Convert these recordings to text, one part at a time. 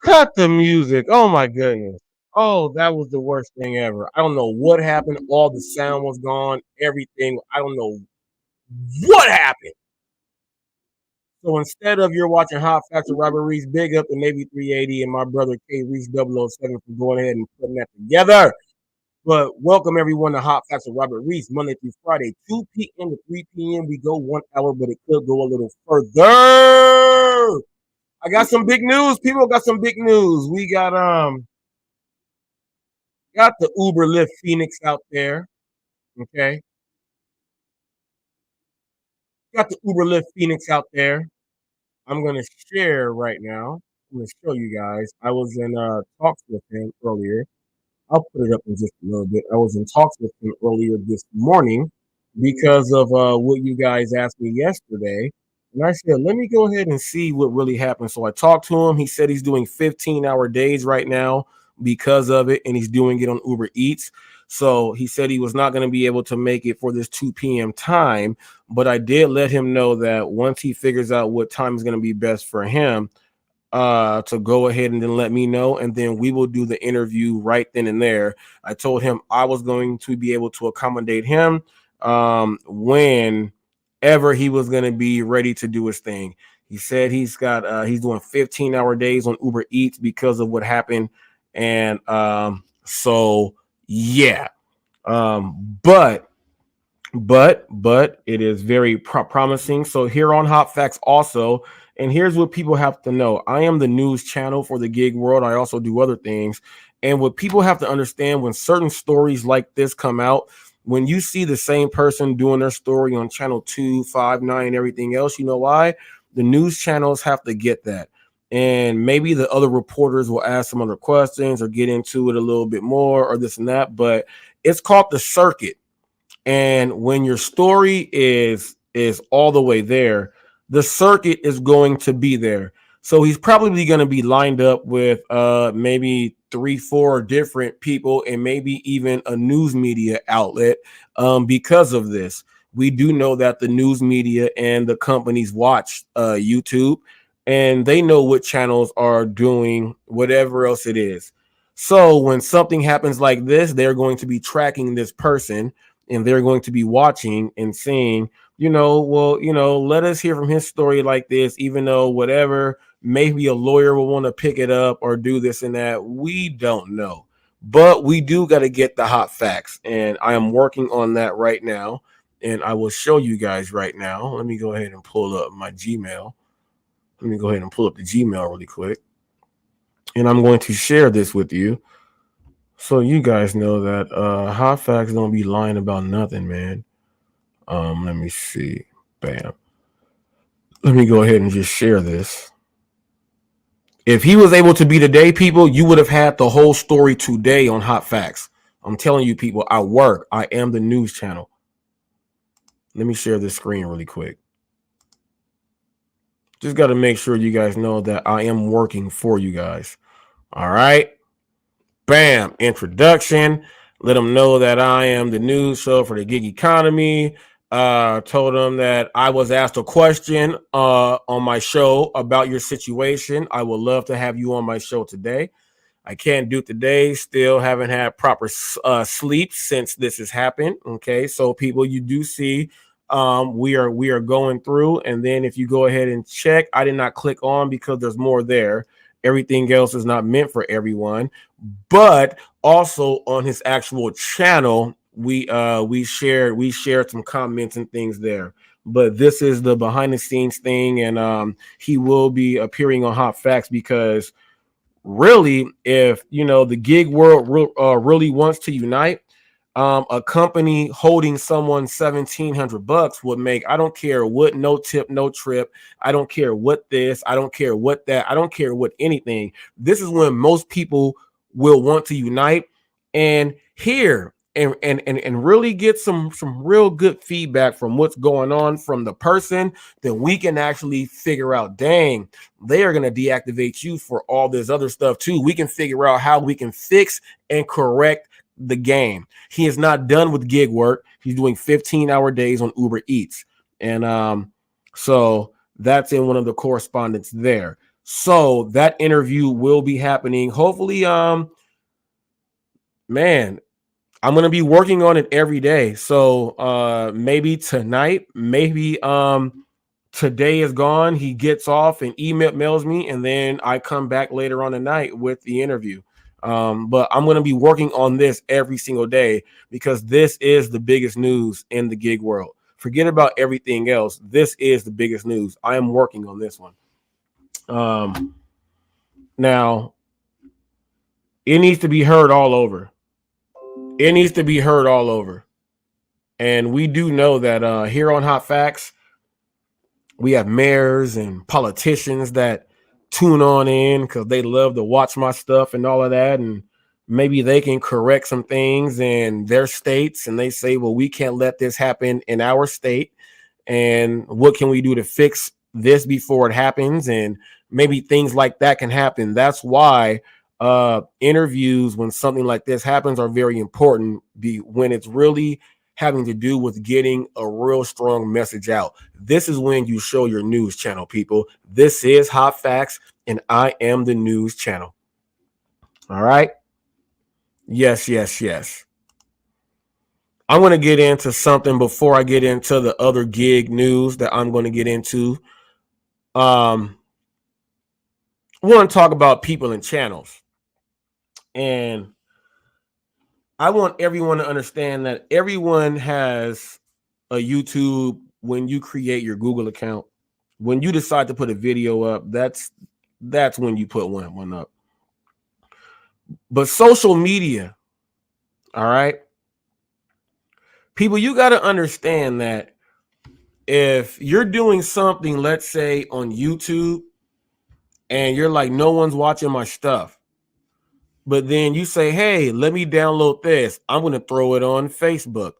Cut the music. Oh my goodness. Oh, that was the worst thing ever. I don't know what happened. All the sound was gone. Everything. I don't know what happened. So instead of you're watching Hot Facts with Robert Reese, big up to maybe 380 and my brother K Reese 007 for going ahead and putting that together. But welcome everyone to Hot Facts with Robert Reese, Monday through Friday, 2 p.m. to 3 p.m. We go 1 hour, but it could go a little further. I got some big news. People got some big news. We got the Uber Lyft Phoenix out there. Okay. Got the Uber Lyft Phoenix out there. I'm gonna share right now. I'm gonna show you guys. I was in talks with him earlier. I'll put it up in just a little bit. I was in talks with him earlier this morning because of what you guys asked me yesterday. And I said, let me go ahead and see what really happened. So I talked to him. He said he's doing 15-hour days right now because of it, and he's doing it on Uber Eats. So he said he was not going to be able to make it for this 2 p.m. time, but I did let him know that once he figures out what time is going to be best for him, to go ahead and then let me know, and then we will do the interview right then and there. I told him I was going to be able to accommodate him whenever he was going to be ready to do his thing. He said he's doing 15-hour days on Uber Eats because of what happened, and so yeah, but it is very promising. So here on Hot Facts also, and here's what people have to know. I am the news channel for the gig world. I also do other things. And what people have to understand when certain stories like this come out, when you see the same person doing their story on channel 2, 5, 9, and everything else, you know why? The news channels have to get that. And maybe the other reporters will ask some other questions or get into it a little bit more or this and that. But it's called the circuit. And when your story is all the way there, the circuit is going to be there. So he's probably going to be lined up with maybe 3-4 different people and maybe even a news media outlet because of this. We do know that the news media and the companies watch YouTube, and they know what channels are doing whatever else it is. So when something happens like this, they're going to be tracking this person, and they're going to be watching and seeing, let us hear from his story like this, even though whatever, maybe a lawyer will want to pick it up or do this and that. We don't know. But we do got to get the hot facts. And I am working on that right now. And I will show you guys right now. Let me go ahead and pull up my Gmail. Let me go ahead and pull up the Gmail really quick. And I'm going to share this with you, so you guys know that hot facts don't be lying about nothing, man. Let me see. Bam. Let me go ahead and just share this. If he was able to be today, people, you would have had the whole story today on Hot Facts. I'm telling you, people, I work. I am the news channel. Let me share this screen really quick. Just got to make sure you guys know that I am working for you guys. All right. Bam. Introduction. Let them know that I am the news show for the gig economy. Told them that I was asked a question on my show about your situation. I would love to have you on my show today. I can't do it today. Still haven't had proper sleep since this has happened. Okay, so people, you do see we are going through, and then if you go ahead and check, I did not click on because there's more there. Everything else is not meant for everyone, but also on his actual channel, we shared some comments and things there. But this is the behind the scenes thing, and he will be appearing on Hot Facts because really, if the gig world really wants to unite, a company holding someone $1,700 would make, I don't care what, no tip, no trip. I don't care what this, I don't care what that, I don't care what anything. This is when most people will want to unite and hear and really get some real good feedback from what's going on from the person. Then we can actually figure out, dang, they are going to deactivate you for all this other stuff too. We can figure out how we can fix and correct the game. He is not done with gig work. He's doing 15-hour days on Uber Eats. And so that's in one of the correspondence there. So that interview will be happening. Hopefully, man, I'm gonna be working on it every day. So maybe tonight, maybe today is gone. He gets off and mails me, and then I come back later on tonight with the interview. But I'm gonna be working on this every single day because this is the biggest news in the gig world. Forget about everything else. This is the biggest news. I am working on this one. Now it needs to be heard all over. It needs to be heard all over. And we do know that here on Hot Facts, we have mayors and politicians that tune on in because they love to watch my stuff and all of that. And maybe they can correct some things in their states. And they say, well, we can't let this happen in our state. And what can we do to fix this before it happens? And maybe things like that can happen. That's why interviews, when something like this happens, are very important. When it's really having to do with getting a real strong message out. This is when you show your news channel, people. This is Hot Facts, and I am the news channel. All right. Yes, yes, yes. I'm going to get into something before I get into the other gig news that I'm going to get into. I want to talk about people and channels. And I want everyone to understand that everyone has a YouTube. When you create your Google account, when you decide to put a video up, that's when you put one up. But social media, all right, people, you got to understand that if you're doing something, let's say on YouTube, and you're like, no one's watching my stuff, but then you say, hey, let me download this, I'm going to throw it on Facebook.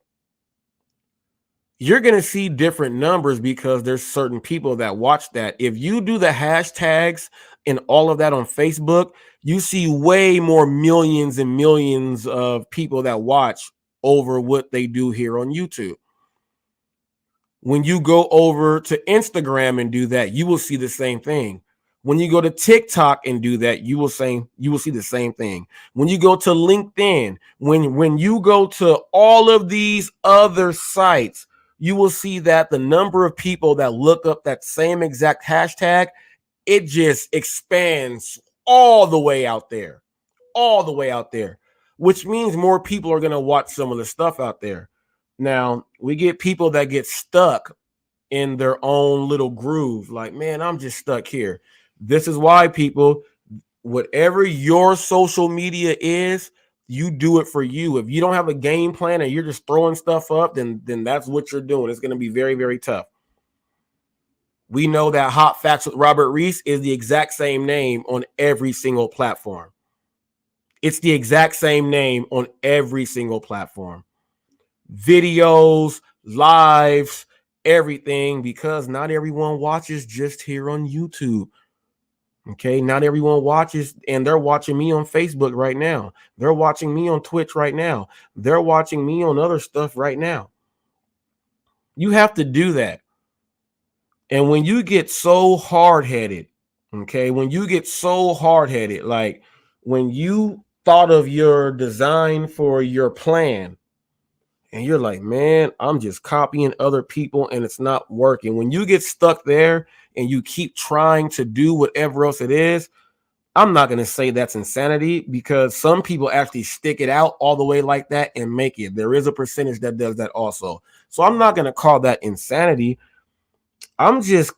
You're going to see different numbers because there's certain people that watch that. If you do the hashtags and all of that on Facebook, you see way more millions and millions of people that watch over what they do here on YouTube. When you go over to Instagram and do that, you will see the same thing. When you go to TikTok and do that, you will see the same thing. When you go to LinkedIn, when you go to all of these other sites, you will see that the number of people that look up that same exact hashtag, it just expands all the way out there, which means more people are going to watch some of the stuff out there. Now, we get people that get stuck in their own little groove. Like, man, I'm just stuck here. This is why, people, whatever your social media is, you do it for you. If you don't have a game plan and you're just throwing stuff up, then that's what you're doing. It's going to be very, very tough. We know that Hot Facts with Robert Reese is the exact same name on every single platform. It's the exact same name on every single platform. Videos, lives, everything, because not everyone watches just here on YouTube. Okay, not everyone watches, and they're watching me on Facebook right now. They're watching me on Twitch right now. They're watching me on other stuff right now. You have to do that. And when you get so hard-headed, okay, when you get so hard-headed, like when you thought of your design for your plan, and you're like, man, I'm just copying other people and it's not working. When you get stuck there and you keep trying to do whatever else it is, I'm not going to say that's insanity, because some people actually stick it out all the way like that and make it. There is a percentage that does that also. So I'm not going to call that insanity. I'm just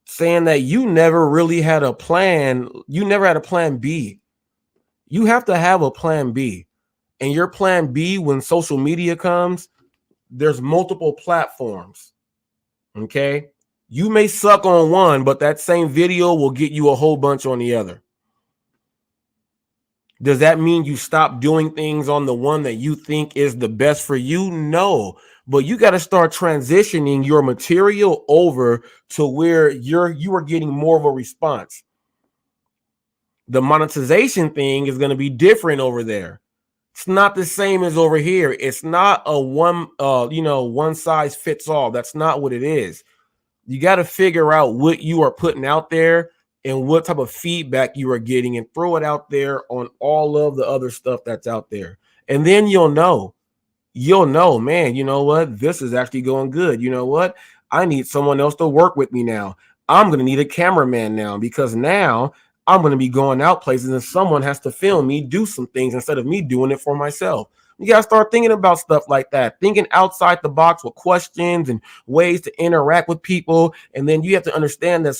saying that you never really had a plan. You never had a plan B. You have to have a plan B. And your plan B, when social media comes, there's multiple platforms. Okay. You may suck on one, but that same video will get you a whole bunch on the other. Does that mean you stop doing things on the one that you think is the best for you? No, but you got to start transitioning your material over to where you are getting more of a response. The monetization thing is going to be different over there. It's not the same as over here. It's not a one size fits all. That's not what it is. You got to figure out what you are putting out there and what type of feedback you are getting, and throw it out there on all of the other stuff that's out there. And then you'll know, man, you know what? This is actually going good. You know what? I need someone else to work with me now. I'm going to need a cameraman now, because now I'm going to be going out places and someone has to film me do some things instead of me doing it for myself. You got to start thinking about stuff like that, thinking outside the box with questions and ways to interact with people. And then you have to understand that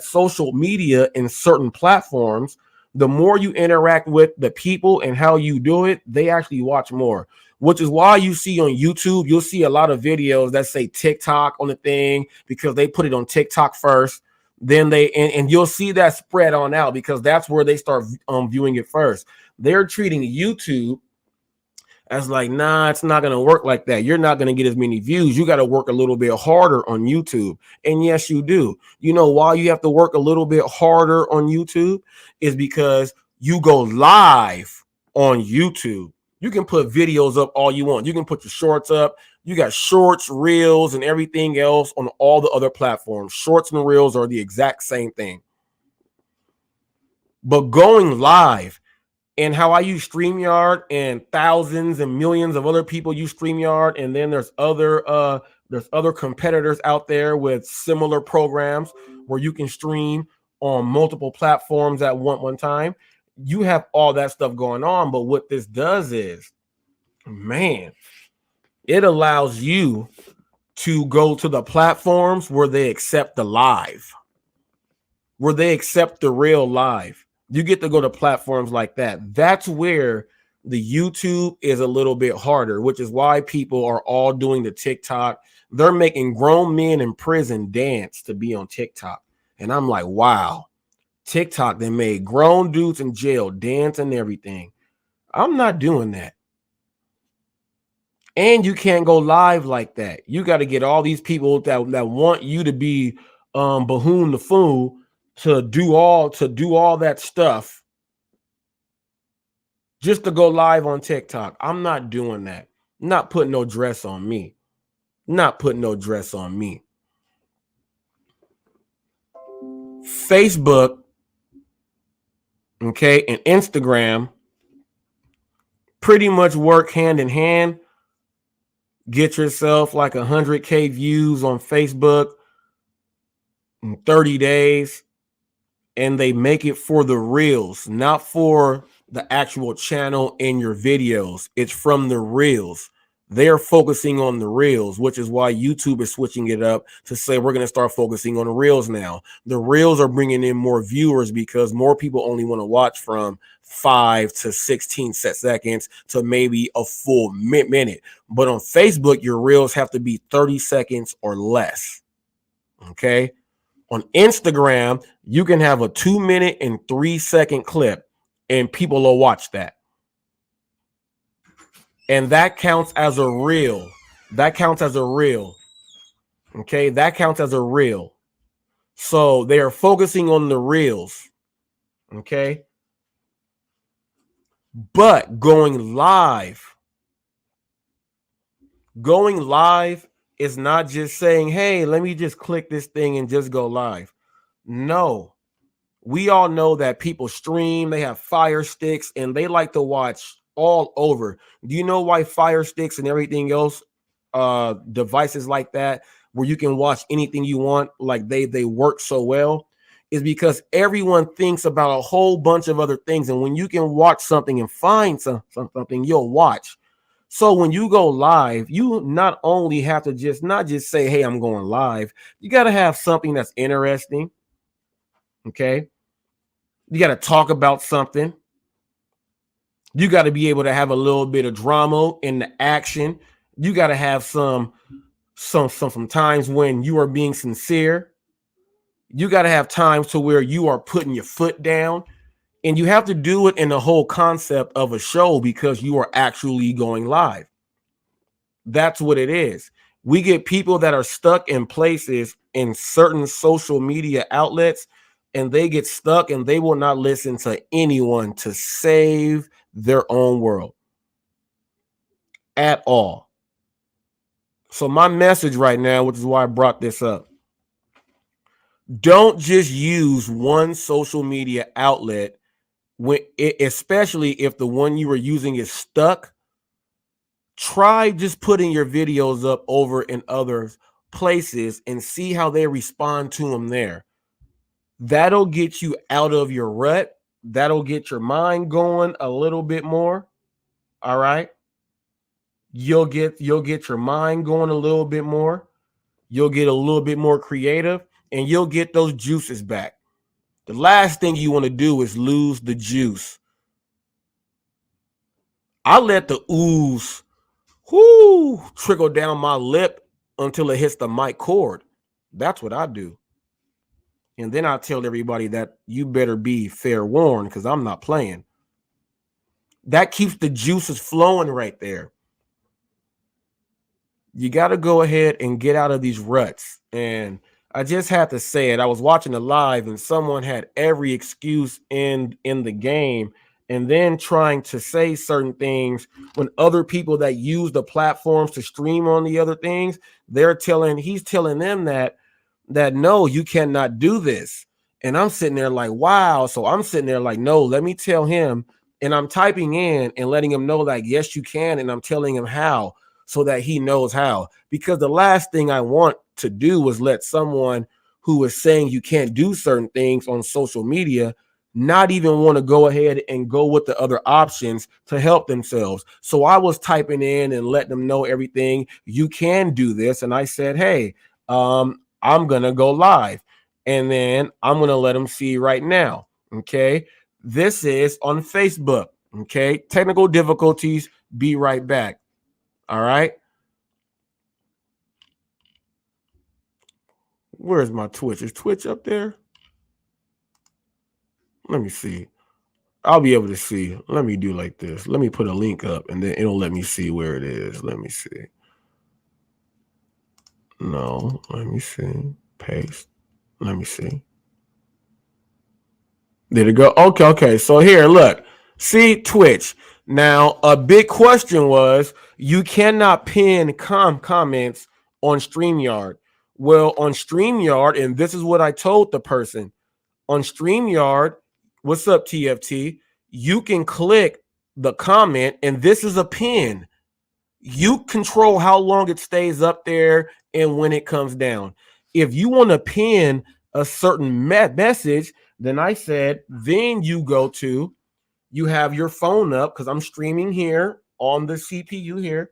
social media and certain platforms, the more you interact with the people and how you do it, they actually watch more, which is why you see on YouTube, you'll see a lot of videos that say TikTok on the thing, because they put it on TikTok first. Then and you'll see that spread on out, because that's where they start viewing it first. They're treating YouTube as like, nah, it's not going to work like that. You're not going to get as many views. You got to work a little bit harder on YouTube. And yes, you do. You know why you have to work a little bit harder on YouTube? Is because you go live on YouTube. You can put videos up all you want. You can put your shorts up. You got shorts, reels, and everything else on all the other platforms. Shorts and reels are the exact same thing. But going live, and how I use StreamYard, and thousands and millions of other people use StreamYard, and then there's other competitors out there with similar programs where you can stream on multiple platforms at one time. You have all that stuff going on, but what this does is, man, it allows you to go to the platforms where they accept the live, where they accept the real live. You get to go to platforms like that. That's where the YouTube is a little bit harder, which is why people are all doing the TikTok. They're making grown men in prison dance to be on TikTok. And I'm like, wow, TikTok, they made grown dudes in jail dance and everything. I'm not doing that. And you can't go live like that. You got to get all these people that want you to be Bahoon the Fool to do all that stuff just to go live on TikTok. I'm not doing that. Not putting no dress on me. Not putting no dress on me. Facebook, okay, and Instagram pretty much work hand in hand. Get yourself like 100K views on Facebook in 30 days. And they make it for the reels, not for the actual channel in your videos. It's from the reels. They're focusing on the reels, which is why YouTube is switching it up to say we're going to start focusing on the reels now. The reels are bringing in more viewers because more people only want to watch from 5 to 16 seconds to maybe a full minute. But on Facebook, your reels have to be 30 seconds or less. Okay. On Instagram, you can have a 2-minute and 3-second clip and people will watch that. And that counts as a reel. That counts as a reel. Okay, that counts as a reel. So they are focusing on the reels. Okay. But going live is not just saying, hey, let me just click this thing and just go live. No. We all know that people stream, they have Fire Sticks, and they like to watch all over. Do you know why Fire Sticks and everything else, devices like that, where you can watch anything you want, like they work so well? Is because everyone thinks about a whole bunch of other things. And when you can watch something and find something, you'll watch. So when you go live, you not only have to not just say, hey, I'm going live. You got to have something that's interesting. Okay. You got to talk about something. You got to be able to have a little bit of drama in the action. You got to have some times when you are being sincere. You got to have times to where you are putting your foot down, and you have to do it in the whole concept of a show because you are actually going live. That's what it is. We get people that are stuck in places in certain social media outlets, and they get stuck and they will not listen to anyone to save their own world at all. So my message right now, which is why I brought this up, Don't just use one social media outlet when especially if the one you were using is stuck. Try just putting your videos up over in other places and see how they respond to them there. That'll get you out of your rut. That'll get your mind going a little bit more. All right. You'll get your mind going a little bit more. You'll get a little bit more creative and you'll get those juices back. The last thing you want to do is lose the juice. I let the ooze trickle down my lip until it hits the mic cord. That's what I do. And then I tell everybody that you better be fair warned because I'm not playing. That keeps the juices flowing right there. You got to go ahead and get out of these ruts. And I just had to say it. I was watching the live and someone had every excuse in the game and then trying to say certain things when other people that use the platforms to stream on the other things, he's telling them that no, you cannot do this. And I'm sitting there like, wow. So I'm sitting there like, no, let me tell him. And I'm typing in and letting him know like, yes, you can. And I'm telling him how so that he knows how. Because the last thing I want to do was let someone who is saying you can't do certain things on social media not even want to go ahead and go with the other options to help themselves. So I was typing in and letting them know everything. You can do this. And I said, hey, I'm going to go live. And then I'm going to let them see right now. Okay. This is on Facebook. Okay. Technical difficulties. Be right back. All right. Where's my Twitch? Is Twitch up there? Let me see. I'll be able to see. Let me do like this. Let me put a link up and then it'll let me see where it is. Let me see. No, let me see. Paste. Let me see. Did it go? Okay. So here, look. See Twitch. Now, a big question was you cannot pin comments on StreamYard. Well, on StreamYard, and this is what I told the person on StreamYard, what's up, TFT? You can click the comment, and this is a pin. You control how long it stays up there and when it comes down. If you want to pin a certain message, then I said, then you have your phone up because I'm streaming here on the CPU here.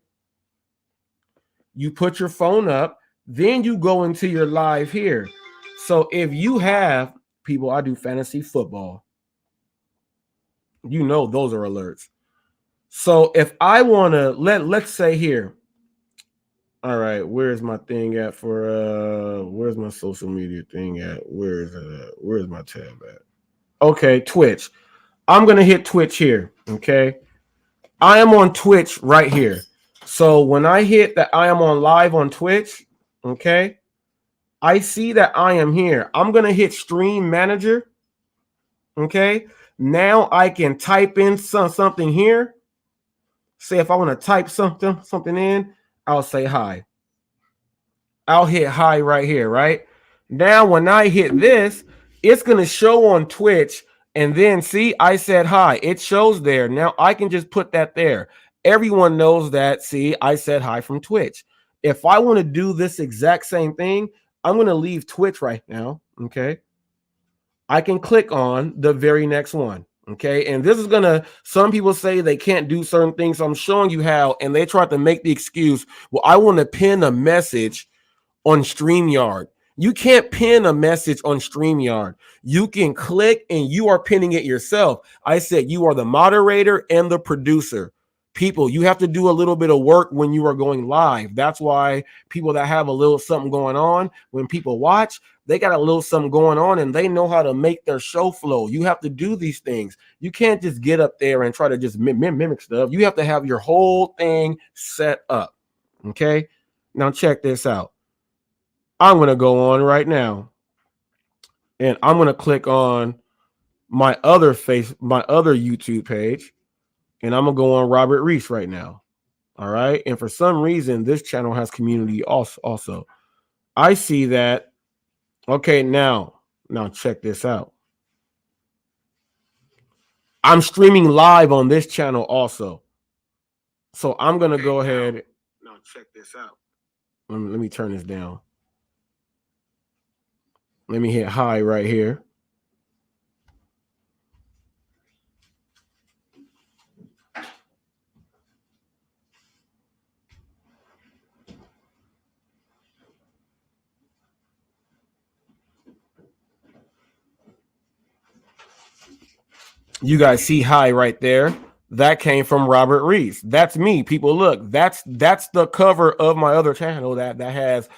You put your phone up, then you go into your live here. So if you have people, I do fantasy football. You know, those are alerts. So if I want to let's say here, all right, where's my thing at for where's my social media thing at? Where is it at? Where's my tab at? Okay, Twitch. I'm gonna hit Twitch here. Okay. I am on Twitch right here. So when I hit that I am on live on Twitch, okay, I see that I am here. I'm gonna hit Stream Manager. Okay. Now I can type in something here. Say if I want to type something in, I'll say hi. I'll hit hi right here, right? Now, when I hit this, it's going to show on Twitch. And then see, I said hi. It shows there. Now I can just put that there. Everyone knows that. See, I said hi from Twitch. If I want to do this exact same thing, I'm going to leave Twitch right now. Okay. I can click on the very next one. Okay. And this is going to, some people say they can't do certain things. So I'm showing you how, and they try to make the excuse, well, I want to pin a message on StreamYard. You can't pin a message on StreamYard. You can click and you are pinning it yourself. I said you are the moderator and the producer. People, you have to do a little bit of work when you are going live. That's why people that have a little something going on, when people watch, they got a little something going on and they know how to make their show flow. You have to do these things. You can't just get up there and try to just mimic stuff. You have to have your whole thing set up. Okay. Now check this out. I'm going to go on right now and I'm going to click on my other YouTube page and I'm going to go on Robert Reese right now. All right. And for some reason, this channel has community also. I see that Okay, now check this out. I'm streaming live on this channel also. So I'm gonna go ahead. Now check this out. Let me turn this down. Let me hit high right here. You guys see high right there. That came from Robert Reese. That's me. People, look, that's the cover of my other channel that has.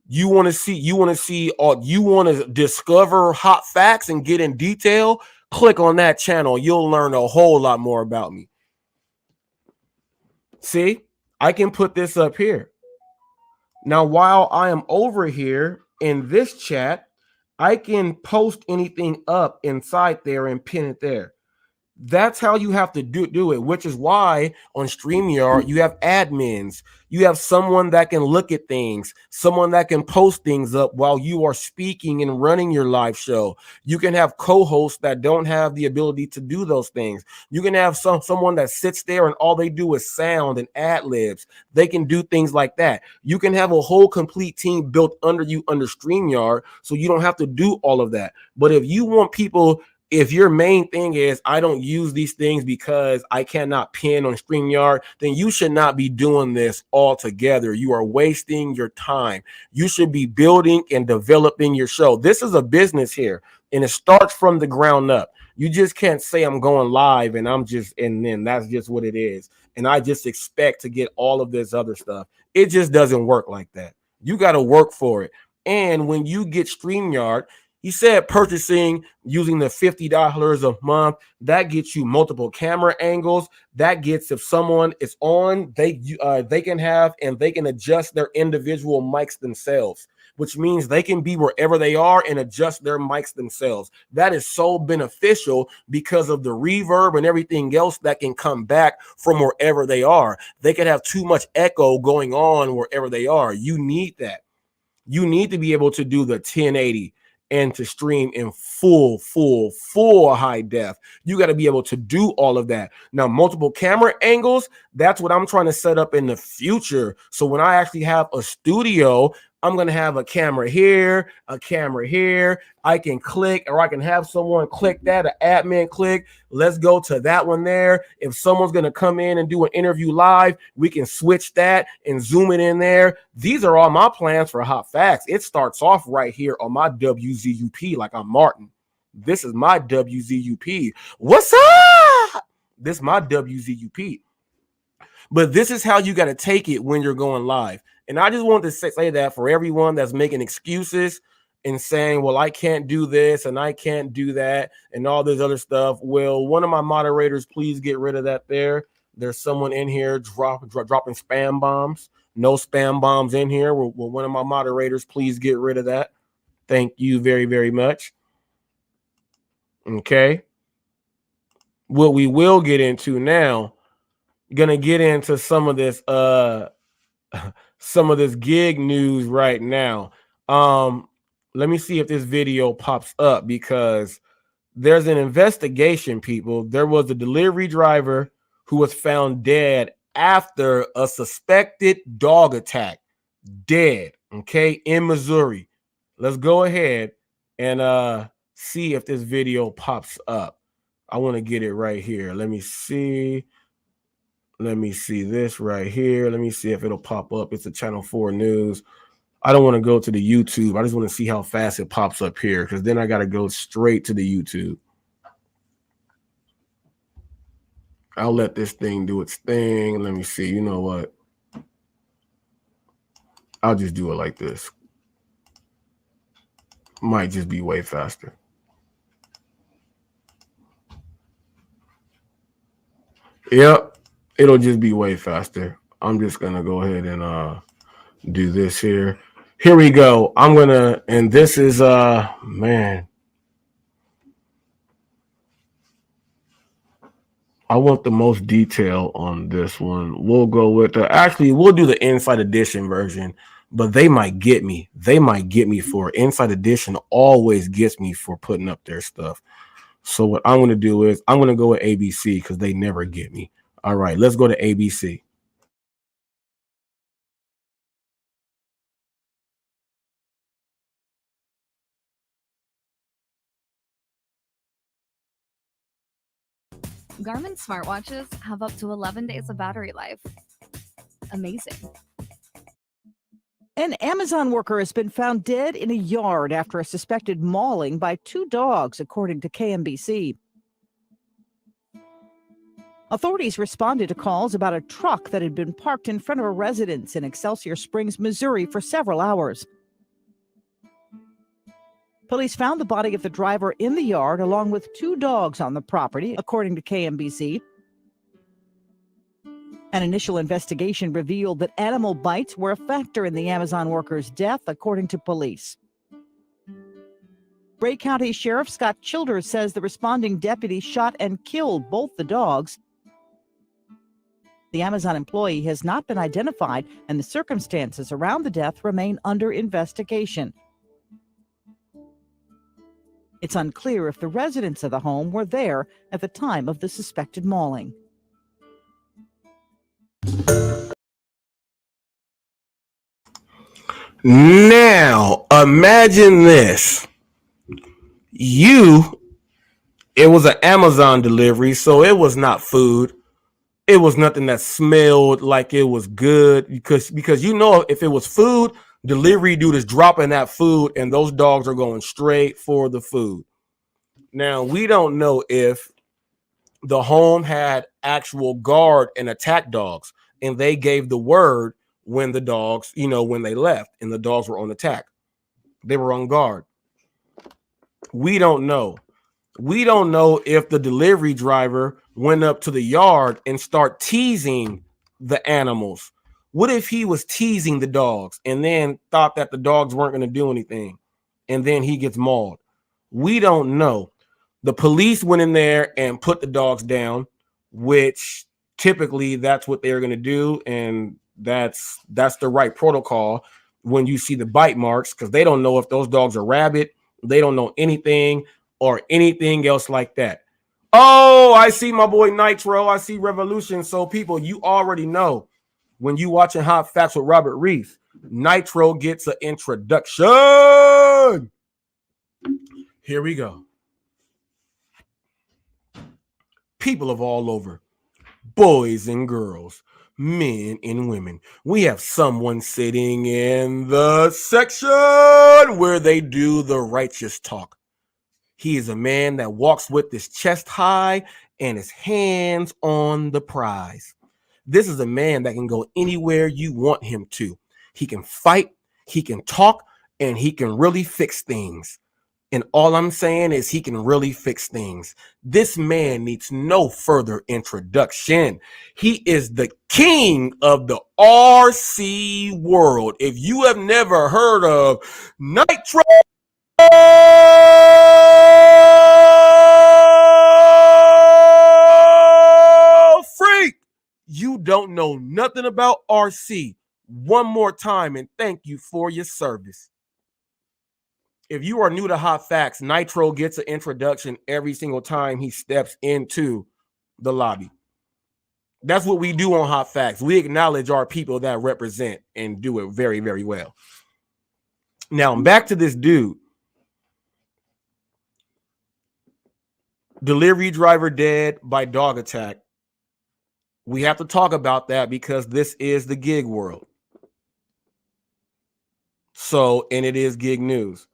You want to see you want to discover hot facts and get in detail, click on that channel. You'll learn a whole lot more about me. See, I can put this up here. Now, while I am over here in this chat, I can post anything up inside there and pin it there. That's how you have to do it, which is why on StreamYard you have admins. You have someone that can look at things, someone that can post things up while you are speaking and running your live show. You can have co-hosts that don't have the ability to do those things. You can have someone that sits there and all they do is sound and ad libs. They can do things like that. You can have a whole complete team built under you under StreamYard, so you don't have to do all of that. But if you want people, if your main thing is I don't use these things because I cannot pin on StreamYard, then you should not be doing this altogether. You are wasting your time. You should be building and developing your show. This is a business here, and it starts from the ground up. You just can't say I'm going live and then that's just what it is. And I just expect to get all of this other stuff. It just doesn't work like that. You got to work for it. And when you get StreamYard, he said purchasing using the $50 a month, that gets you multiple camera angles. That gets, if someone is on, they can have and they can adjust their individual mics themselves, which means they can be wherever they are and adjust their mics themselves. That is so beneficial because of the reverb and everything else that can come back from wherever they are. They could have too much echo going on wherever they are. You need that. You need to be able to do the 1080 and to stream in full high def. You got to be able to do all of that. Now, multiple camera angles, that's what I'm trying to set up in the future. So when I actually have a studio, I'm going to have a camera here, a camera here. I can click, or I can have someone click that, an admin click. Let's go to that one there. If someone's going to come in and do an interview live, we can switch that and zoom it in there. These are all my plans for Hot Facts. It starts off right here on my WZUP, like I'm Martin. This is my WZUP. What's up? This is my WZUP. But this is how you got to take it when you're going live. And I just wanted to say that for everyone that's making excuses and saying, well, I can't do this and I can't do that and all this other stuff. Well, one of my moderators, please get rid of that there. There's someone in here dropping spam bombs. No spam bombs in here. Will one of my moderators please get rid of that? Thank you very, very much. Okay. What we will get into now, gonna get into some of this gig news right now. Let me see if this video pops up, because there's an investigation, people. There was a delivery driver who was found dead after a suspected dog attack. Dead, okay, in Missouri. Let's go ahead and see if this video pops up. I want to get it right here. Let me see. Let me see this right here. Let me see if it'll pop up. It's a Channel 4 News. I don't want to go to the YouTube. I just want to see how fast it pops up here, because then I got to go straight to the YouTube. I'll let this thing do its thing. Let me see. You know what? I'll just do it like this. Might just be way faster. Yep. It'll just be way faster. I'm just going to go ahead and do this here. Here we go. I'm going to, and this is, man, I want the most detail on this one. We'll go with actually, we'll do the Inside Edition version. but they might get me. They might get me for Inside Edition always gets me for putting up their stuff. So what I'm going to do is I'm going to go with ABC because they never get me. All right, let's go to ABC. Garmin smartwatches have up to 11 days of battery life. Amazing. An Amazon worker has been found dead in a yard after a suspected mauling by two dogs, according to KMBC. Authorities responded to calls about a truck that had been parked in front of a residence in Excelsior Springs, Missouri for several hours. Police found the body of the driver in the yard along with two dogs on the property, according to KMBC. An initial investigation revealed that animal bites were a factor in the Amazon worker's death, according to police. Bray County Sheriff Scott Childers says the responding deputy shot and killed both the dogs. The Amazon employee has not been identified, and the circumstances around the death remain under investigation. It's unclear if the residents of the home were there at the time of the suspected mauling. Now, imagine this. It was an Amazon delivery, so it was not food. It was nothing that smelled like it was good because if it was food, delivery dude is dropping that food and those dogs are going straight for the food. Now, we don't know if the home had actual guard and attack dogs and they gave the word when the dogs, when they left and the dogs were on attack. They were on guard. We don't know. We don't know if the delivery driver went up to the yard and start teasing the animals. What if he was teasing the dogs and then thought that the dogs weren't going to do anything and then he gets mauled? We don't know. The police went in there and put the dogs down, which typically that's what they're going to do. And that's the right protocol when you see the bite marks, because they don't know if those dogs are rabid. They don't know anything or anything else like that. Oh, I see my boy Nitro. I see Revolution. So people, you already know when you watching Hot Facts with Robert Reese, Nitro gets an introduction. Here we go. People of all over, boys and girls, men and women, we have someone sitting in the section where they do the righteous talk. He is a man that walks with his chest high and his hands on the prize. This is a man that can go anywhere you want him to. He can fight, he can talk, and he can really fix things. And all I'm saying is he can really fix things. This man needs no further introduction. He is the king of the RC world. If you have never heard of Nitro Freak, you don't know nothing about RC. One more time and thank you for your service. If you are new to Hot Facts, Nitro gets an introduction every single time he steps into the lobby. That's what we do on Hot Facts. We acknowledge our people that represent and do it very, very well. Now, back to this dude. Delivery driver dead by dog attack. We have to talk about that because this is the gig world. So, and it is gig news.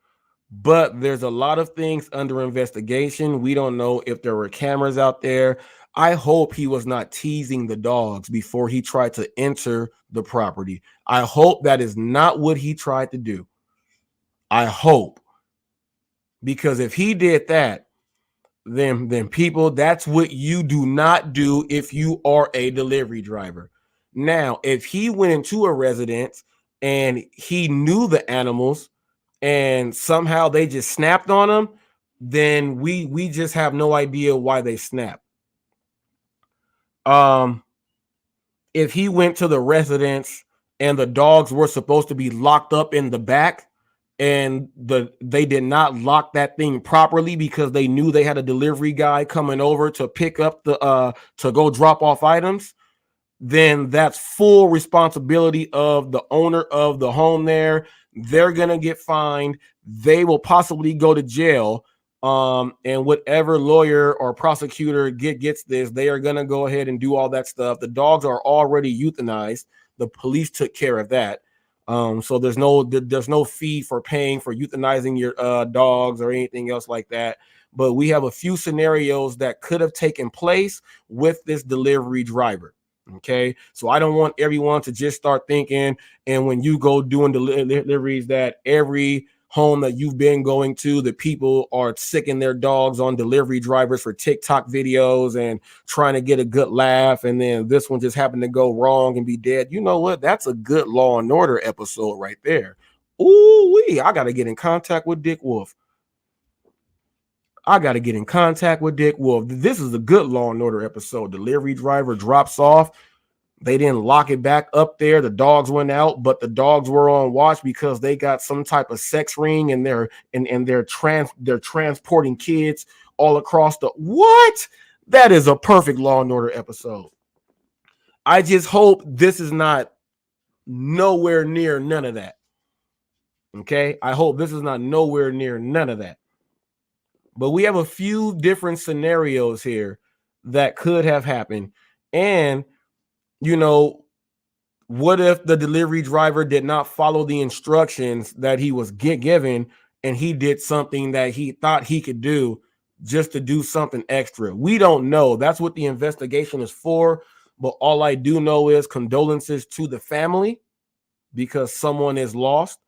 But there's a lot of things under investigation. We don't know if there were cameras out there. I hope he was not teasing the dogs before he tried to enter the property. I hope that is not what he tried to do. I hope. Because if he did that, then people, that's what you do not do if you are a delivery driver. Now, if he went into a residence and he knew the animals, and somehow they just snapped on him, then we just have no idea why they snapped. If he went to the residence and the dogs were supposed to be locked up in the back, and they did not lock that thing properly because they knew they had a delivery guy coming over to pick up the to go drop off items, then that's full responsibility of the owner of the home there. They're going to get fined. They will possibly go to jail. And whatever lawyer or prosecutor gets this, they are going to go ahead and do all that stuff. The dogs are already euthanized. The police took care of that. So there's no fee for paying for euthanizing your dogs or anything else like that. But we have a few scenarios that could have taken place with this delivery driver. Okay, so I don't want everyone to just start thinking, and when you go doing deliveries, that every home that you've been going to, the people are sicking their dogs on delivery drivers for TikTok videos and trying to get a good laugh, and then this one just happened to go wrong and be dead. You know what? That's a good Law and Order episode right there. Ooh, I got to get in contact with Dick Wolf. This is a good Law and Order episode. Delivery driver drops off. They didn't lock it back up there. The dogs went out, but the dogs were on watch because they got some type of sex ring, and they're transporting kids all across the what? That is a perfect Law and Order episode. I just hope this is not nowhere near none of that. Okay, I hope this is not nowhere near none of that. But we have a few different scenarios here that could have happened. And, you know, what if the delivery driver did not follow the instructions that he was given, and he did something that he thought he could do just to do something extra? We don't know. That's what the investigation is for. But all I do know is condolences to the family because someone is lost.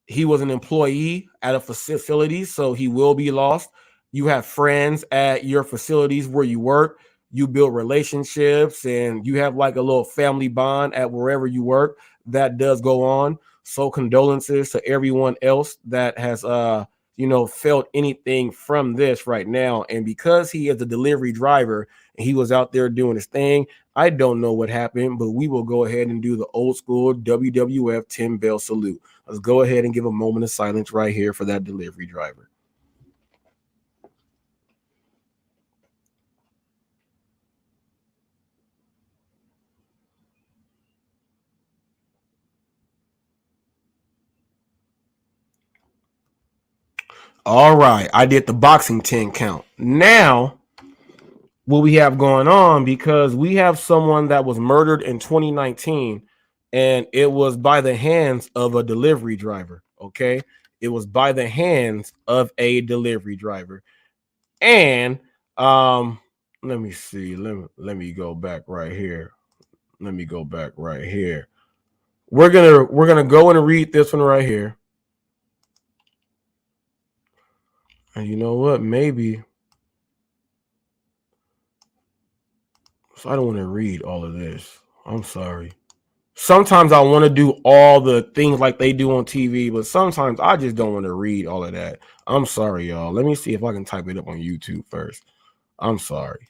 He was an employee at a facility, so he will be lost. You have friends at your facilities where you work. You build relationships, and you have like a little family bond at wherever you work. That does go on. So condolences to everyone else that has felt anything from this right now. And because he is a delivery driver and he was out there doing his thing, I don't know what happened, but we will go ahead and do the old school WWF 10 bell salute. Let's go ahead and give a moment of silence right here for that delivery driver. All right, I did the boxing 10 count. Now, what we have going on, because we have someone that was murdered in 2019, and it was by the hands of a delivery driver. Okay, it was by the hands of a delivery driver. And let me see. Let me go back right here. We're gonna go and read this one right here. And you know what? Maybe. So I don't want to read all of this. I'm sorry. Sometimes I want to do all the things like they do on TV, but sometimes I just don't want to read all of that. I'm sorry, y'all. Let me see if I can type it up on YouTube first. I'm sorry.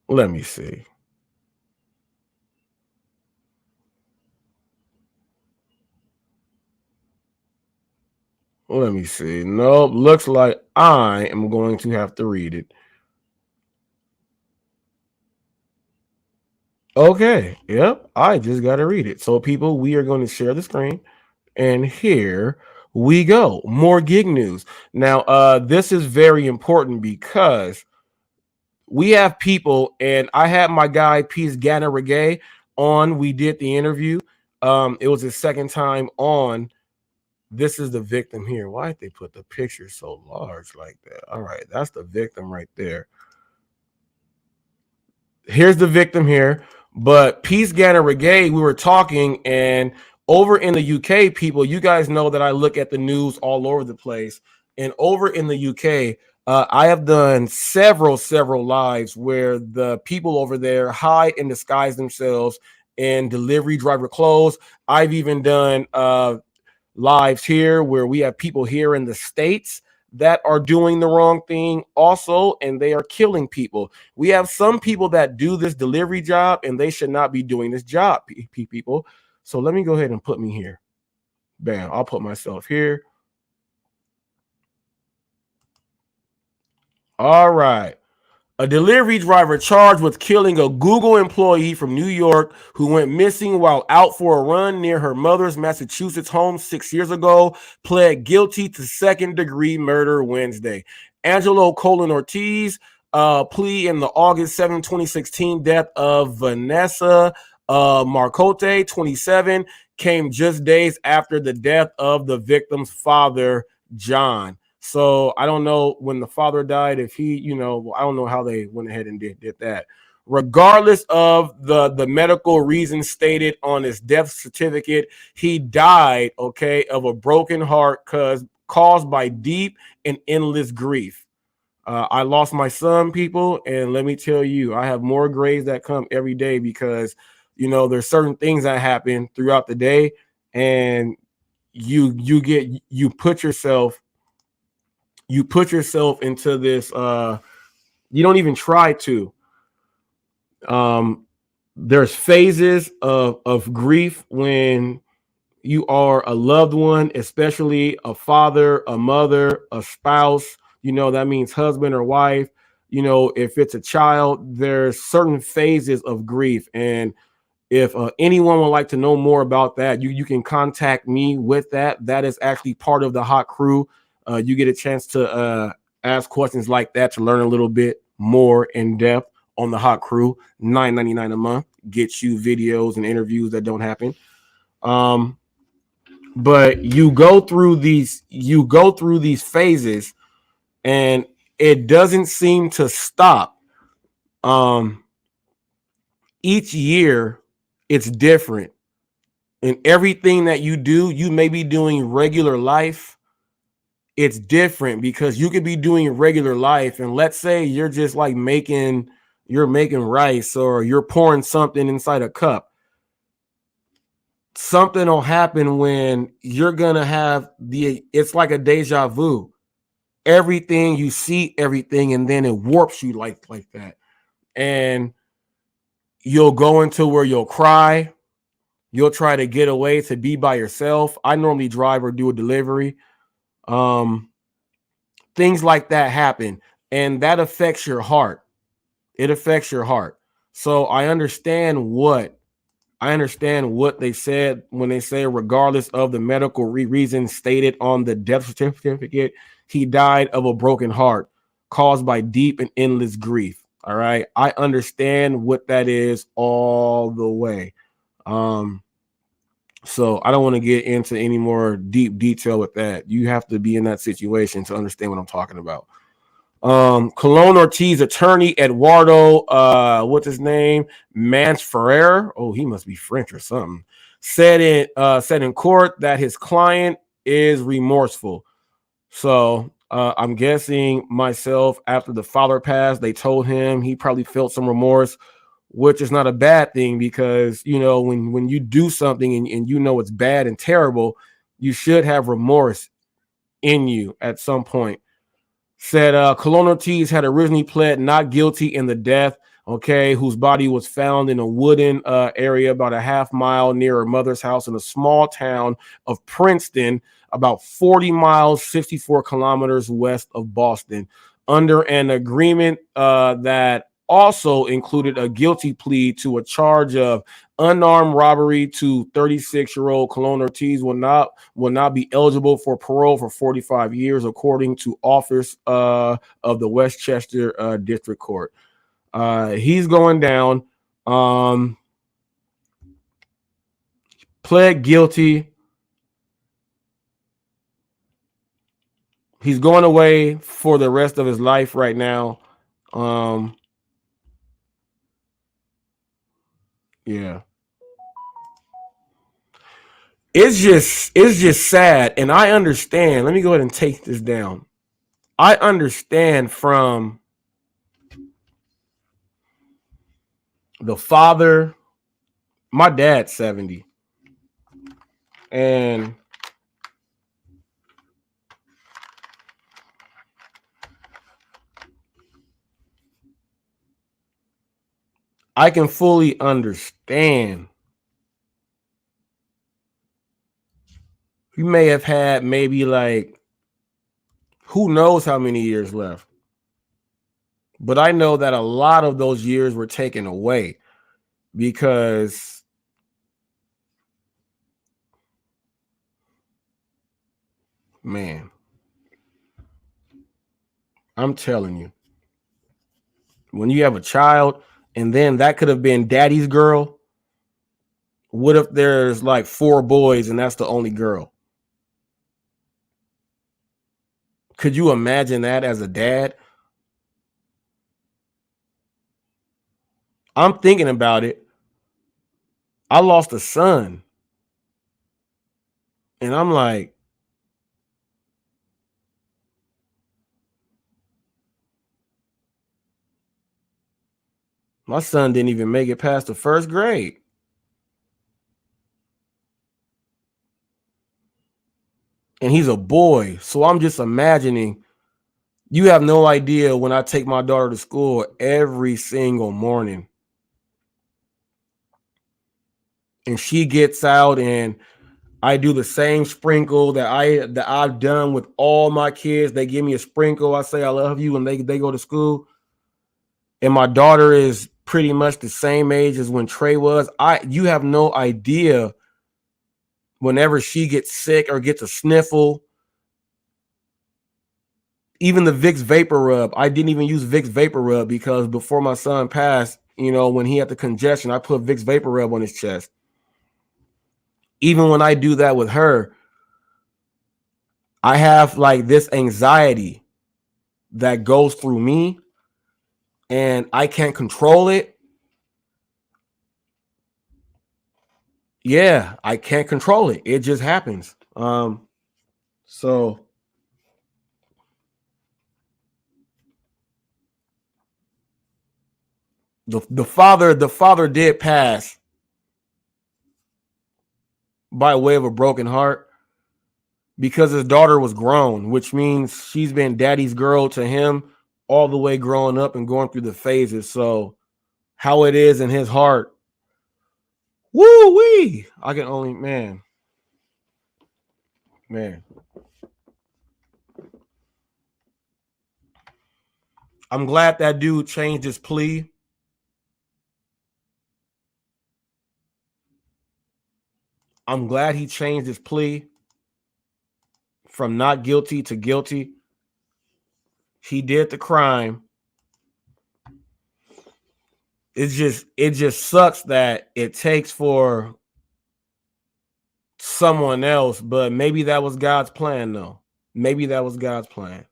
Let me see. Let me see. Nope. Looks like I am going to have to read it. Okay. Yep. I just got to read it. So, people, we are going to share the screen. And here we go. More gig news. Now, this is very important because we have people, and I had my guy, Peace Ganna Reggae, on. We did the interview. It was his second time on. This is the victim here. Why did they put the picture so large like that? All right, that's the victim right there. Here's the victim here. But Peace Ganna Reggae, we were talking, and over in the UK, people, you guys know that I look at the news all over the place. And over in the UK, I have done several lives where the people over there hide and disguise themselves in delivery driver clothes. I've even done lives here where we have people here in the States that are doing the wrong thing also, and they are killing people. We have some people that do this delivery job, and they should not be doing this job, people. So let me go ahead and put me here. Bam, I'll put myself here. All right. A delivery driver charged with killing a Google employee from New York who went missing while out for a run near her mother's Massachusetts home 6 years ago pled guilty to second-degree murder Wednesday. Angelo Colin Ortiz plea in the August 7, 2016 death of Vanessa Marcote, 27, came just days after the death of the victim's father, John. So I don't know when the father died, if he, I don't know how they went ahead and did that. Regardless of the medical reasons stated on his death certificate, he died, okay, of a broken heart caused by deep and endless grief. I lost my son, people, and let me tell you, I have more graves that come every day because, there's certain things that happen throughout the day, and you put yourself into this, you don't even try to. There's phases of grief when you are a loved one, especially a father, a mother, a spouse, that means husband or wife. If it's a child, there's certain phases of grief. And if anyone would like to know more about that, you can contact me with that. That is actually part of the Hot Crew. You get a chance to ask questions like that to learn a little bit more in depth on the Hot Crew. $9.99 a month gets you videos and interviews that don't happen. But you go through these phases, and it doesn't seem to stop. Each year it's different. And everything that you do, you may be doing regular life. It's different because you could be doing regular life, and let's say you're just like making rice, or you're pouring something inside a cup. Something will happen when you're gonna have it's like a deja vu. Everything you see, everything, and then it warps you like that. And you'll go into where you'll cry. You'll try to get away to be by yourself. I normally drive or do a delivery. Things like that happen, and that affects your heart. It affects your heart. So I understand what they said when they say, regardless of the medical reason stated on the death certificate, he died of a broken heart caused by deep and endless grief. All right. I understand what that is all the way. So I don't want to get into any more deep detail with that. You have to be in that situation to understand what I'm talking about. Colon Ortiz attorney Eduardo, what's his name? Mance Ferrer. Oh, he must be French or something. Said in court that his client is remorseful. So I'm guessing myself, after the father passed, they told him he probably felt some remorse, which is not a bad thing because, when you do something and it's bad and terrible, you should have remorse in you at some point. Said Colon Ortiz had originally pled not guilty in the death, okay, whose body was found in a wooden area about a half mile near her mother's house in a small town of Princeton, about 40 miles, 64 kilometers west of Boston, under an agreement that also included a guilty plea to a charge of unarmed robbery. To 36-year-old Colon Ortiz will not be eligible for parole for 45 years, according to office of the Westchester District Court. He's going down. Pled guilty. He's going away for the rest of his life right now. Yeah. It's just sad, and I understand. Let me go ahead and take this down. I understand from the father. My dad's 70, and I can fully understand. He may have had maybe like, who knows how many years left. But I know that a lot of those years were taken away because, man, I'm telling you, when you have a child and then that could have been daddy's girl, what if there's like 4 boys and that's the only girl? Could you imagine that as a dad? I'm thinking about it. I lost a son. And I'm like, my son didn't even make it past the 1st grade. And he's a boy. So I'm just imagining, you have no idea when I take my daughter to school every single morning. And she gets out and I do the same sprinkle that I've done with all my kids. They give me a sprinkle. I say I love you, and they go to school. And my daughter is pretty much the same age as when Trey was. You have no idea whenever she gets sick or gets a sniffle. Even the Vicks Vapor Rub. I didn't even use Vicks Vapor Rub because before my son passed, when he had the congestion, I put Vicks Vapor Rub on his chest. Even when I do that with her, I have like this anxiety that goes through me and I can't control it. Yeah, I can't control it. It just happens. So the father did pass by way of a broken heart because his daughter was grown, which means she's been daddy's girl to him all the way growing up and going through the phases. So how it is in his heart, woo wee! I can only man. I'm glad that dude changed his plea. I'm glad he changed his plea from not guilty to guilty. He did the crime. It just sucks that it takes for someone else, but maybe that was God's plan, though. Maybe that was God's plan.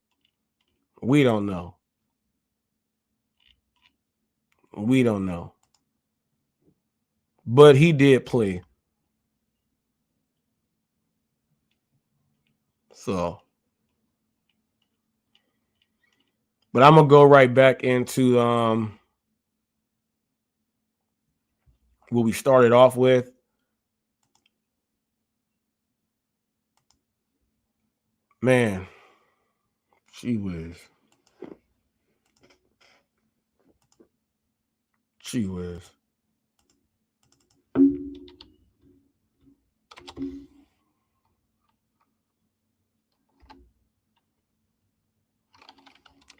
We don't know. We don't know. But he did plea. So, but I'm gonna go right back into what we started off with. Man, she was.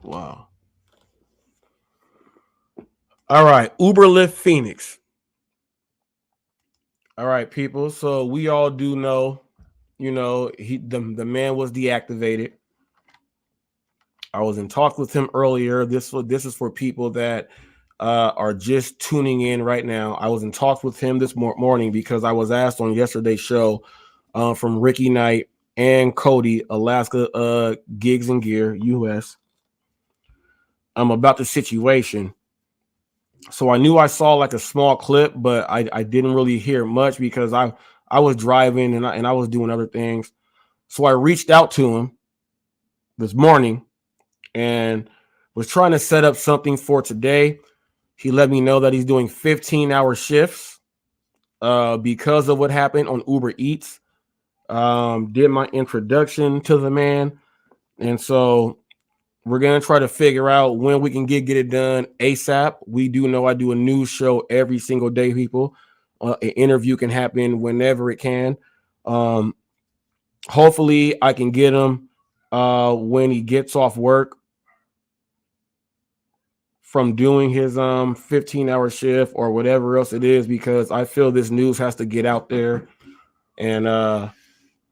Wow. All right, Uber Lyft Phoenix. All right, people. So we all do know, the man was deactivated. I was in talk with him earlier. This is for people that are just tuning in right now. I was in talks with him this morning because I was asked on yesterday's show from Ricky Knight and Cody, Alaska Gigs and Gear US, about the situation. So I knew I saw like a small clip, but I didn't really hear much because I was driving and I was doing other things. So I reached out to him this morning and was trying to set up something for today. He let me know that he's doing 15-hour shifts because of what happened on Uber Eats. Did my introduction to the man. And so We're going to try to figure out when we can get it done ASAP. We do know I do a news show every single day, people. An interview can happen whenever it can. Hopefully, I can get him when he gets off work from doing his 15-hour shift or whatever else it is, because I feel this news has to get out there and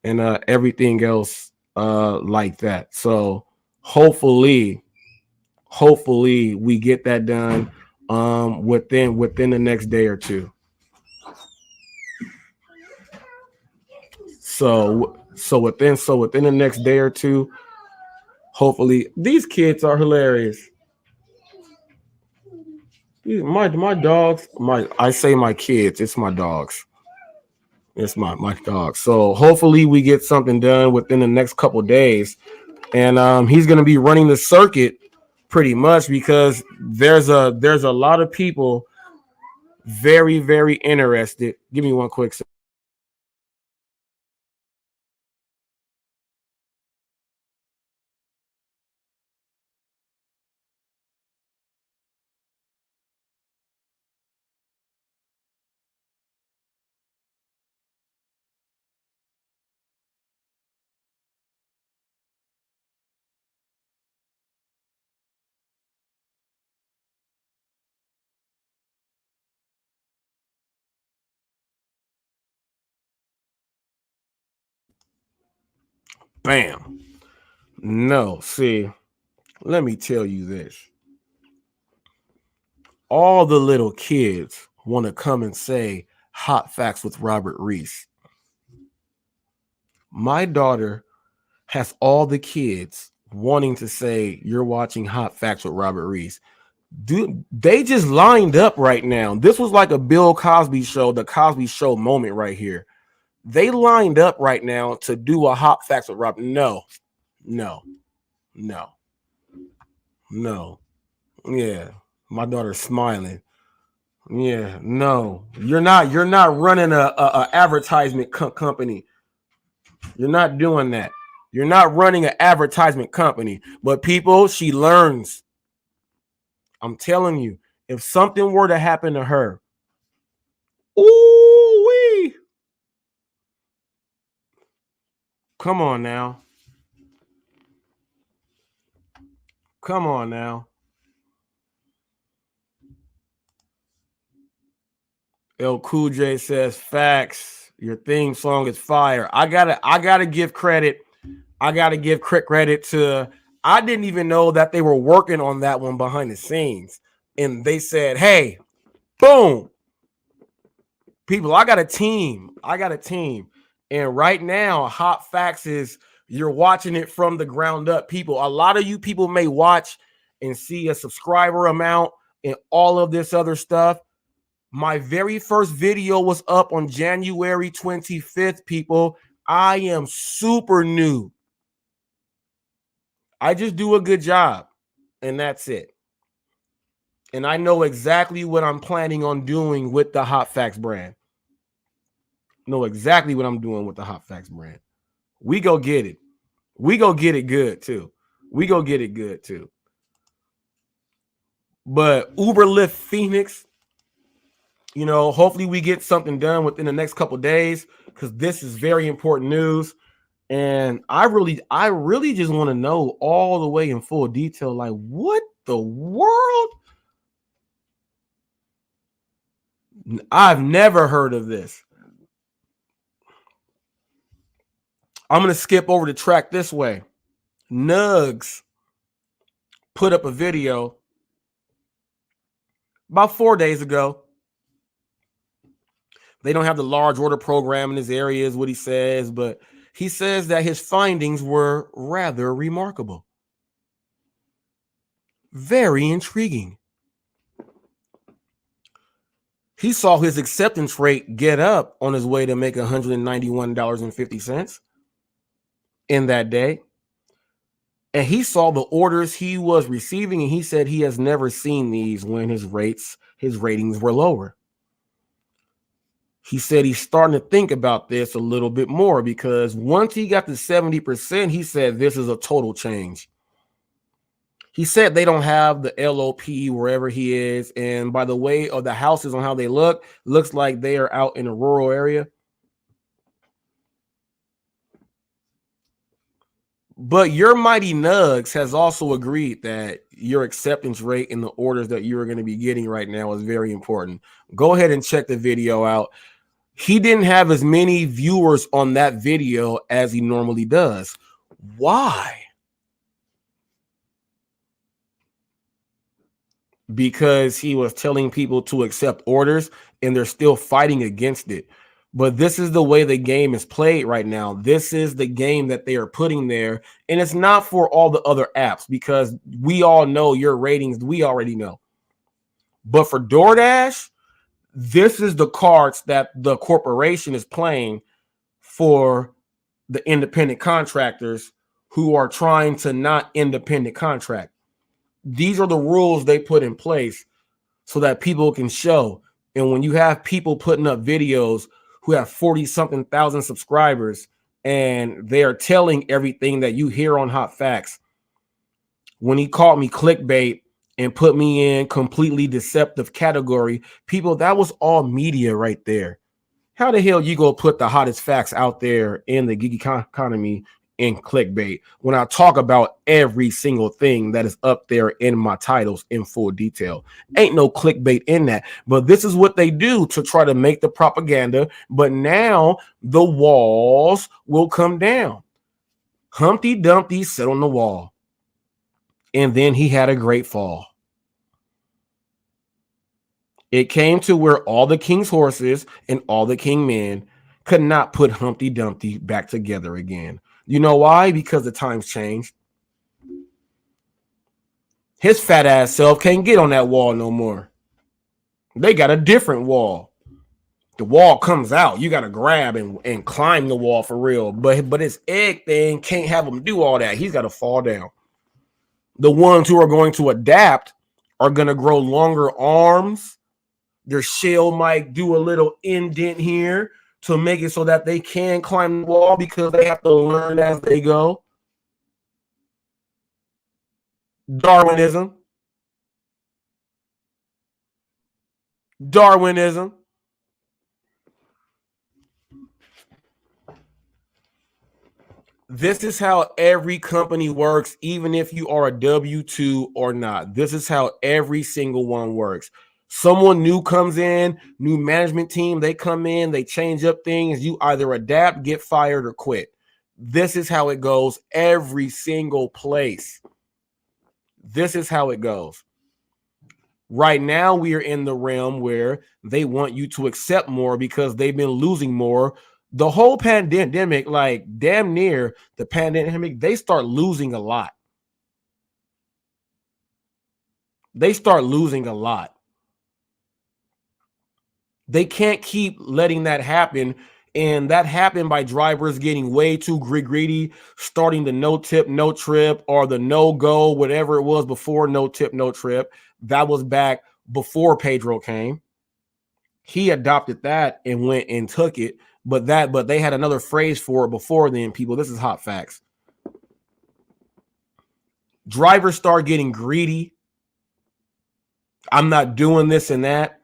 everything else like that. So hopefully we get that done within the next day or two. So within the next day or two, hopefully. These kids are hilarious. My dogs, I say my kids, it's my dogs. It's my dogs. So hopefully we get something done within the next couple days. And he's gonna be running the circuit pretty much, because there's a lot of people very, very interested. Give me one quick second. Bam. No, see, let me tell you this. All the little kids want to come and say hot facts with Robert Reese. My daughter has all the kids wanting to say you're watching Hot Facts with Robert Reese. Dude, they just lined up right now. This was like a Bill Cosby show, the Cosby Show moment right here. They lined up right now to do a Hot Facts with Robert. No. Yeah, my daughter's smiling. Yeah, no, you're not running a advertisement company. You're not doing that. You're not running an advertisement company. But people, she learns. I'm telling you, if something were to happen to her, ooh-wee. Come on now. Come on now. El Cool J says, facts. Your theme song is fire. I gotta give credit. I gotta give credit to. I didn't even know that they were working on that one behind the scenes, and they said, "Hey, boom, people, I got a team. And right now, Hot Facts is you're watching it from the ground up. People, a lot of you people may watch and see a subscriber amount and all of this other stuff. My very first video was up on January 25th, people. I am super new. I just do a good job, and that's it. And I know exactly what I'm planning on doing with the Hot Facts brand. Know exactly what I'm doing with the Hot Facts brand. We go get it. We go get it good too. But Uber Lyft Phoenix, hopefully we get something done within the next couple days, because this is very important news. And I really just want to know all the way in full detail, like, what the world? I've never heard of this. I'm going to skip over the track this way. Nugs put up a video about 4 days ago. They don't have the large order program in his area, is what he says, but he says that his findings were rather remarkable. Very intriguing. He saw his acceptance rate get up on his way to make $191.50 in that day. And he saw the orders he was receiving, and he said he has never seen these when his ratings were lower. He said he's starting to think about this a little bit more, because once he got to 70%, he said this is a total change. He said they don't have the LOP wherever he is. And by the way of the houses on how they look, looks like they are out in a rural area. But your mighty Nugs has also agreed that your acceptance rate in the orders that you are going to be getting right now is very important. Go ahead and check the video out. He didn't have as many viewers on that video as he normally does. Why? Because he was telling people to accept orders and they're still fighting against it. But this is the way the game is played right now. This is the game that they are putting there. And it's not for all the other apps because we all know your ratings. We already know. But for DoorDash, this is the cards that the corporation is playing for the independent contractors who are trying to not independent contract. These are the rules they put in place so that people can show. And when you have people putting up videos who have 40-something thousand subscribers and they are telling everything that you hear on Hot Facts, when he called me clickbait and put me in completely deceptive category, people, that was all media right there. How the hell you go put the hottest facts out there in the gig economy in clickbait when I talk about every single thing that is up there in my titles in full detail? Ain't no clickbait in that. But this is what they do to try to make the propaganda. But now the walls will come down. Humpty Dumpty sat on the wall. And then he had a great fall. It came to where all the king's horses and all the king men could not put Humpty Dumpty back together again. You know why? Because the times changed. His fat ass self can't get on that wall no more. They got a different wall. The wall comes out. You got to grab and climb the wall for real. But his egg thing can't have him do all that. He's got to fall down. The ones who are going to adapt are going to grow longer arms. Their shell might do a little indent here to make it so that they can climb the wall because they have to learn as they go. Darwinism. Darwinism. This is how every company works, even if you are a W-2 or not. This is how every single one works. Someone new comes in, new management team, they come in, they change up things. You either adapt, get fired, or quit. This is how it goes every single place. This is how it goes. Right now, we are in the realm where they want you to accept more because they've been losing more. The whole pandemic, like damn near the pandemic, they start losing a lot. They start losing a lot. They can't keep letting that happen. And that happened by drivers getting way too greedy, starting the no tip, no trip, or the no go, whatever it was before no tip, no trip. That was back before Pedro came. He adopted that and went and took it. But they had another phrase for it before then, people. This is Hot Facts. Drivers start getting greedy. I'm not doing this and that.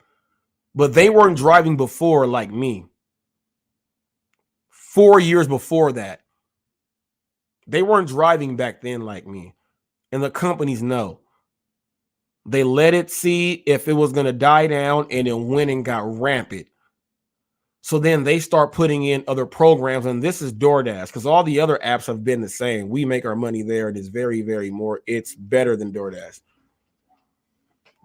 But they weren't driving before like me. 4 years before that. They weren't driving back then like me. And the companies know. They let it see if it was going to die down and then went and got rampant. So then they start putting in other programs, and this is DoorDash because all the other apps have been the same. We make our money there. It is very, very more. It's better than DoorDash.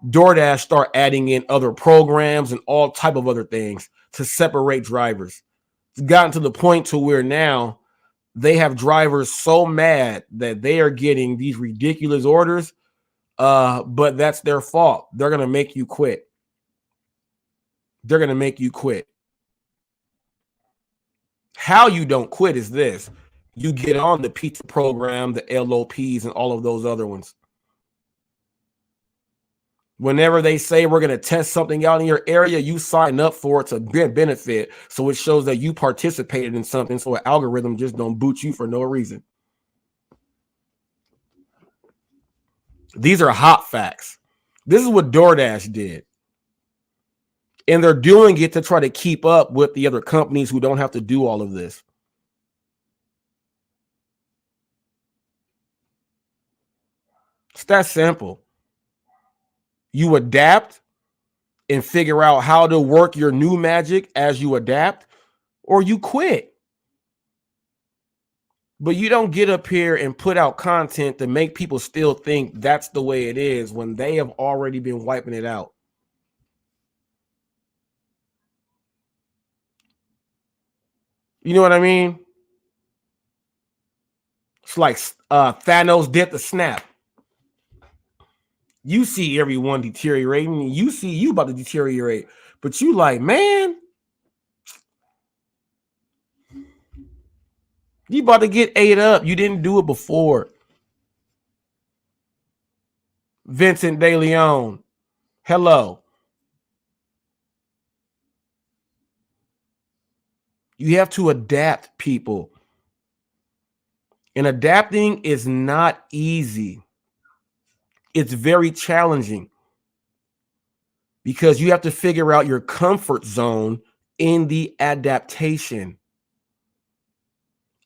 DoorDash start adding in other programs and all type of other things to separate drivers. It's gotten to the point to where now they have drivers so mad that they are getting these ridiculous orders, but that's their fault. They're going to make you quit. They're going to make you quit. How you don't quit is this. You get on the pizza program, the LOPs, and all of those other ones. Whenever they say we're going to test something out in your area, you sign up for it to benefit. So it shows that you participated in something. So an algorithm just don't boot you for no reason. These are hot facts. This is what DoorDash did. And they're doing it to try to keep up with the other companies who don't have to do all of this. It's that simple. You adapt and figure out how to work your new magic as you adapt, or you quit. But you don't get up here and put out content to make people still think that's the way it is when they have already been wiping it out. You know what I mean? It's like Thanos did the snap. You see everyone deteriorating. You see you about to deteriorate. But you like, man, you about to get ate up. You didn't do it before. Vincent De Leon, hello. You have to adapt, people. And adapting is not easy. It's very challenging because you have to figure out your comfort zone in the adaptation.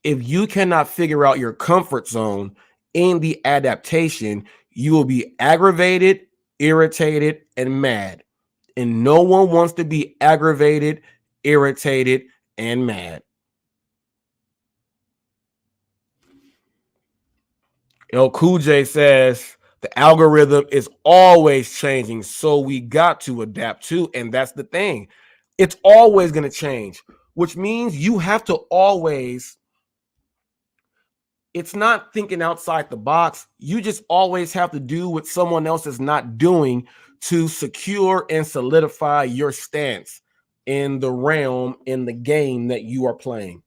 If you cannot figure out your comfort zone in the adaptation, you will be aggravated, irritated, and mad. And no one wants to be aggravated, irritated, and mad. El Cool J says the algorithm is always changing, so we got to adapt too. And that's the thing. It's always going to change, which means you have to always, it's not thinking outside the box. You just always have to do what someone else is not doing to secure and solidify your stance in the realm, in the game that you are playing.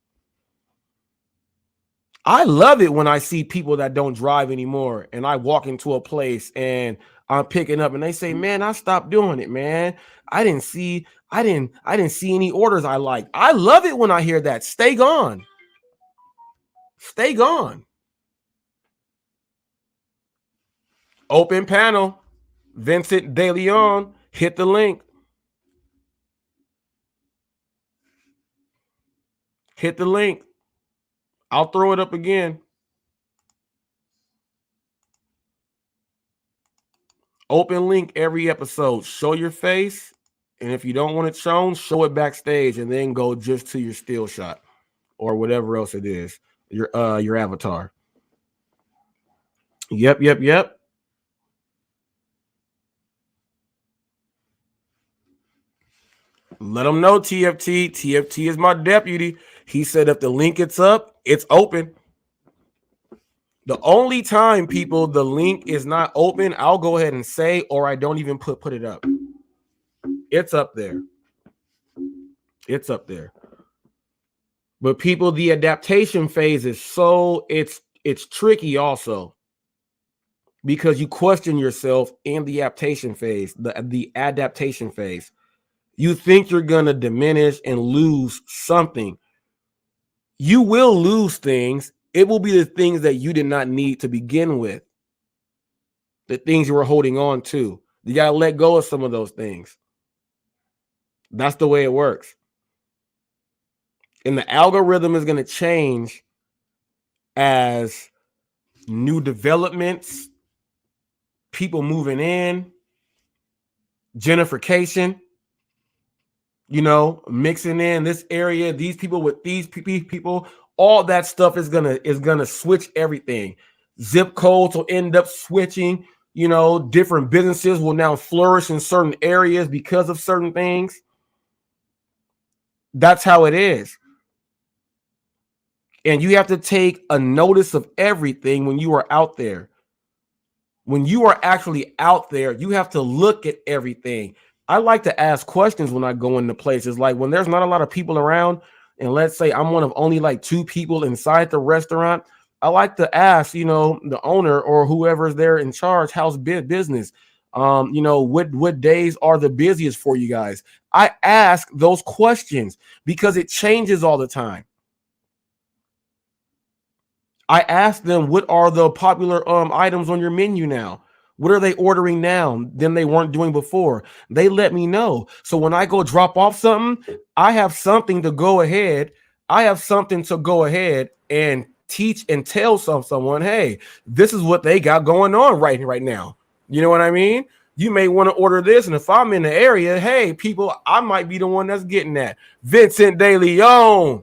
I love it when I see people that don't drive anymore and I walk into a place and I'm picking up and they say, man, I stopped doing it, man. I didn't see any orders I liked. I love it when I hear that. Stay gone. Stay gone. Open panel. Vincent De Leon, hit the link. Hit the link. I'll throw it up again. Open link every episode. Show your face. And if you don't want it shown, show it backstage and then go just to your still shot or whatever else it is. Your avatar. Yep. Let them know, TFT. TFT is my deputy. He said if the link gets up, it's open. The only time, people, the link is not open, I'll go ahead and say, or I don't even put it up. It's up there. It's up there. But people, the adaptation phase is so, it's tricky also. Because you question yourself in the adaptation phase, the adaptation phase. You think you're going to diminish and lose something. You will lose things. It will be the things that you did not need to begin with. The things you were holding on to. You got to let go of some of those things. That's the way it works. And the algorithm is going to change as new developments, people moving in, gentrification, mixing in this area, these people with these people, all that stuff is gonna switch everything. Zip codes will end up switching. Different businesses will now flourish in certain areas because of certain things. That's how it is. And you have to take a notice of everything when you are out there. When you are actually out there, you have to look at everything. I like to ask questions when I go into places. Like when there's not a lot of people around, and let's say I'm one of only like 2 people inside the restaurant, I like to ask, the owner or whoever's there in charge, how's business? What days are the busiest for you guys? I ask those questions because it changes all the time. I ask them, what are the popular items on your menu now? What are they ordering now than they weren't doing before? They let me know. So when I go drop off something, I have something to go ahead. I have something to go ahead and teach and tell someone, hey, this is what they got going on right now. You know what I mean? You may want to order this, and if I'm in the area, hey, people, I might be the one that's getting that. Vincent De Leon,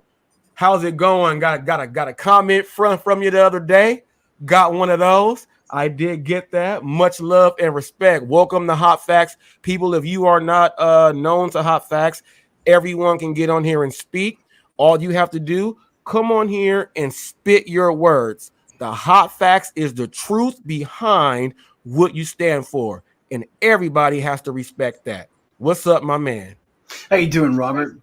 how's it going? Got a comment from you the other day. Got one of those. I did get that. Much love and respect. Welcome to Hot Facts. People, if you are not known to Hot Facts, everyone can get on here and speak. All you have to do, come on here and spit your words. The Hot Facts is the truth behind what you stand for, and everybody has to respect that. What's up, my man? How you doing, Robert?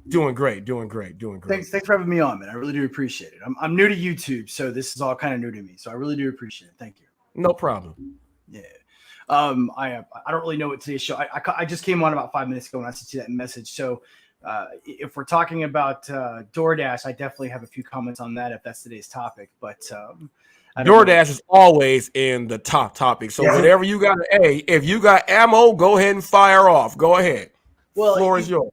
Doing great. Thanks for having me on, man. I really do appreciate it. I'm new to YouTube, so this is all kind of new to me. So I really do appreciate it. Thank you. No problem. Yeah. I don't really know what today's show. I just came on about 5 minutes ago and I sent you that message. So if we're talking about DoorDash, I definitely have a few comments on that if that's today's topic. But DoorDash is always in the top topic. So whatever you got, if you got ammo, go ahead and fire off. Go ahead. Well, floor is yours.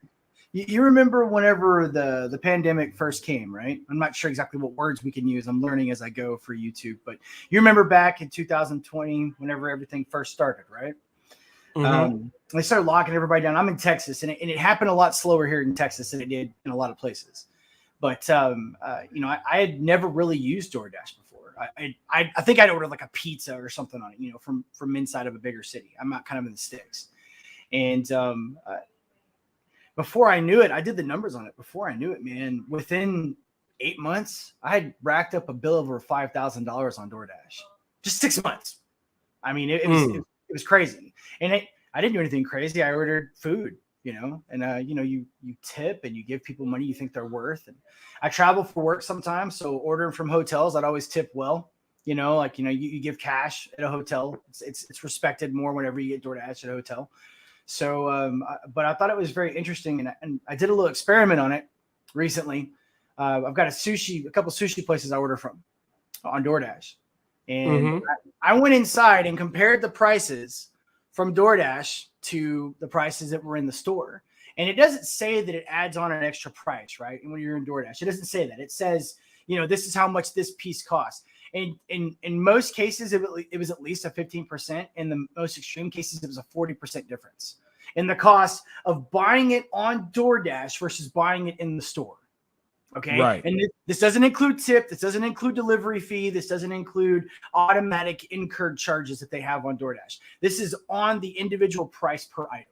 You remember whenever the pandemic first came, right? I'm not sure exactly what words we can use. I'm learning as I go for YouTube. But you remember back in 2020, whenever everything first started, right? Mm-hmm. They started locking everybody down. I'm in Texas, and it happened a lot slower here in Texas than it did in a lot of places. But, I had never really used DoorDash before. I think I'd ordered like a pizza or something on it, from inside of a bigger city. I'm not kind of in the sticks. And before I knew it, I did the numbers on it. Before I knew it, man, within 8 months, I had racked up a bill over $5,000 on DoorDash. Just 6 months. I mean, it was crazy. And I didn't do anything crazy. I ordered food, and you tip and you give people money you think they're worth. And I travel for work sometimes, so ordering from hotels, I'd always tip well. You give cash at a hotel. It's respected more whenever you get DoorDash at a hotel. So, but I thought it was very interesting, and I did a little experiment on it recently. I've got a couple sushi places I order from on DoorDash, and I went inside and compared the prices from DoorDash to the prices that were in the store. And it doesn't say that it adds on an extra price, right? And when you're in DoorDash, it doesn't say that. It says, this is how much this piece costs. And in most cases, it was at least a 15%. In the most extreme cases, it was a 40% difference in the cost of buying it on DoorDash versus buying it in the store. Okay. Right. And this doesn't include tip. This doesn't include delivery fee. This doesn't include automatic incurred charges that they have on DoorDash. This is on the individual price per item.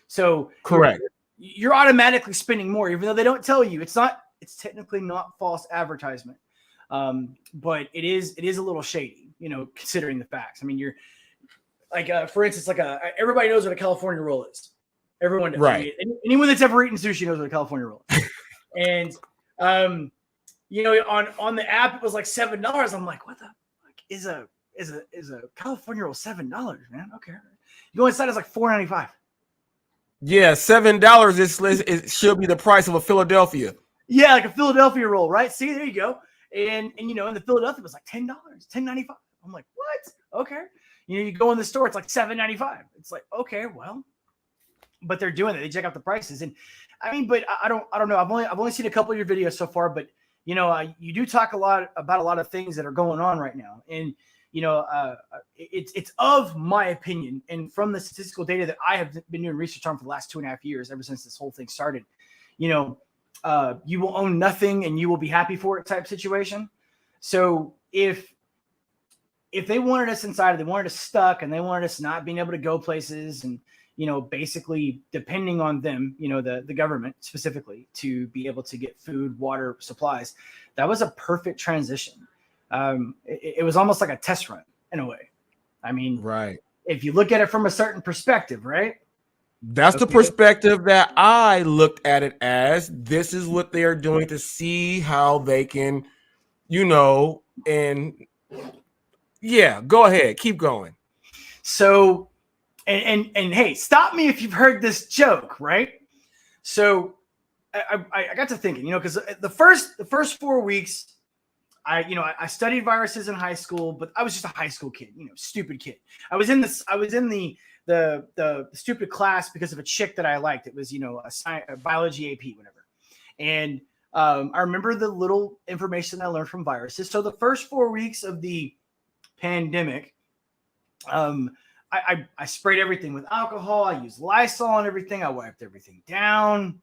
So correct. You're automatically spending more, even though they don't tell you. It's technically not false advertisement. But it is a little shady, considering the facts. I mean, you're like, for instance, everybody knows what a California roll is. Everyone does. Right. I mean, anyone that's ever eaten sushi knows what a California roll is. And, on the app, it was like $7. I'm like, what the fuck is a California roll $7, man? Okay. You go inside, it's like $4.95. Yeah. $7 it should be the price of a Philadelphia. Yeah. Like a Philadelphia roll, right? See, there you go. And and the Philadelphia was like $10, $10.95. I'm like, what? Okay. You go in the store, it's like $7.95. It's like, okay, well, but they're doing it. They check out the prices. And I mean, but I don't know. I've only seen a couple of your videos so far, but you do talk a lot about a lot of things that are going on right now. And it's of my opinion, and from the statistical data that I have been doing research on for the last 2.5 years, ever since this whole thing started, you will own nothing and you will be happy for it type situation. So if they wanted us inside, they wanted us stuck, and they wanted us not being able to go places, and basically depending on them, the government specifically, to be able to get food, water, supplies, that was a perfect transition. It was almost like a test run in a way. I mean, right. If you look at it from a certain perspective, right? That's the perspective that I looked at it as. This is what they are doing to see how they can, and yeah, go ahead. Keep going. So, and hey, stop me if you've heard this joke, right? So I got to thinking, because the first 4 weeks, I studied viruses in high school, but I was just a high school kid, stupid kid. I was in the stupid class because of a chick that I liked. It was, a biology AP, whatever. And I remember the little information I learned from viruses. So the first 4 weeks of the pandemic, I sprayed everything with alcohol. I used Lysol and everything. I wiped everything down,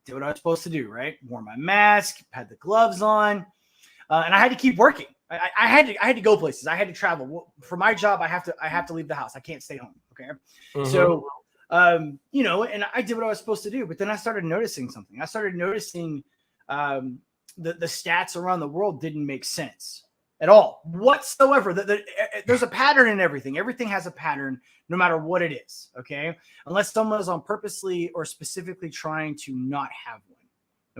did what I was supposed to do, right? Wore my mask, had the gloves on. And I had to keep working. I had to go places. I had to travel. For my job, I have to leave the house. I can't stay home. Okay. Mm-hmm. So, and I did what I was supposed to do. But then I started noticing something. I started noticing the stats around the world didn't make sense at all whatsoever. There's a pattern in everything. Everything has a pattern, no matter what it is. Okay. Unless someone is on purposely or specifically trying to not have one.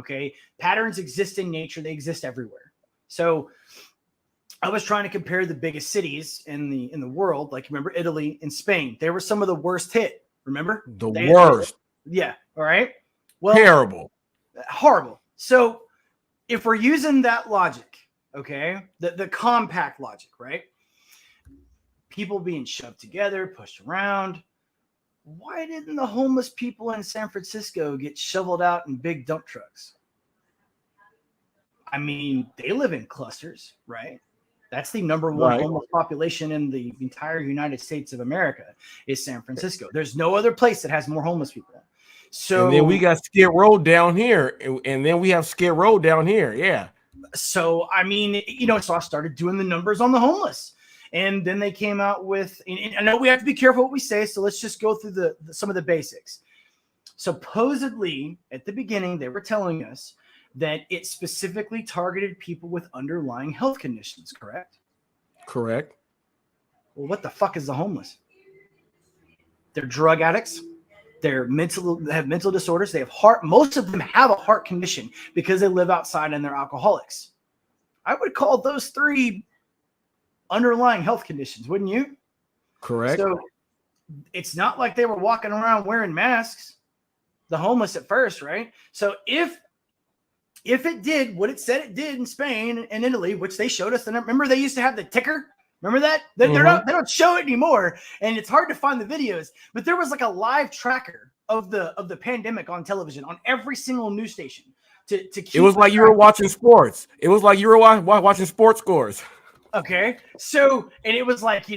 Okay. Patterns exist in nature. They exist everywhere. So I was trying to compare the biggest cities in the world. Like, remember Italy and Spain? They were some of the worst hit. Remember? The worst. Yeah. All right. Well, terrible. Horrible. So if we're using that logic, okay, the compact logic, right? People being shoved together, pushed around. Why didn't the homeless people in San Francisco get shoveled out in big dump trucks? I mean, they live in clusters, right? That's the number one homeless population in the entire United States of America is San Francisco. There's no other place that has more homeless people. So and then we got Skid Row down here, and then we have Skid Row down here. Yeah. So I mean, so I started doing the numbers on the homeless, and then they came out with. And I know we have to be careful what we say, so let's just go through some of the basics. Supposedly, at the beginning, they were telling us that it specifically targeted people with underlying health conditions, correct? Correct. Well, what the fuck is the homeless? They're drug addicts. They have mental disorders. They have most of them have a heart condition because they live outside and they're alcoholics. I would call those 3 underlying health conditions, wouldn't you? Correct. So it's not like they were walking around wearing masks, the homeless at first, right? So if it did what it said it did in Spain and Italy, which they showed us, and remember they used to have the ticker. Remember that? They don't show it anymore, and it's hard to find the videos. But there was like a live tracker of the pandemic on television on every single news station. To keep it was like you were watching sports. It was like you were watching sports scores. Okay, so and it was like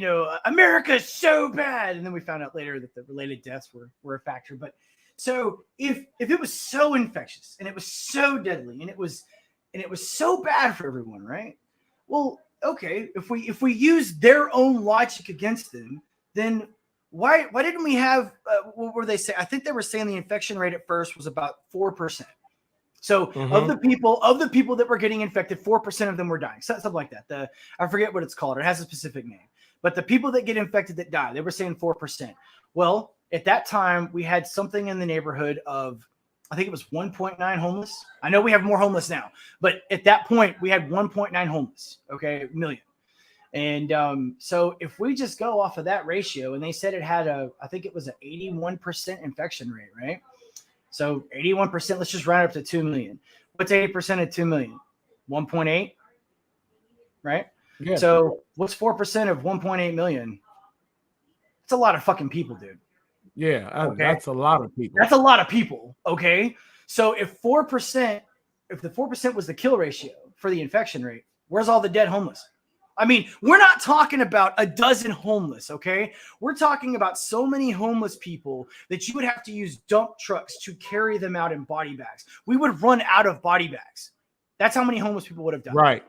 America's so bad, and then we found out later that the related deaths were a factor, but. So if it was so infectious and it was so deadly and it was so bad for everyone, right? Well, okay, if we use their own logic against them, then why didn't we have what were they saying? I think they were saying the infection rate at first was about 4%. So of the people that were getting infected, 4% of them were dying. Something like that. I forget what it's called. It has a specific name. But the people that get infected that die, they were saying 4%. Well, at that time, we had something in the neighborhood of, I think it was 1.9 homeless. I know we have more homeless now, but at that point, we had 1.9 homeless, million. And so if we just go off of that ratio, and they said it had I think it was an 81% infection rate, right? So 81%, let's just round up to 2 million. What's 8% of 2 million? 1.8, right? Yeah. So what's 4% of 1.8 million? It's a lot of fucking people, dude. Yeah, that's a lot of people. That's a lot of people. Okay. So if the 4% was the kill ratio for the infection rate, where's all the dead homeless? I mean, we're not talking about a dozen homeless. Okay. We're talking about so many homeless people that you would have to use dump trucks to carry them out in body bags. We would run out of body bags. That's how many homeless people would have died. Right.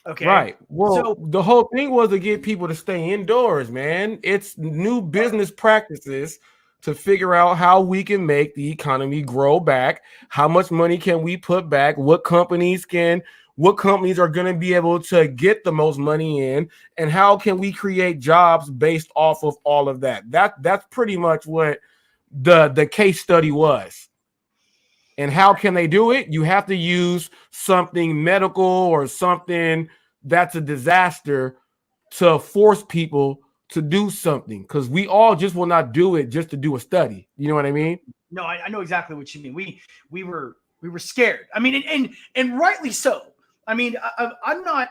Okay. Right. Well, the whole thing was to get people to stay indoors, man. It's new business practices to figure out how we can make the economy grow back. How much money can we put back? What companies are going to be able to get the most money in? And how can we create jobs based off of all of that? That's pretty much what the case study was. And how can they do it? You have to use something medical or something that's a disaster to force people to do something, because we all just will not do it just to do a study. You know what I mean? No, I know exactly what you mean. We were scared. I mean, and rightly so. I mean, I'm not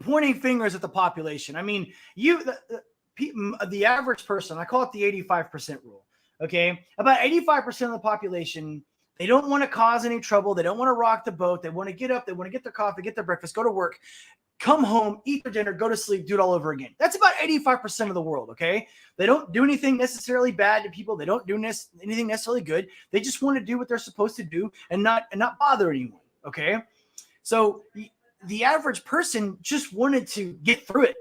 pointing fingers at the population. I mean, the average person, I call it the 85% rule. Okay. About 85% of the population, they don't want to cause any trouble. They don't want to rock the boat. They want to get up. They want to get their coffee, get their breakfast, go to work, come home, eat their dinner, go to sleep, do it all over again. That's about 85% of the world. Okay. They don't do anything necessarily bad to people. They don't do anything necessarily good. They just want to do what they're supposed to do and not bother anyone. Okay. So the average person just wanted to get through it.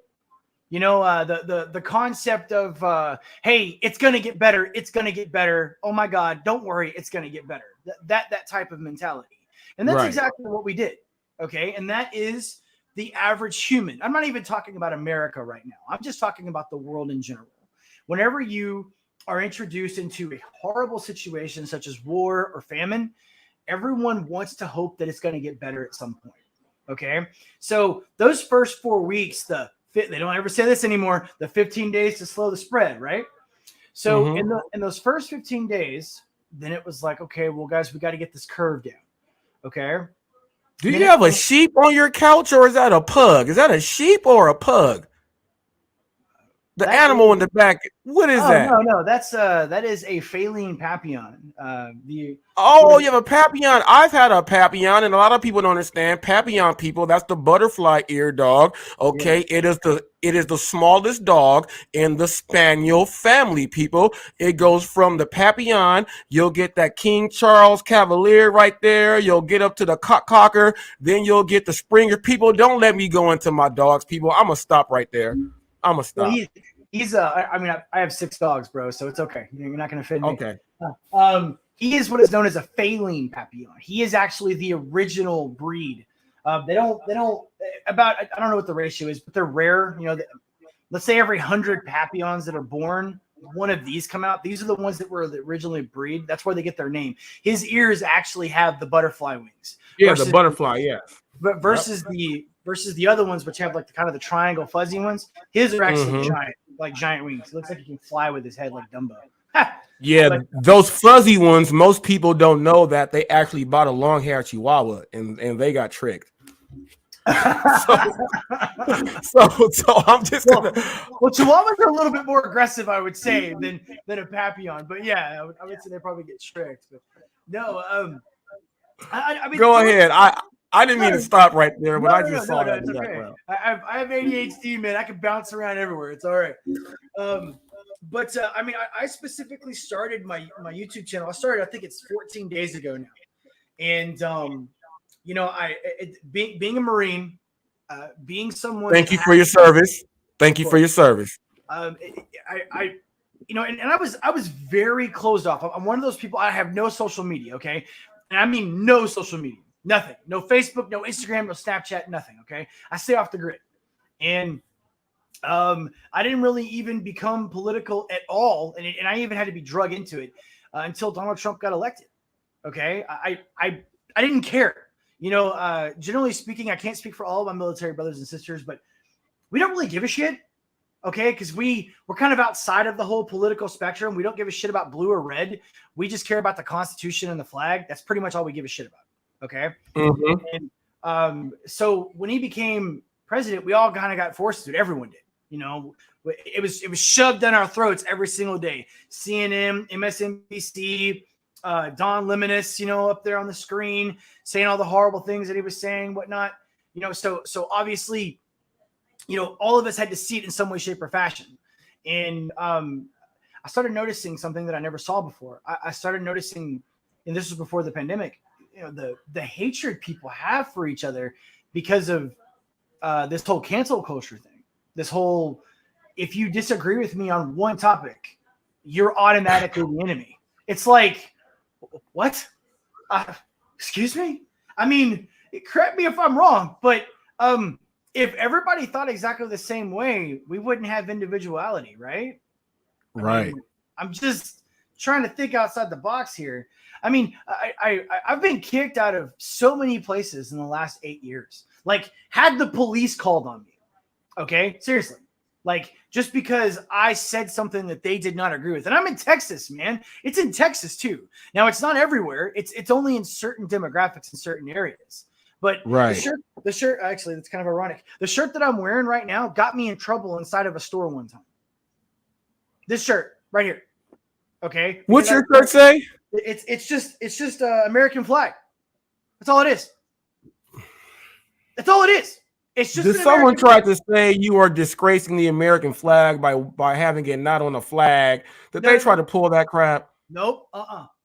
You know, the concept of, hey, it's going to get better. It's going to get better. Oh my God, don't worry. It's going to get better. That type of mentality. And that's exactly what we did. Okay. And that is the average human. I'm not even talking about America right now. I'm just talking about the world in general. Whenever you are introduced into a horrible situation such as war or famine, everyone wants to hope that it's going to get better at some point. Okay. So those first 4 weeks, they don't ever say this anymore, the 15 days to slow the spread, right? So in those first 15 days, then it was like, okay, well, guys, we got to get this curve down. Okay. Do you have a sheep on your couch, or is that a pug? Is that a sheep or a pug? The animal in the back. What is that? No, that is a Faline Papillon. You have a Papillon. I've had a Papillon, and a lot of people don't understand Papillon. People, that's the butterfly ear dog. Okay, yeah. It is the smallest dog in the Spaniel family. People, it goes from the Papillon. You'll get that King Charles Cavalier right there. You'll get up to the Cocker. Then you'll get the Springer. People, don't let me go into my dogs. People, I'm gonna stop right there. I'm gonna stop. Well, I have 6 dogs, bro, so it's okay. You're not gonna fit me. Okay. He is what is known as a Faline Papillon. He is actually the original breed. They don't about, I don't know what the ratio is, but they're rare. You know, let's say every 100 Papillons that are born, one of these come out. These are the ones that were originally breed. That's where they get their name. His ears actually have the butterfly wings. Yeah, the butterfly. Yeah. But versus the other ones, which have like the triangle fuzzy ones, his are actually giant wings. It looks like he can fly with his head like Dumbo. Yeah, those fuzzy ones, most people don't know that they actually bought a long hair Chihuahua and they got tricked. so I'm just gonna. Well, Chihuahuas are a little bit more aggressive, I would say, than a Papillon. But yeah, I would say they probably get tricked. But no, I mean, go ahead. I didn't mean to stop right there, but I just saw that. It's okay. I have ADHD, man. I can bounce around everywhere. It's all right. But I mean, I specifically started my YouTube channel. I think it's 14 days ago now. And, you know, being a Marine, being someone. Thank you for your service. Thank you for your service. You know, and I was very closed off. I'm one of those people. I have no social media. Okay. And I mean, no social media. Nothing. No Facebook, no Instagram, no Snapchat, nothing. Okay. I stay off the grid. And I didn't really even become political at all. And I even had to be drug into it until Donald Trump got elected. Okay. I didn't care. You know, generally speaking, I can't speak for all of my military brothers and sisters, but we don't really give a shit. Okay. Because we're kind of outside of the whole political spectrum. We don't give a shit about blue or red. We just care about the Constitution and the flag. That's pretty much all we give a shit about. Okay. And so when he became president, we all kind of got forced to it. Everyone did. You know, it was shoved down our throats every single day. CNN, MSNBC, Don Lemon, you know, up there on the screen saying all the horrible things that he was saying, whatnot. You know, so obviously, you know, all of us had to see it in some way, shape, or fashion. And I started noticing something that I never saw before. I started noticing, and this was before the pandemic, you know, the hatred people have for each other because of this whole cancel culture thing. This whole, if you disagree with me on one topic, you're automatically the enemy. It's like, what? Excuse me? I mean, correct me if I'm wrong, but if everybody thought exactly the same way, we wouldn't have individuality, right? Right. I mean, I'm just trying to think outside the box here. I mean, I've been kicked out of so many places in the last 8 years. Like, had the police called on me. Okay, seriously, like just because I said something that they did not agree with, and I'm in Texas, man. It's in Texas too. Now it's not everywhere. It's only in certain demographics in certain areas. But Right. the shirt, actually, that's kind of ironic. The shirt that I'm wearing right now got me in trouble inside of a store one time. This shirt right here. Okay. What's your shirt say? It's just American flag. That's all it is. That's all it is. It's just. Did someone try to say you are disgracing the American flag by having it not on the flag? Did they try to pull that crap? Nope.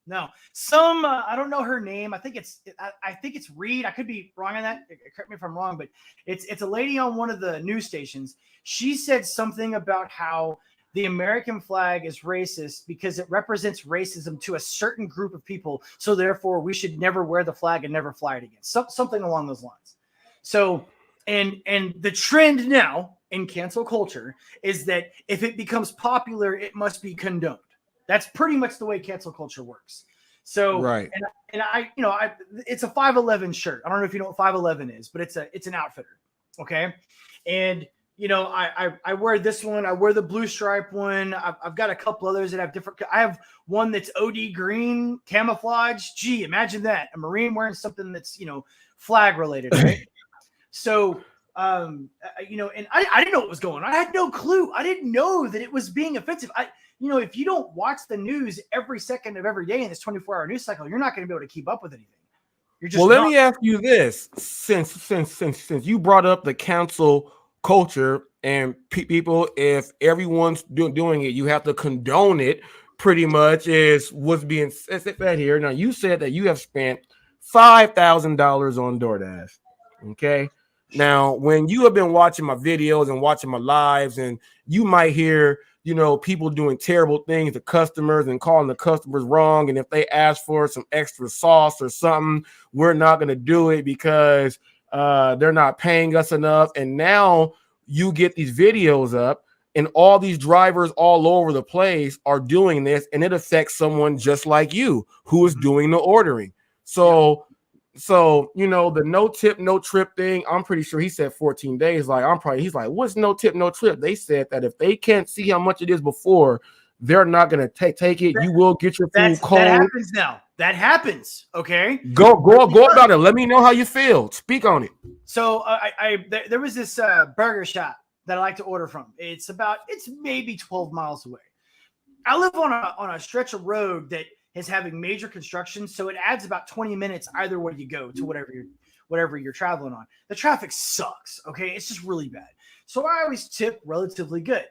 No. Some I don't know her name. I think it's Reed. I could be wrong on that. Correct me if I'm wrong, but it's a lady on one of the news stations. She said something about how the American flag is racist because it represents racism to a certain group of people. So therefore, we should never wear the flag and never fly it again. Something along those lines. So, and the trend now in cancel culture is that if it becomes popular, it must be condoned. That's pretty much the way cancel culture works. So, right. And it's a 511 shirt. I don't know if you know what 511 is, but it's an outfitter. Okay. And, I wear this one. I wear the blue stripe one. I've got a couple others that have different. I have one that's OD green camouflage. Gee, imagine that. A Marine wearing something that's, flag related, right? So, and I didn't know what was going on. I had no clue. I didn't know that it was being offensive. If you don't watch the news every second of every day in this 24-hour news cycle, you're not going to be able to keep up with anything. You're just let me ask you this: since you brought up the cancel culture and people, if everyone's doing it, you have to condone it. Pretty much is what's being said here. Now, you said that you have spent $5,000 on DoorDash. Okay. Now, when you have been watching my videos and watching my lives, and you might hear, people doing terrible things to customers and calling the customers wrong. And if they ask for some extra sauce or something, we're not going to do it because they're not paying us enough. And now you get these videos up and all these drivers all over the place are doing this, and it affects someone just like you who is doing the ordering. So the no tip, no trip thing, I'm pretty sure he said 14 days. He's like, what's no tip, no trip? They said that if they can't see how much it is before, they're not going to take it. You will get your food cold. That happens now. That happens. Okay. Go about it. Let me know how you feel. Speak on it. So there was this burger shop that I like to order from. It's maybe 12 miles away. I live on a stretch of road that is having major construction, so it adds about 20 minutes either way you go to whatever you're traveling on. The traffic sucks, okay? It's just really bad. So I always tip relatively good.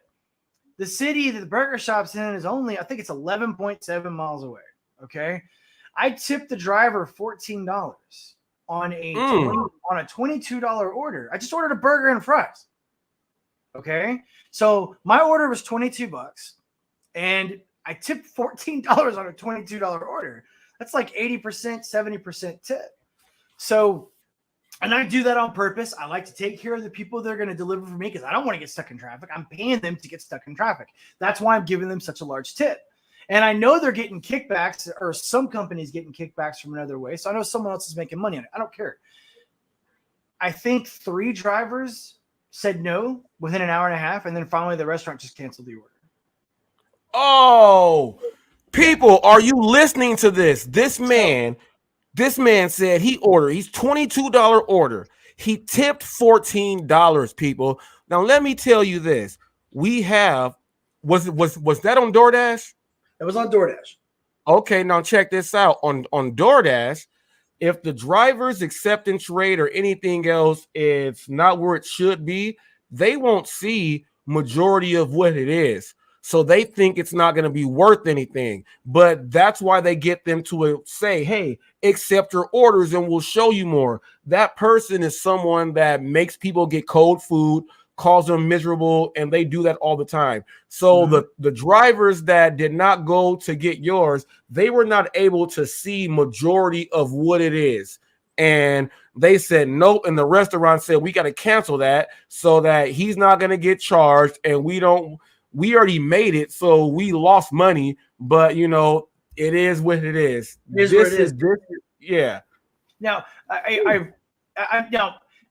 The city that the burger shop's in is only, I think it's 11.7 miles away, okay? I tipped the driver $14 on a $22 order. I just ordered a burger and fries, okay? So my order was $22, and I tipped $14 on a $22 order. That's like 80%, 70% tip. So, and I do that on purpose. I like to take care of the people that are going to deliver for me because I don't want to get stuck in traffic. I'm paying them to get stuck in traffic. That's why I'm giving them such a large tip. And I know they're getting kickbacks, or some companies getting kickbacks from another way. So I know someone else is making money on it. I don't care. I think 3 drivers said no within an hour and a half. And then finally the restaurant just canceled the order. Oh, people, are you listening to this? This man said he's $22 order. He tipped $14, people. Now, let me tell you this. Was that on DoorDash? It was on DoorDash. Okay, now check this out. On DoorDash, if the driver's acceptance rate or anything else is not where it should be, they won't see majority of what it is. So they think it's not going to be worth anything. But that's why they get them to say, hey, accept your orders and we'll show you more. That person is someone that makes people get cold food, calls them miserable, and they do that all the time. So the drivers that did not go to get yours, they were not able to see majority of what it is. And they said nope. And the restaurant said, we got to cancel that so that he's not going to get charged. And we already made it, so we lost money, but it is what it is. Yeah. Now,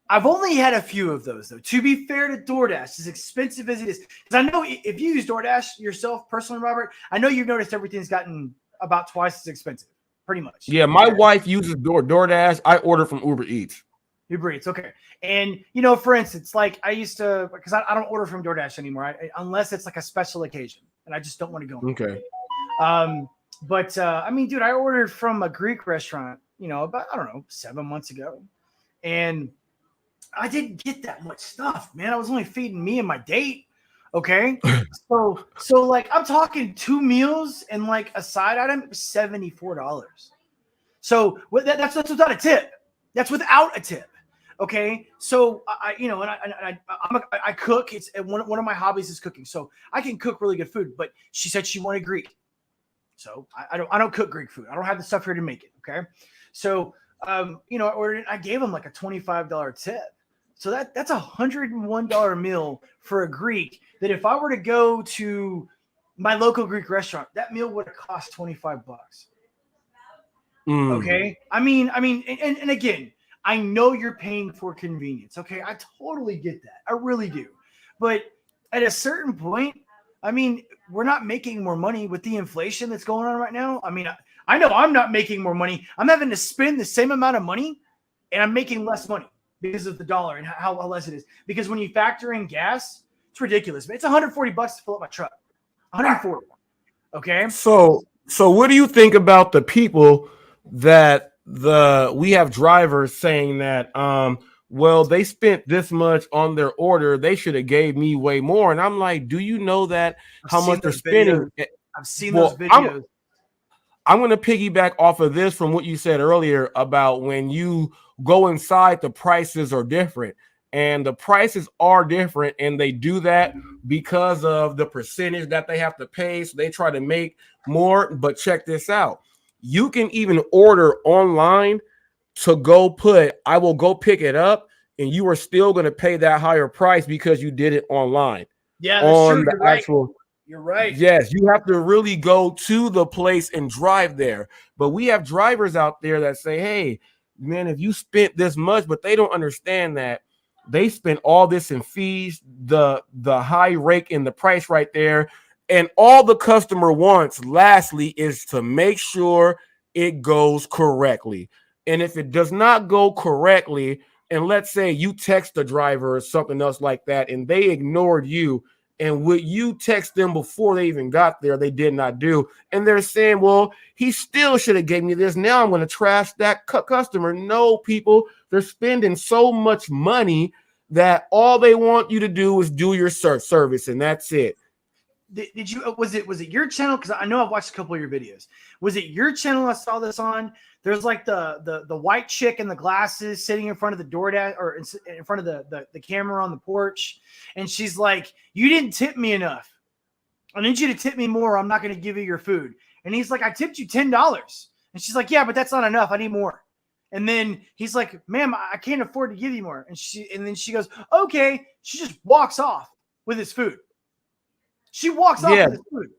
I've only had a few of those, though. To be fair to DoorDash, as expensive as it is, because I know if you use DoorDash yourself personally, Robert, I know you've noticed everything's gotten about twice as expensive, pretty much. Yeah, my wife uses DoorDash. I order from Uber Eats. Uber Eats, okay. And for instance, like I used to, because I don't order from DoorDash anymore, unless it's like a special occasion, and I just don't want to go. Okay. But I mean, dude, I ordered from a Greek restaurant, about 7 months ago, and I didn't get that much stuff, man. I was only feeding me and my date. Okay, so like I'm talking 2 meals and like a side item, $74. So that's without a tip. That's without a tip. Okay, so I cook. It's one of my hobbies is cooking, so I can cook really good food. But she said she wanted Greek, so I don't cook Greek food. I don't have the stuff here to make it. Okay, so I ordered it. I gave him like a $25 tip, so that's $101 meal for a Greek. That if I were to go to my local Greek restaurant, that meal would have cost $25. Okay, I mean, and again. I know you're paying for convenience. Okay, I totally get that. I really do. But at a certain point, I mean, we're not making more money with the inflation that's going on right now. I mean, I know I'm not making more money. I'm having to spend the same amount of money, and I'm making less money because of the dollar and how less it is. Because when you factor in gas, it's ridiculous. It's $140 to fill up my truck. 140. Okay. So what do you think about the people that we have drivers saying that well, they spent this much on their order, they should have gave me way more? And I'm like, do you know that how much they're spending? I've seen those videos. I'm going to piggyback off of this from what you said earlier about when you go inside, the prices are different. And the prices are different, and they do that because of the percentage that they have to pay. So they try to make more. But check this out. You can even order online to go I will go pick it up, and you are still going to pay that higher price because you did it online. Yeah, that's true. You're right. You're right. Yes, you have to really go to the place and drive there. But we have drivers out there that say, hey, man, if you spent this much, but they don't understand that they spent all this in fees, the high rake in the price right there. And all the customer wants, lastly, is to make sure it goes correctly. And if it does not go correctly, and let's say you text the driver or something else like that, and they ignored you, and what you text them before they even got there, they did not do. And they're saying, well, he still should have gave me this. Now I'm going to trash that customer. No, people, they're spending so much money that all they want you to do is do your service, and that's it. Did you, was it your channel? Because I know I've watched a couple of your videos. Was it your channel I saw this on? There's like the white chick in the glasses sitting in front of the DoorDash, or in front of the camera on the porch. And she's like, you didn't tip me enough. I need you to tip me more. I'm not going to give you your food. And he's like, I tipped you $10. And she's like, yeah, but that's not enough. I need more. And then he's like, ma'am, I can't afford to give you more. And then she goes, okay. She just walks off with his food. She walks off with his food.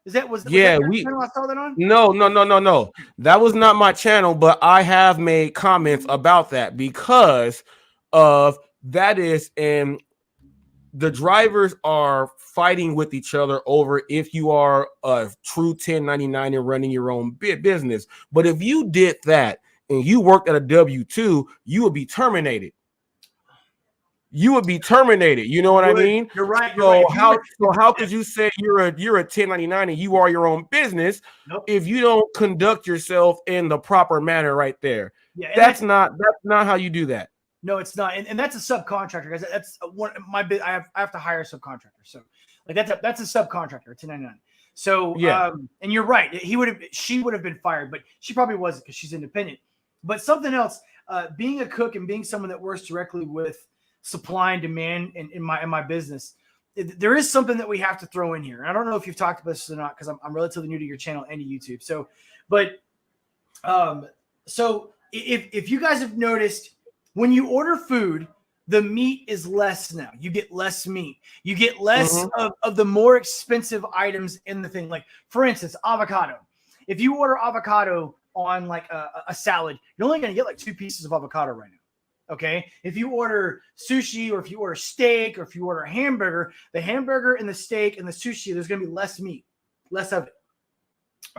Was that your channel I saw that on? No. That was not my channel, but I have made comments about that because of that is, and the drivers are fighting with each other over if you are a true 1099 and running your own business. But if you did that and you worked at a W-2, you would be terminated. You would be terminated. You know what I mean? You're right. So how could you say you're a 1099 and you are your own business if you don't conduct yourself in the proper manner right there? Yeah, that's not how you do that. No, it's not. And that's a subcontractor, guys. That's one my bit. I have to hire a subcontractor. So like that's a subcontractor, 1099. So yeah. And you're right. She would have been fired, but she probably wasn't because she's independent. But something else, being a cook and being someone that works directly with supply and demand in my business, there is something that we have to throw in here. And I don't know if you've talked about this or not, because I'm relatively new to your channel and to YouTube. So if you guys have noticed, when you order food, the meat is less now. You get less meat. You get less of the more expensive items in the thing. Like, for instance, avocado. If you order avocado on like a salad, you're only going to get like 2 pieces of avocado right now. Okay. If you order sushi, or if you order steak, or if you order a hamburger, the hamburger and the steak and the sushi, there's going to be less meat, less of it.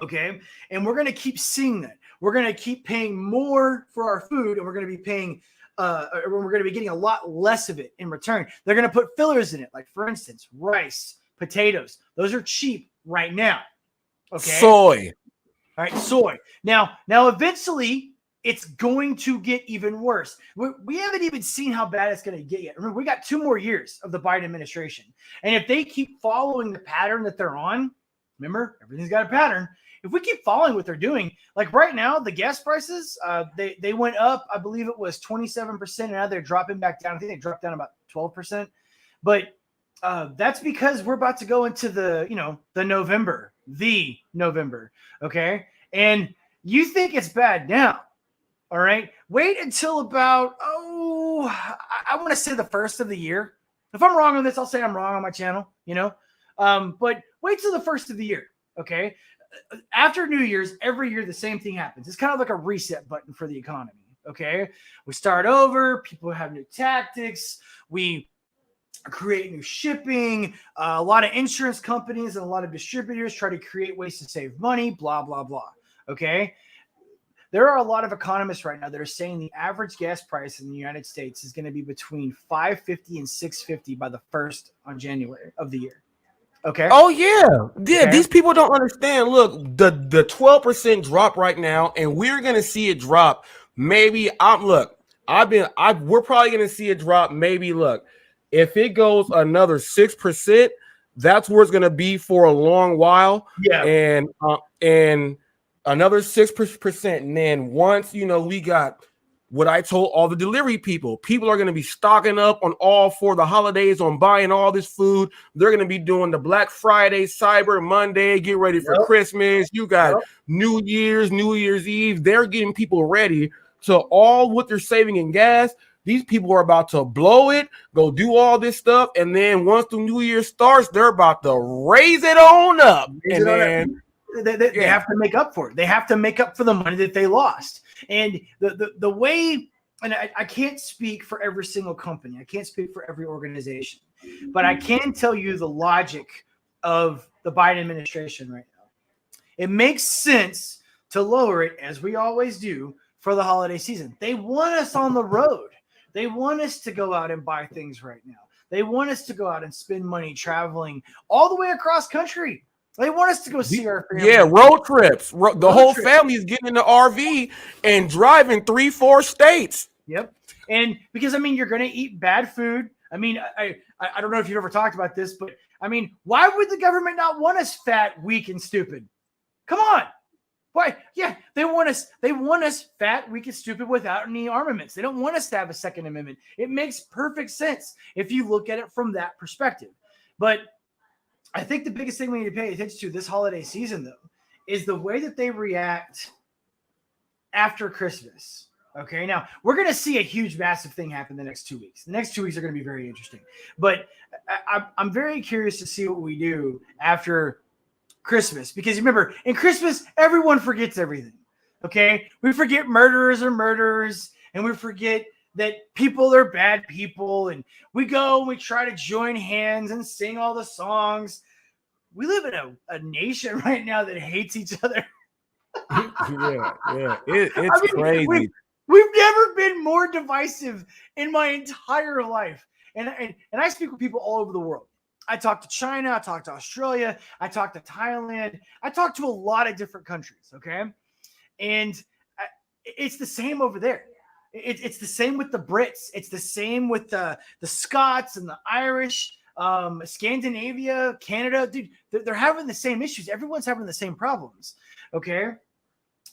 Okay. And we're going to keep seeing that. We're going to keep paying more for our food, and we're going to be paying we're going to be getting a lot less of it in return. They're going to put fillers in it, like for instance, rice, potatoes. Those are cheap right now. Okay. Soy. All right, soy. Now eventually it's going to get even worse. We haven't even seen how bad it's going to get yet. Remember, we got 2 more years of the Biden administration. And if they keep following the pattern that they're on, remember, everything's got a pattern. If we keep following what they're doing, like right now, the gas prices, they went up, I believe it was 27%, and now they're dropping back down. I think they dropped down about 12%. But that's because we're about to go into the November, okay? And you think it's bad now, all right? Wait until about, I want to say the first of the year. If I'm wrong on this, I'll say I'm wrong on my channel, but wait till the first of the year, okay? After New Year's, every year the same thing happens. It's kind of like a reset button for the economy, okay? We start over, people have new tactics, we create new shipping, a lot of insurance companies and a lot of distributors try to create ways to save money, blah, blah, blah, okay? There are a lot of economists right now that are saying the average gas price in the United States is going to be between $5.50 and $6.50 by the 1st on January of the year. Okay. Oh yeah. Okay. These people don't understand. Look, the 12% drop right now, and we're gonna see it drop. Maybe we're probably gonna see it drop. Maybe if it goes another 6%, that's where it's gonna be for a long while. Yeah. And another 6%. And then once we got what I told all the delivery people are going to be stocking up on all for the holidays on buying all this food. They're going to be doing the Black Friday, Cyber Monday, get ready for Christmas. You got New Year's Eve. They're getting people ready. So all what they're saving in gas, these people are about to blow it, go do all this stuff. And then once the New Year starts, they're about to raise it on up. They have to make up for it. They have to make up for the money that they lost. And the way, and I can't speak for every single company. I can't speak for every organization. But I can tell you the logic of the Biden administration right now. It makes sense to lower it, as we always do, for the holiday season. They want us on the road. They want us to go out and buy things right now. They want us to go out and spend money traveling all the way across country. They want us to go see our family. Yeah, road trips. The whole family is getting in the RV and driving 3-4 states. Yep. And because, you're going to eat bad food. I don't know if you've ever talked about this, but, why would the government not want us fat, weak, and stupid? Come on. Why? Yeah, they want us fat, weak, and stupid without any armaments. They don't want us to have a Second Amendment. It makes perfect sense if you look at it from that perspective. But I think the biggest thing we need to pay attention to this holiday season, though, is the way that they react after Christmas. Okay, now we're going to see a huge, massive thing happen the next 2 weeks. The next 2 weeks are going to be very interesting. But I'm very curious to see what we do after Christmas. Because remember, in Christmas, everyone forgets everything. Okay, we forget murderers are murderers, and we forget that people are bad people, and we go and we try to join hands and sing all the songs. We live in a nation right now that hates each other. It's crazy. We've never been more divisive in my entire life. And I speak with people all over the world. I talk to China, I talk to Australia, I talk to Thailand, I talk to a lot of different countries, okay? And it's the same over there. It's the same with the Brits. It's the same with the Scots and the Irish, Scandinavia, Canada. Dude, they're having the same issues. Everyone's having the same problems. Okay.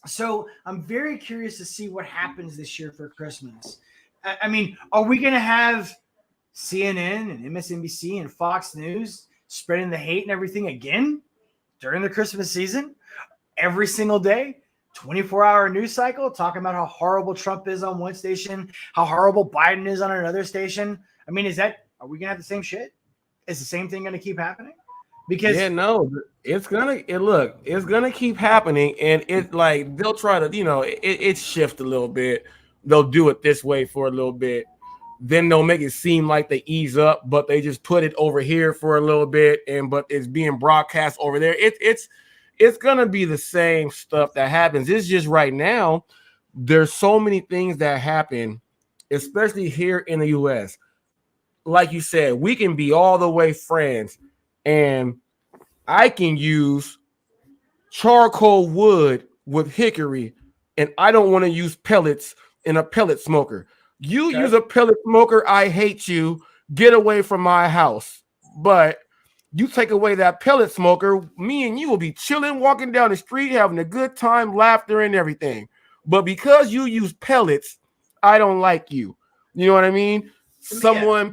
So I'm very curious to see what happens this year for Christmas. Are we going to have CNN and MSNBC and Fox News spreading the hate and everything again during the Christmas season? Every single day? 24-hour news cycle talking about how horrible Trump is on one station, how horrible Biden is on another station. Are we gonna have the same shit? Is the same thing gonna keep happening? Because it's gonna keep happening, and they'll try to it shift a little bit. They'll do it this way for a little bit, then they'll make it seem like they ease up, but they just put it over here for a little bit, but it's being broadcast over there. It's going to be the same stuff that happens. It's just right now, there's so many things that happen especially here in the US, like you said, we can be all the way friends, and I can use charcoal wood with hickory, and I don't want to use pellets in a pellet smoker. You use a pellet smoker, I hate you. Get away from my house. But you take away that pellet smoker, me and you will be chilling, walking down the street, having a good time, laughter, and everything. But because you use pellets, I don't like you. You know what I mean?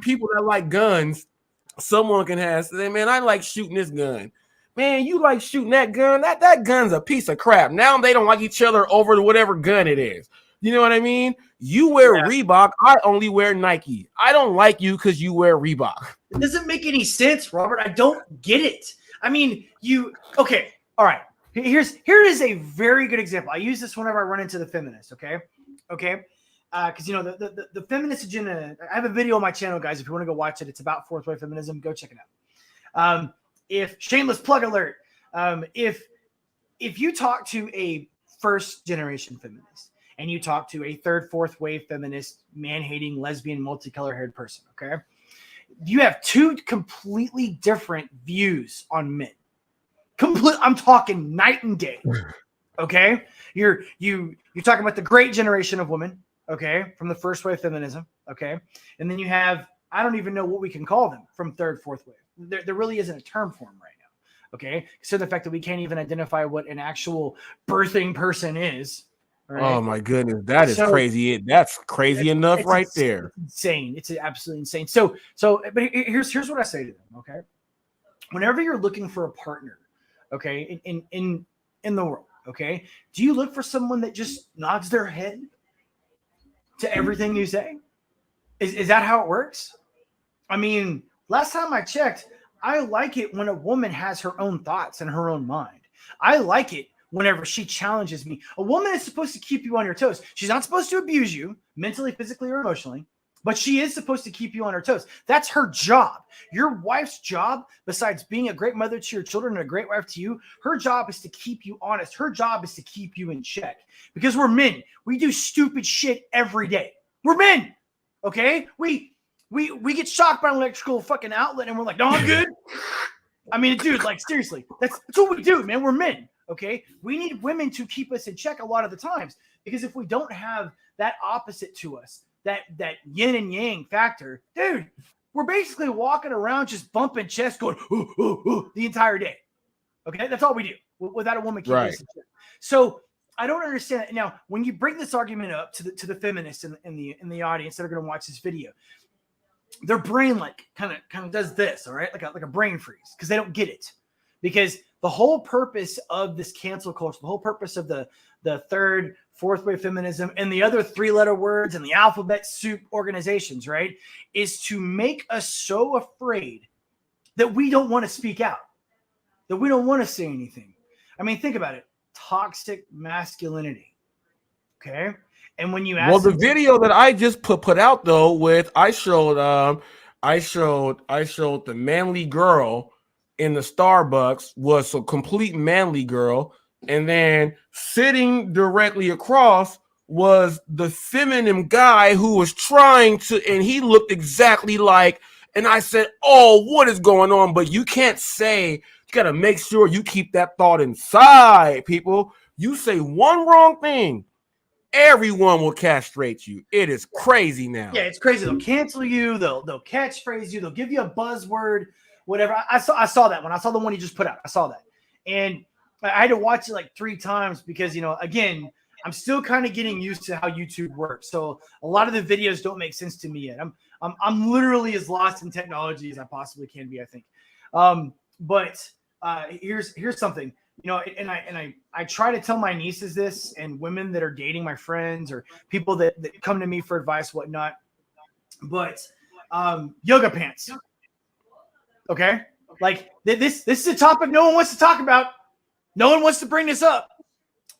People that like guns, someone can have say, man, I like shooting this gun. Man, you like shooting that gun? That gun's a piece of crap. Now they don't like each other over whatever gun it is. You know what I mean? You wear Reebok, I only wear Nike. I don't like you because you wear Reebok. It doesn't make any sense, Robert. I don't get it. I mean, okay, all right. Here is a very good example. I use this whenever I run into the feminists, okay? Because the feminist agenda. I have a video on my channel, guys. If you want to go watch it, it's about fourth wave feminism. Go check it out. If shameless plug alert, if you talk to a first generation feminist and you talk to a third, fourth wave feminist, man hating, lesbian, multicolor haired person, okay, you have two completely different views on men. I'm talking night and day. Okay, you're talking about the great generation of women, okay, from the first wave feminism, okay, and then you have, I don't even know what we can call them from third, fourth wave. There really isn't a term for them right now, okay? So the fact that we can't even identify what an actual birthing person is. Right? Oh my goodness, that is crazy. That's crazy enough right there. It's insane. It's absolutely insane. So, but here's what I say to them, okay? Whenever you're looking for a partner, okay, in the world, okay, do you look for someone that just nods their head to everything you say? Is that how it works? I mean, last time I checked, I like it when a woman has her own thoughts and her own mind. I like it whenever she challenges me. A woman is supposed to keep you on your toes. She's not supposed to abuse you mentally, physically, or emotionally, but she is supposed to keep you on her toes. That's her job. Your wife's job, besides being a great mother to your children and a great wife to you, her job is to keep you honest. Her job is to keep you in check, because we're men. We do stupid shit every day. We're men. Okay? We get shocked by an electrical fucking outlet and we're like, no, I'm good. I mean, dude, like, seriously, that's what we do, man. We're men, okay? We need women to keep us in check a lot of the times, because if we don't have that opposite to us, that yin and yang factor, dude, we're basically walking around just bumping chests going, ooh, ooh, ooh, the entire day, okay? That's all we do without a woman keeping us in check. So I don't understand that. Now, when you bring this argument up to the feminists in the audience that are going to watch this video, their brain kind of does this, all right, like a brain freeze, because they don't get it. Because the whole purpose of this cancel culture, the whole purpose of the third, fourth wave feminism, and the other three-letter words and the alphabet soup organizations, right, is to make us so afraid that we don't want to speak out, that we don't want to say anything. I mean, think about it. Toxic masculinity. Okay. And when you ask, the video that I just put out though, with I showed the manly girl in the Starbucks was a complete manly girl, and then sitting directly across was the feminine guy who was trying to, and he looked exactly like, and I said, oh, what is going on? But you can't say, you got to make sure you keep that thought inside, people. You say one wrong thing, everyone will castrate you. It is crazy now. Yeah, it's crazy. They'll cancel you. They'll catchphrase you. They'll give you a buzzword, whatever. I saw that one. I saw the one you just put out. I saw that. And I had to watch it like 3 times because, again, I'm still kind of getting used to how YouTube works. So a lot of the videos don't make sense to me yet. I'm literally as lost in technology as I possibly can be, I think. But here's something. And I try to tell my nieces this, and women that are dating my friends or people that come to me for advice, whatnot. But yoga pants. Okay, like this is a topic no one wants to talk about. No one wants to bring this up.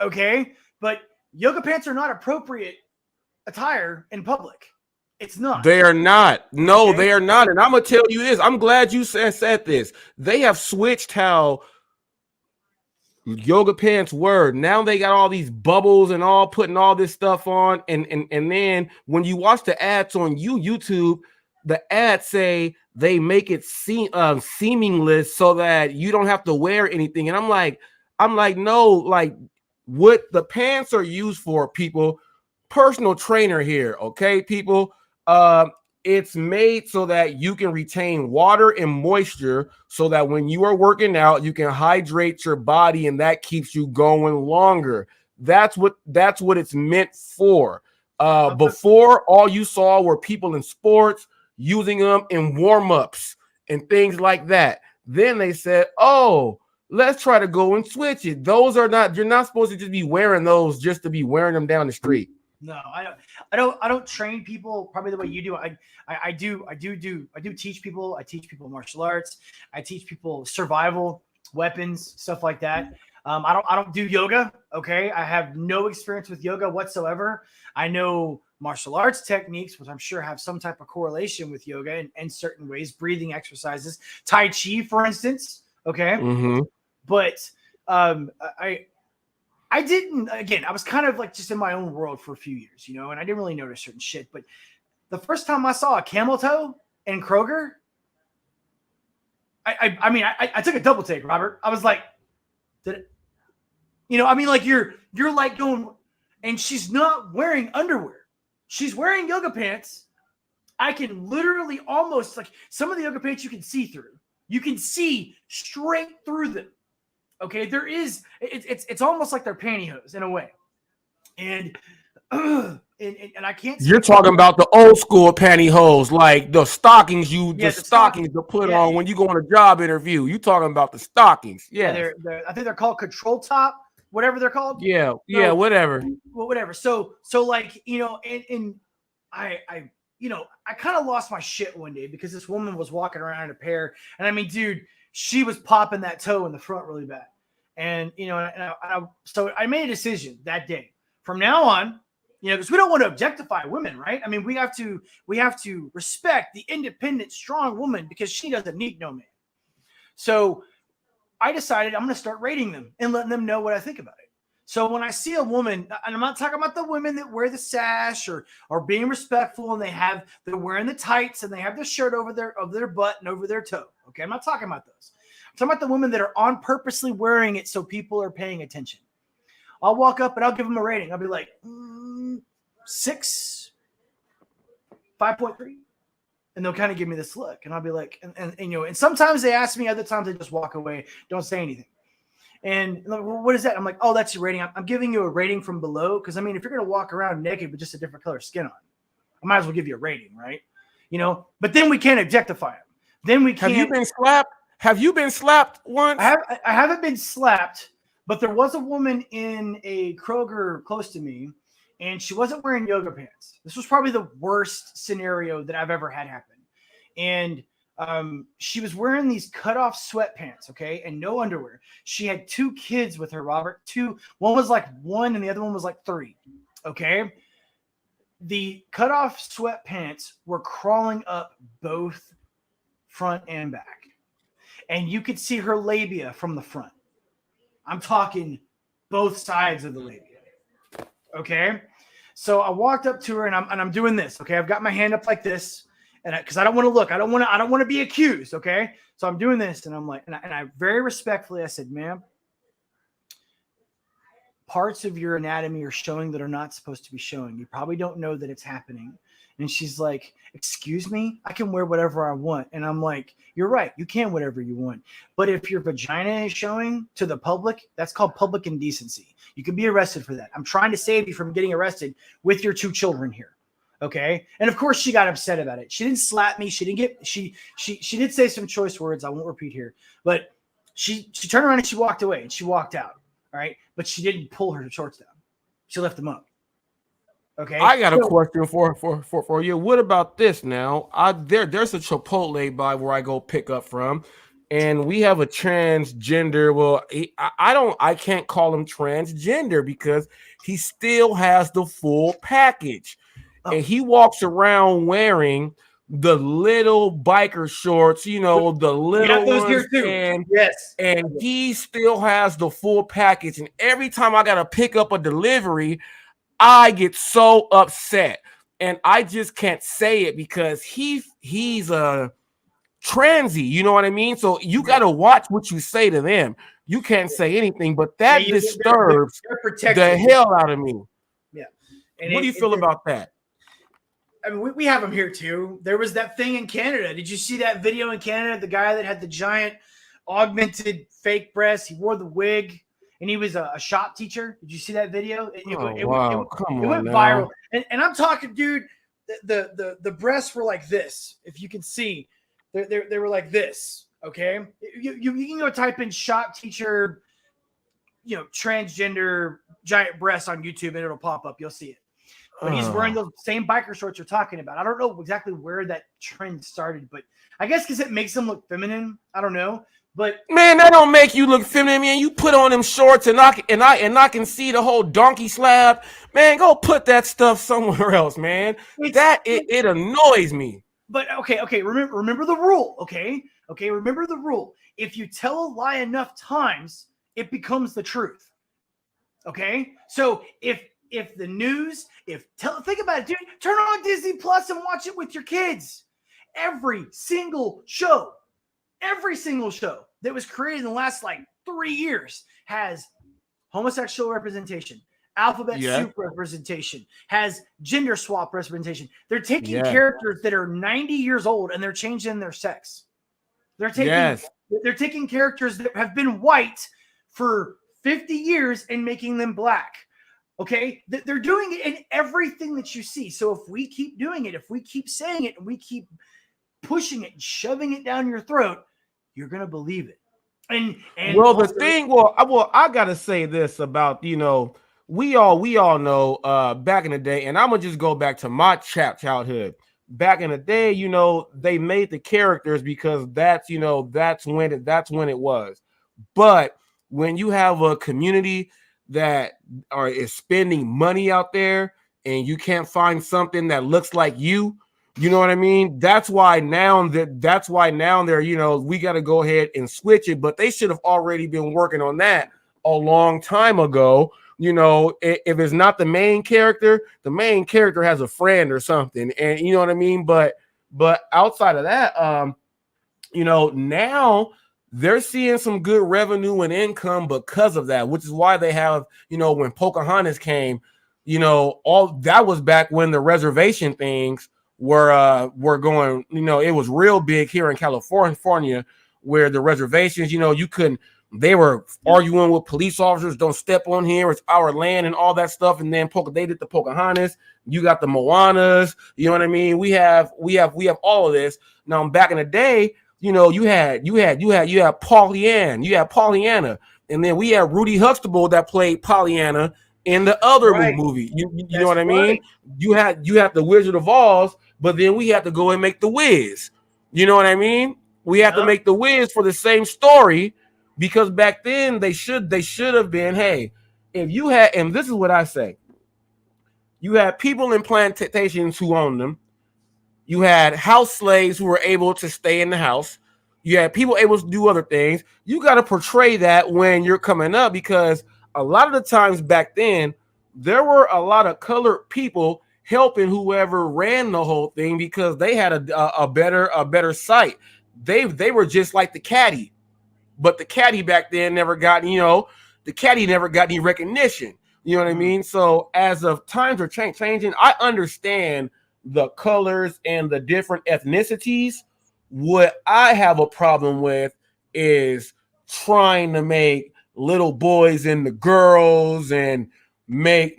Okay, but yoga pants are not appropriate attire in public. It's not. They are not. No, okay? They are not. And I'm gonna tell you this. I'm glad you said this. They have switched how yoga pants were. Now they got all these bubbles and all putting all this stuff on. And then when you watch the ads on YouTube, the ads say they make it seamless so that you don't have to wear anything. And I'm like, no, like what the pants are used for, people. Personal trainer here, okay, people. It's made so that you can retain water and moisture so that when you are working out, you can hydrate your body and that keeps you going longer. That's what it's meant for. Before, all you saw were people in sports using them in warm-ups and things like that. Then they said, oh, let's try to go and switch it. Those are not, you're not supposed to just be wearing those just to be wearing them down the street. No, I don't train people probably the way you do. I do teach people. I teach people martial arts. I teach people survival, weapons, stuff like that. I don't do yoga. Okay. I have no experience with yoga whatsoever. I know martial arts techniques, which I'm sure have some type of correlation with yoga in certain ways, breathing exercises, Tai Chi, for instance. Okay. Mm-hmm. But I didn't, again, I was kind of like just in my own world for a few years, you know, and I didn't really notice certain shit. But the first time I saw a camel toe in Kroger, I took a double take, Robert. I was like, did it, you know, I mean, like you're like going, and she's not wearing underwear. She's wearing yoga pants. I can literally almost, like, some of the yoga pants you can see through. You can see straight through them. Okay, there is, it's almost like they're pantyhose in a way, and I can't. You're talking about the old school pantyhose, like the stockings the stockings to put on when you go on a job interview. You talking about the stockings? Yeah, I think they're called control top, whatever they're called. Yeah, whatever. Well, whatever. So like, you know, and I you know, I kind of lost my shit one day because this woman was walking around in a pair, and I mean, dude, she was popping that toe in the front really bad. And, you know, so I made a decision that day. From now on, you know, because we don't want to objectify women, right? I mean, we have to respect the independent, strong woman because she doesn't need no man. So I decided I'm going to start rating them and letting them know what I think about it. So when I see a woman, and I'm not talking about the women that wear the sash or being respectful and they're wearing the tights and they have their shirt over their butt and over their toe. Okay, I'm not talking about those. I'm talking about the women that are on purposely wearing it so people are paying attention. I'll walk up and I'll give them a rating. I'll be like 6, 5.3, and they'll kind of give me this look, and I'll be like, and you know, and sometimes they ask me, other times they just walk away, don't say anything. And like, well, what is that? I'm like, oh, that's your rating. I'm giving you a rating from below because I mean, if you're gonna walk around naked with just a different color skin on, I might as well give you a rating, right? You know, but then we can't objectify them. Then we can't. Have you been slapped? Have you been slapped once? I haven't been slapped, but there was a woman in a Kroger close to me, and she wasn't wearing yoga pants. This was probably the worst scenario that I've ever had happen. And she was wearing these cutoff sweatpants, okay, and no underwear. She had 2 kids with her, Robert. 2. One was like 1, and the other one was like 3, okay? The cutoff sweatpants were crawling up both front and back. And you could see her labia from the front. I'm talking both sides of the labia. Okay. So I walked up to her and I'm doing this. Okay. I've got my hand up like this. And because I don't want to look. I don't want to be accused. Okay. So I'm doing this and I'm like, and I very respectfully, I said, ma'am, parts of your anatomy are showing that are not supposed to be showing. You probably don't know that it's happening. And she's like, excuse me, I can wear whatever I want. And I'm like, you're right. You can whatever you want. But if your vagina is showing to the public, that's called public indecency. You can be arrested for that. I'm trying to save you from getting arrested with your 2 children here. Okay. And of course she got upset about it. She didn't slap me. She didn't get, she did say some choice words. I won't repeat here, but she turned around and she walked away and she walked out. All right. But she didn't pull her shorts down. She left them up. Okay. I got a question for you. What about this now? There's a Chipotle by where I go pick up from, and we have a transgender. Well, I can't call him transgender because he still has the full package. And he walks around wearing the little biker shorts, you know, the We have little those ones, here too. Yes. and he still has the full package. And every time I gotta pick up a delivery, I get so upset, and I just can't say it because he's a transy, you know what I mean? So you got to watch what you say to them. You can't say anything, but that disturbs they're protected. the hell out of me. Yeah. What do you feel about that? I mean, we have them here too. There was that thing in Canada. Did you see that video in Canada? The guy that had the giant augmented fake breasts. He wore the wig, and he was a shop teacher. Did you see that video? It went viral. And I'm talking, dude. The breasts were like this. If you can see, they were like this. Okay, you can go type in shop teacher, you know, transgender giant breasts on YouTube, and it'll pop up. You'll see it. But he's wearing those same biker shorts you're talking about. I don't know exactly where that trend started, but I guess because it makes them look feminine. I don't know. But man, that don't make you look feminine, man. You put on them shorts and I can see the whole donkey slab. Man, go put that stuff somewhere else, man. It annoys me. But okay. Remember the rule, okay? Remember the rule. If you tell a lie enough times, it becomes the truth. Okay? So if the news, think about it, dude. Turn on Disney Plus and watch it with your kids. Every single show that was created in the last like 3 years has homosexual representation, alphabet soup representation, has gender swap representation. They're taking characters that are 90 years old and they're changing their sex. They're taking characters that have been white for 50 years and making them black. Okay, they're doing it in everything that you see. So if we keep doing it, if we keep saying it, and we keep pushing it and shoving it down your throat, you're gonna believe it. And I gotta say this about, you know, we all know back in the day, and I'm gonna just go back to my childhood. Back in the day, you know, they made the characters because that's when it was. But when you have a community that is spending money out there and you can't find something that looks like you know what I mean? That's why now they're, you know, we got to go ahead and switch it, but they should have already been working on that a long time ago. You know, if it's not the main character has a friend or something, and you know what I mean? But outside of that, you know, now they're seeing some good revenue and income because of that, which is why they have, you know, when Pocahontas came, you know, all that was back when the reservation things were going, you know, it was real big here in California, where the reservations, you know, they were arguing with police officers, don't step on here, it's our land and all that stuff. And then they did the Pocahontas, you got the Moanas, you know what I mean? We have all of this. Now back in the day, you know, you had Pollyanna, and then we had Rudy Huxtable that played Pollyanna in the other movie. You know what I mean? You had the Wizard of Oz, but then we had to go and make the Wiz. You know what I mean? We have to make the Wiz for the same story, because back then they should have been, hey, if you had, and this is what I say, you had people in plantations who owned them. You had house slaves who were able to stay in the house. You had people able to do other things. You got to portray that when you're coming up, because a lot of the times back then, there were a lot of colored people helping whoever ran the whole thing because they had a better sight. They were just like the caddy, but the caddy back then never got any recognition. You know what I mean? So as of times are changing, I understand the colors and the different ethnicities. What I have a problem with is trying to make little boys into girls and make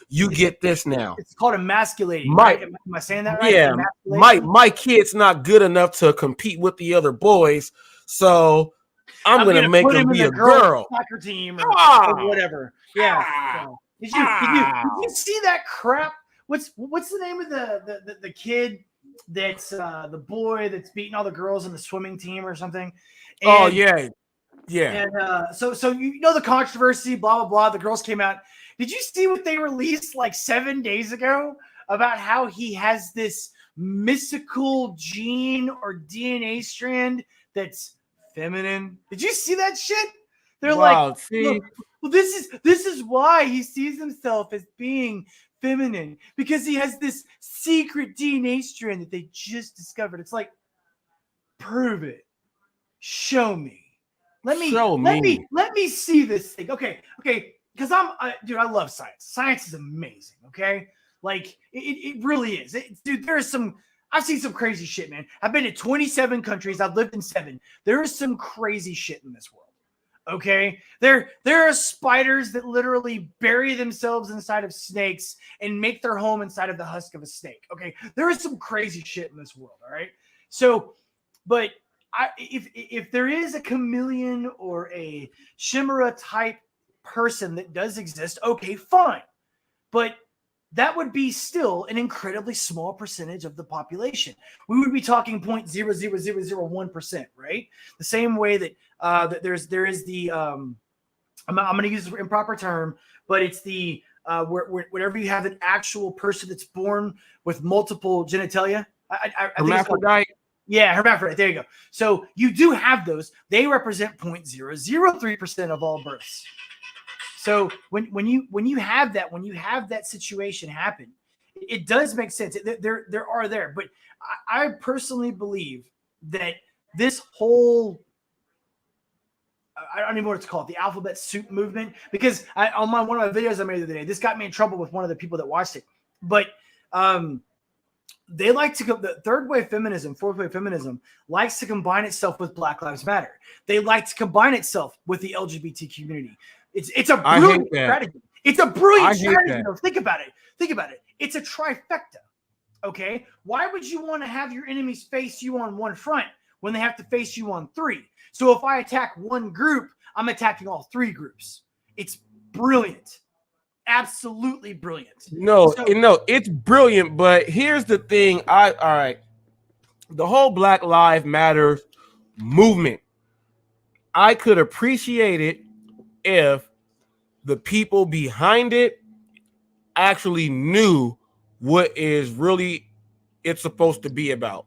you get this now. It's called emasculating. Right? Am I saying that right? Yeah, my kid's not good enough to compete with the other boys, so I'm gonna make him be a girl. Soccer team or whatever. Yeah. Did you see that crap? What's the name of the kid that's the boy that's beating all the girls in the swimming team or something? And, And so you know the controversy, blah blah blah. The girls came out. Did you see what they released like 7 days ago about how he has this mystical gene or DNA strand that's feminine. Did you see that shit? They're Wow, like, see? look, well, this is why he sees himself as being feminine, because he has this secret DNA strand that they just discovered. It's like, prove it. Show me. Let me see this thing. Okay. Because dude, I love science. Science is amazing. Okay, like it really is. Dude, I've seen some crazy shit, man. I've been to 27 countries. I've lived in 7. There is some crazy shit in this world. Okay, there are spiders that literally bury themselves inside of snakes and make their home inside of the husk of a snake. Okay, there is some crazy shit in this world. All right, so, but if there is a chameleon or a chimera type person that does exist, okay, fine, but that would be still an incredibly small percentage of the population. We would be talking 0.00001%, right? The same way that there is the I'm going to use the improper term, but it's the whenever you have an actual person that's born with multiple genitalia. I think it's called, yeah, hermaphrodite. There you go. So you do have those. They represent 0.003% of all births. So when you have that situation happen, it does make sense. There are there, but I personally believe that this whole, I don't even know what it's called, the alphabet soup movement, because on one of my videos I made the other day, this got me in trouble with one of the people that watched it, but they like to go, the third wave feminism, fourth wave feminism likes to combine itself with Black Lives Matter. They like to combine itself with the LGBT community. It's a brilliant strategy. It's a brilliant strategy. Though. Think about it. It's a trifecta. Okay. Why would you want to have your enemies face you on one front when they have to face you on 3? So if I attack one group, I'm attacking all 3 groups. It's brilliant. Absolutely brilliant. No, it's brilliant, but here's the thing. All right. The whole Black Lives Matter movement, I could appreciate it if the people behind it actually knew what is really it's supposed to be about.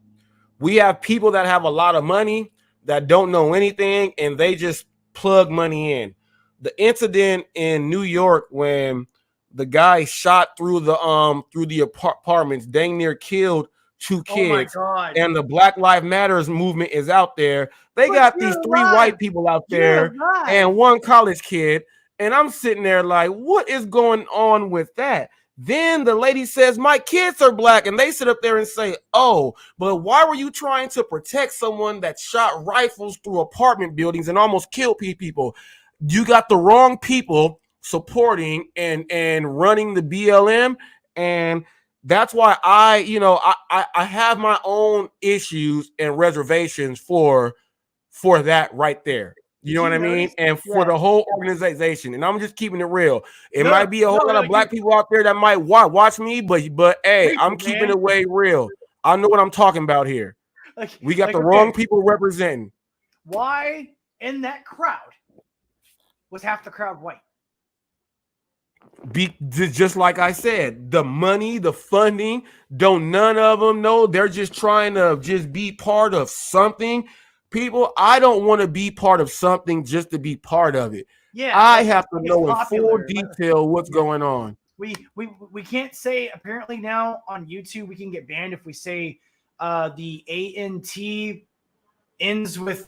We have people that have a lot of money that don't know anything, and they just plug money in. The incident in New York when the guy shot through the apartments, dang near killed 2 kids, and the Black Lives Matters movement is out there. They got these 3 white people out there and 1 college kid, and I'm sitting there like, what is going on with that? Then the lady says, my kids are black, and they sit up there and say, oh, but why were you trying to protect someone that shot rifles through apartment buildings and almost killed people? You got the wrong people supporting and running the BLM, and that's why I have my own issues and reservations for that right there. You know what I mean? And for the whole organization, and I'm just keeping it real. It might be a whole lot of black people out there that might watch me, but hey, I'm keeping it way real. I know what I'm talking about here. We got the wrong people representing. Why in that crowd was half the crowd white? Just like I said, the money, the funding, don't none of them know. They're just trying to just be part of something. People, I don't want to be part of something just to be part of it. Yeah, I have to know in full detail what's going on. We can't say, apparently now on YouTube we can get banned if we say the ANT ends with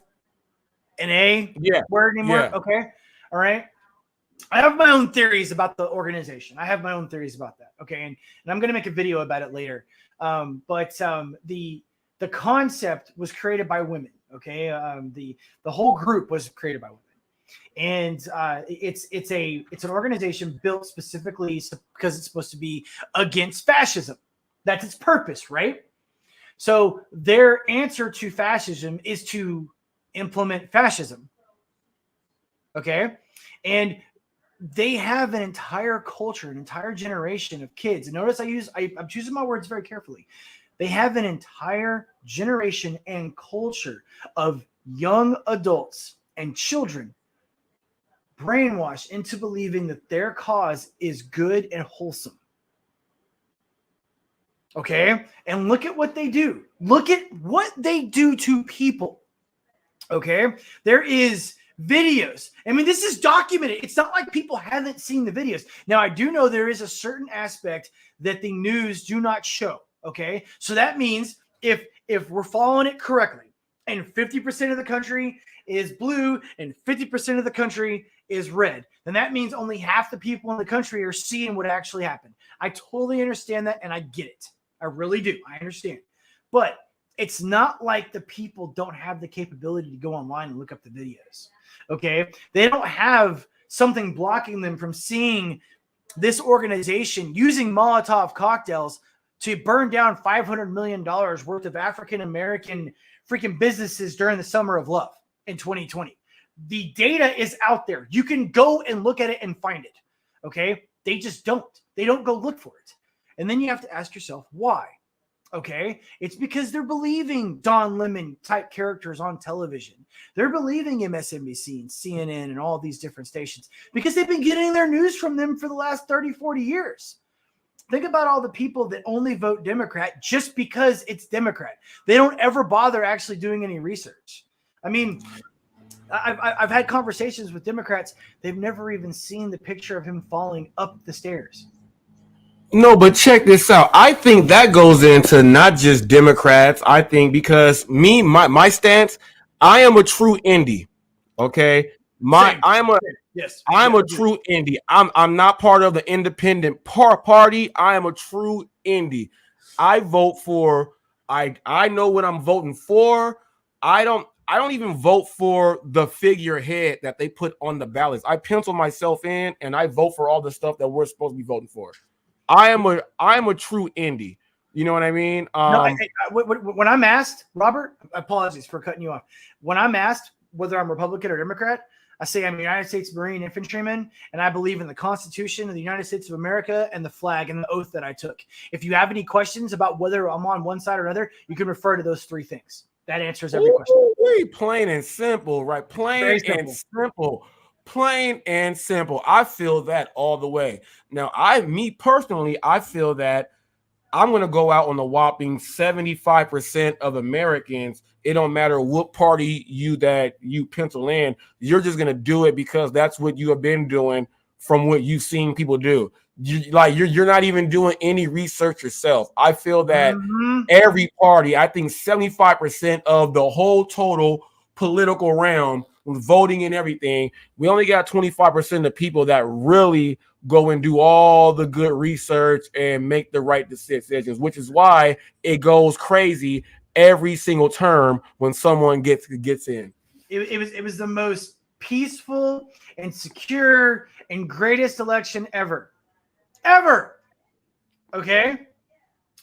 an A word anymore. Yeah. Okay. All right. I have my own theories about the organization. I have my own theories about that. Okay. And I'm going to make a video about it later. But the concept was created by women. Okay. The whole group was created by women. And it's an organization built specifically because it's supposed to be against fascism. That's its purpose, right? So their answer to fascism is to implement fascism. Okay. And they have an entire culture, an entire generation of kids. And notice I'm choosing my words very carefully. They have an entire generation and culture of young adults and children brainwashed into believing that their cause is good and wholesome. Okay. And look at what they do. Look at what they do to people. Okay. There is videos. I mean, this is documented. It's not like people haven't seen the videos. Now, I do know there is a certain aspect that the news do not show. Okay. So that means if we're following it correctly and 50% of the country is blue and 50% of the country is red, then that means only half the people in the country are seeing what actually happened. I totally understand that, and I get it. I really do. I understand. But it's not like the people don't have the capability to go online and look up the videos. Okay. They don't have something blocking them from seeing this organization using Molotov cocktails to burn down $500 million worth of African-American freaking businesses during the summer of love in 2020. The data is out there. You can go and look at it and find it. Okay. They just don't. They don't go look for it. And then you have to ask yourself, why? Okay. It's because they're believing Don Lemon type characters on television. They're believing MSNBC and CNN and all these different stations because they've been getting their news from them for the last 30, 40 years. Think about all the people that only vote Democrat just because it's Democrat. They don't ever bother actually doing any research. I mean, I've had conversations with Democrats. They've never even seen the picture of him falling up the stairs. No, but check this out. I think that goes into not just Democrats. I think because my stance, I am a true indie. Okay. I'm a true indie. I'm not part of the independent party. I am a true indie. I vote for I know what I'm voting for. I don't even vote for the figurehead that they put on the ballots. I pencil myself in and I vote for all the stuff that we're supposed to be voting for. I am a true indie. You know what I mean? When I'm asked, Robert, apologies for cutting you off. When I'm asked whether I'm Republican or Democrat, I say I'm a United States Marine infantryman, and I believe in the Constitution of the United States of America and the flag and the oath that I took. If you have any questions about whether I'm on one side or another, you can refer to those three things. That answers every question. Plain and simple, right? Plain and simple. Plain and simple. I feel that all the way. Now, me personally, I feel that I'm going to go out on the whopping 75% of Americans. It don't matter what party you pencil in. You're just going to do it because that's what you have been doing from what you've seen people do. You're not even doing any research yourself. I feel that every party, I think 75% of the whole total political round with voting and everything, we only got 25% of people that really go and do all the good research and make the right decisions, which is why it goes crazy every single term when someone gets in. It was the most peaceful and secure and greatest election ever. Okay.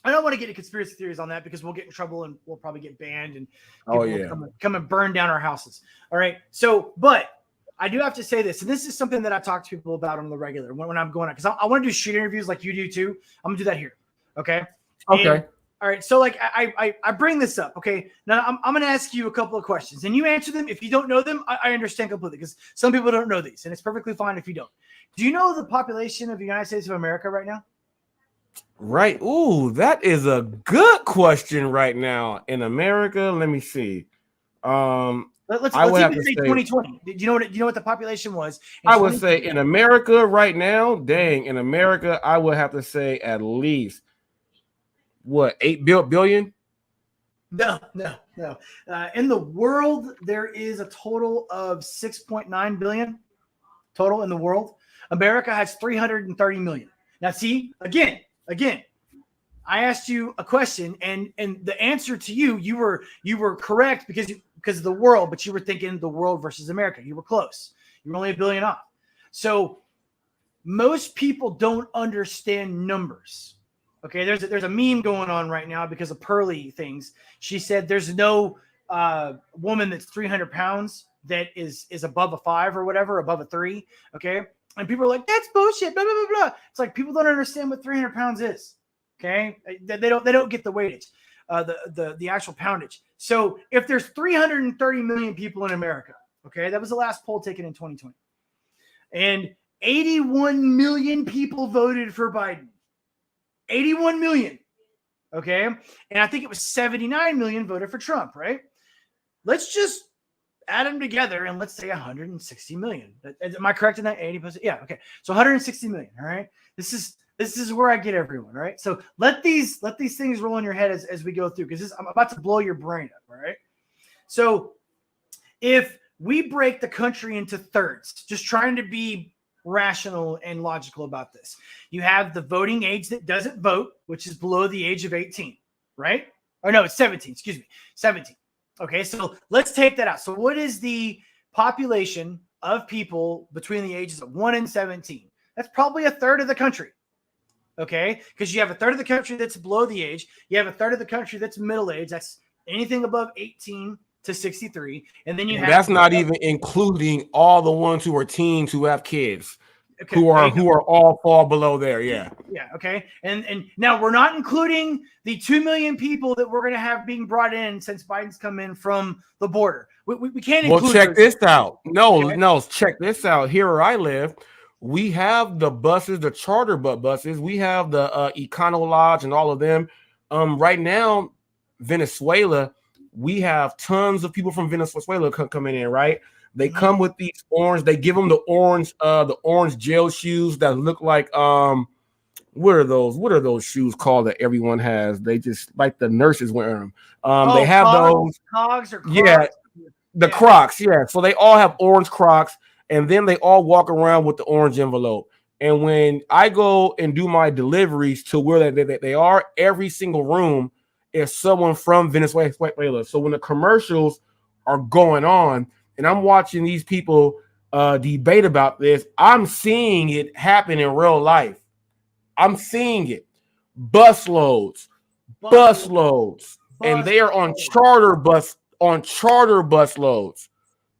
I don't want to get into conspiracy theories on that because we'll get in trouble and we'll probably get banned and people will come and burn down our houses. All right. So, but I do have to say this, and this is something that I talk to people about on the regular when I'm going out, because I want to do street interviews like you do too. I'm gonna do that here. Okay. Okay. All right. So like I bring this up. Okay. Now I'm going to ask you a couple of questions and you answer them. If you don't know them, I understand completely because some people don't know these and it's perfectly fine if you don't. Do you know the population of the United States of America right now? Right. Ooh, that is a good question right now in America. Let me see. Let's even say 2020. Do you know what the population was? I would say in America right now, in America, I would have to say at least 8 billion? No. In the world, there is a total of 6.9 billion total in the world. America has 330 million. Now, see, again, I asked you a question, and the answer to you were correct because of the world, but you were thinking the world versus America. You were close. You were only 1 billion off. So most people don't understand numbers. Okay, there's a meme going on right now because of Pearly things. She said there's no woman that's 300 pounds that is above a 5 or whatever, above a 3. Okay, and people are like, that's bullshit. Blah blah blah blah. It's like people don't understand what 300 pounds is. Okay, they don't get the weightage, the actual poundage. So if there's 330 million people in America, okay, that was the last poll taken in 2020, and 81 million people voted for Biden. 81 million. Okay. And I think it was 79 million voted for Trump, right? Let's just add them together and let's say 160 million. Am I correct in that? 80%? Yeah. Okay. So 160 million. All right. This is where I get everyone. All right. So let these things roll in your head as we go through, because I'm about to blow your brain up. All right. So if we break the country into thirds, just trying to be rational and logical about this, you have the voting age that doesn't vote, which is below the age of 18, right? Or no, it's 17. Excuse me, 17. Okay, so let's take that out. So what is the population of people between the ages of 1 and 17? That's probably a third of the country. Okay, because you have a third of the country that's below the age. You have a third of the country that's middle age. That's anything above 18 to 63. And then you have, that's not even including all the ones who are teens who have kids, okay, who are all fall below there. Yeah. Yeah. Okay. And now we're not including the 2 million people that we're going to have being brought in since Biden's come in from the border. We can't include. Well, check this out. Okay. No, check this out. Here where I live, we have the buses, the charter buses. We have the Econo Lodge and all of them. Right now, Venezuela, we have tons of people from Venezuela coming in, right? They come with these orange, they give them the orange gel shoes that look like what are those shoes called that everyone has? They just like the nurses wear them. They have Cogs or Crocs. Yeah, the Crocs, yeah. So they all have orange Crocs, and then they all walk around with the orange envelope. And when I go and do my deliveries to where they are, every single room is someone from Venezuela. So when the commercials are going on and I'm watching these people debate about this, I'm seeing it happen in real life. I'm seeing it. Bus loads. And they are on charter bus loads,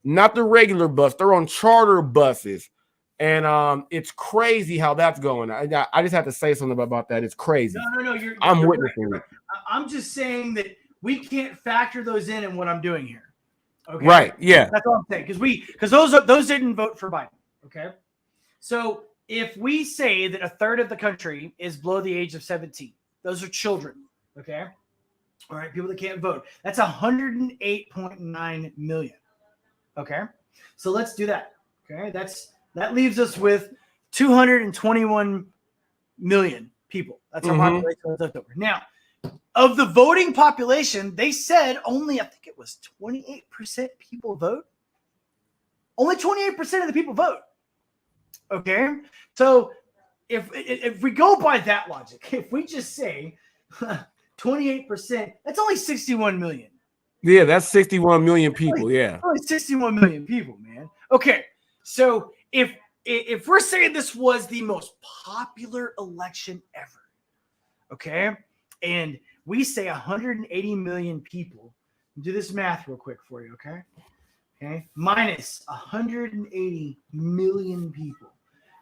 not the regular bus. They're on charter buses. And it's crazy how that's going. I just have to say something about that. It's crazy. No. I'm you're witnessing right. I'm just saying that we can't factor those in what I'm doing here. Okay. Right. Yeah. That's all I'm saying. Because those didn't vote for Biden. Okay. So if we say that a third of the country is below the age of 17, those are children. Okay. All right. People that can't vote. That's 108.9 million. Okay. So let's do that. Okay. That leaves us with 221 million people. That's our population left over. Now, of the voting population, they said only, I think it was 28% people vote. Only 28% of the people vote. Okay. So if we go by that logic, if we just say 28%, that's only 61 million. Yeah, that's 61 million people. Only 61 million people, man. Okay. So if we're saying this was the most popular election ever, okay, and we say 180 million people, do this math real quick for you, okay, minus 180 million people,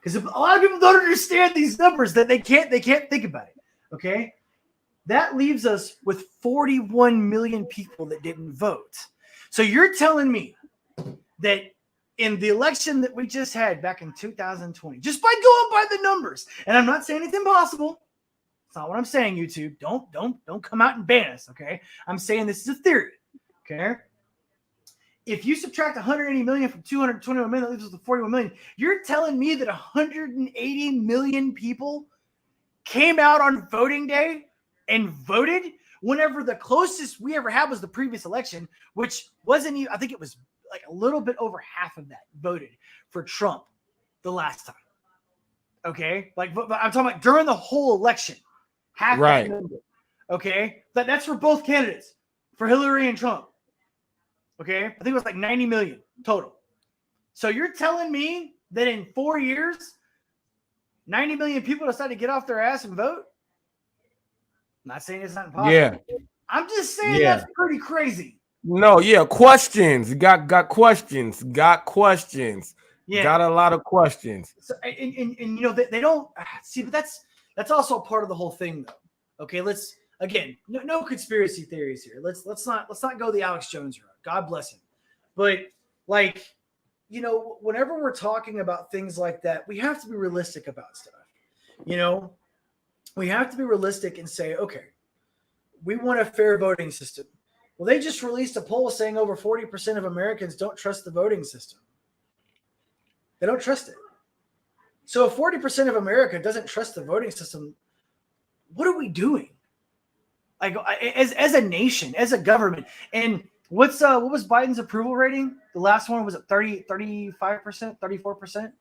because a lot of people don't understand these numbers, that they can't think about it, okay, that leaves us with 41 million people that didn't vote. So you're telling me that in the election that we just had back in 2020, just by going by the numbers, and I'm not saying it's impossible. It's not what I'm saying, YouTube. Don't come out and ban us, okay? I'm saying this is a theory, okay? If you subtract 180 million from 221 million, that leaves us with 41 million. You're telling me that 180 million people came out on voting day and voted, whenever the closest we ever had was the previous election, which wasn't even, I think it was like a little bit over half of that voted for Trump the last time. Okay. Like, but I'm talking about during the whole election, half that number. Okay. But that's for both candidates, for Hillary and Trump. Okay. I think it was like 90 million total. So you're telling me that in 4 years, 90 million people decided to get off their ass and vote? I'm not saying it's not impossible. Yeah. I'm just saying that's pretty crazy. No, yeah, questions. Got questions. Yeah. Got a lot of questions. So, and you know, they don't see, but that's also part of the whole thing, though. Okay, let's again, no conspiracy theories here. Let's not go the Alex Jones route. God bless him. But like, you know, whenever we're talking about things like that, we have to be realistic about stuff. You know, we have to be realistic and say, okay, we want a fair voting system. Well, they just released a poll saying over 40% of Americans don't trust the voting system. They don't trust it. So if 40% of America doesn't trust the voting system, what are we doing? Like as a nation, as a government. And what was Biden's approval rating? The last one was at 35%, 34%,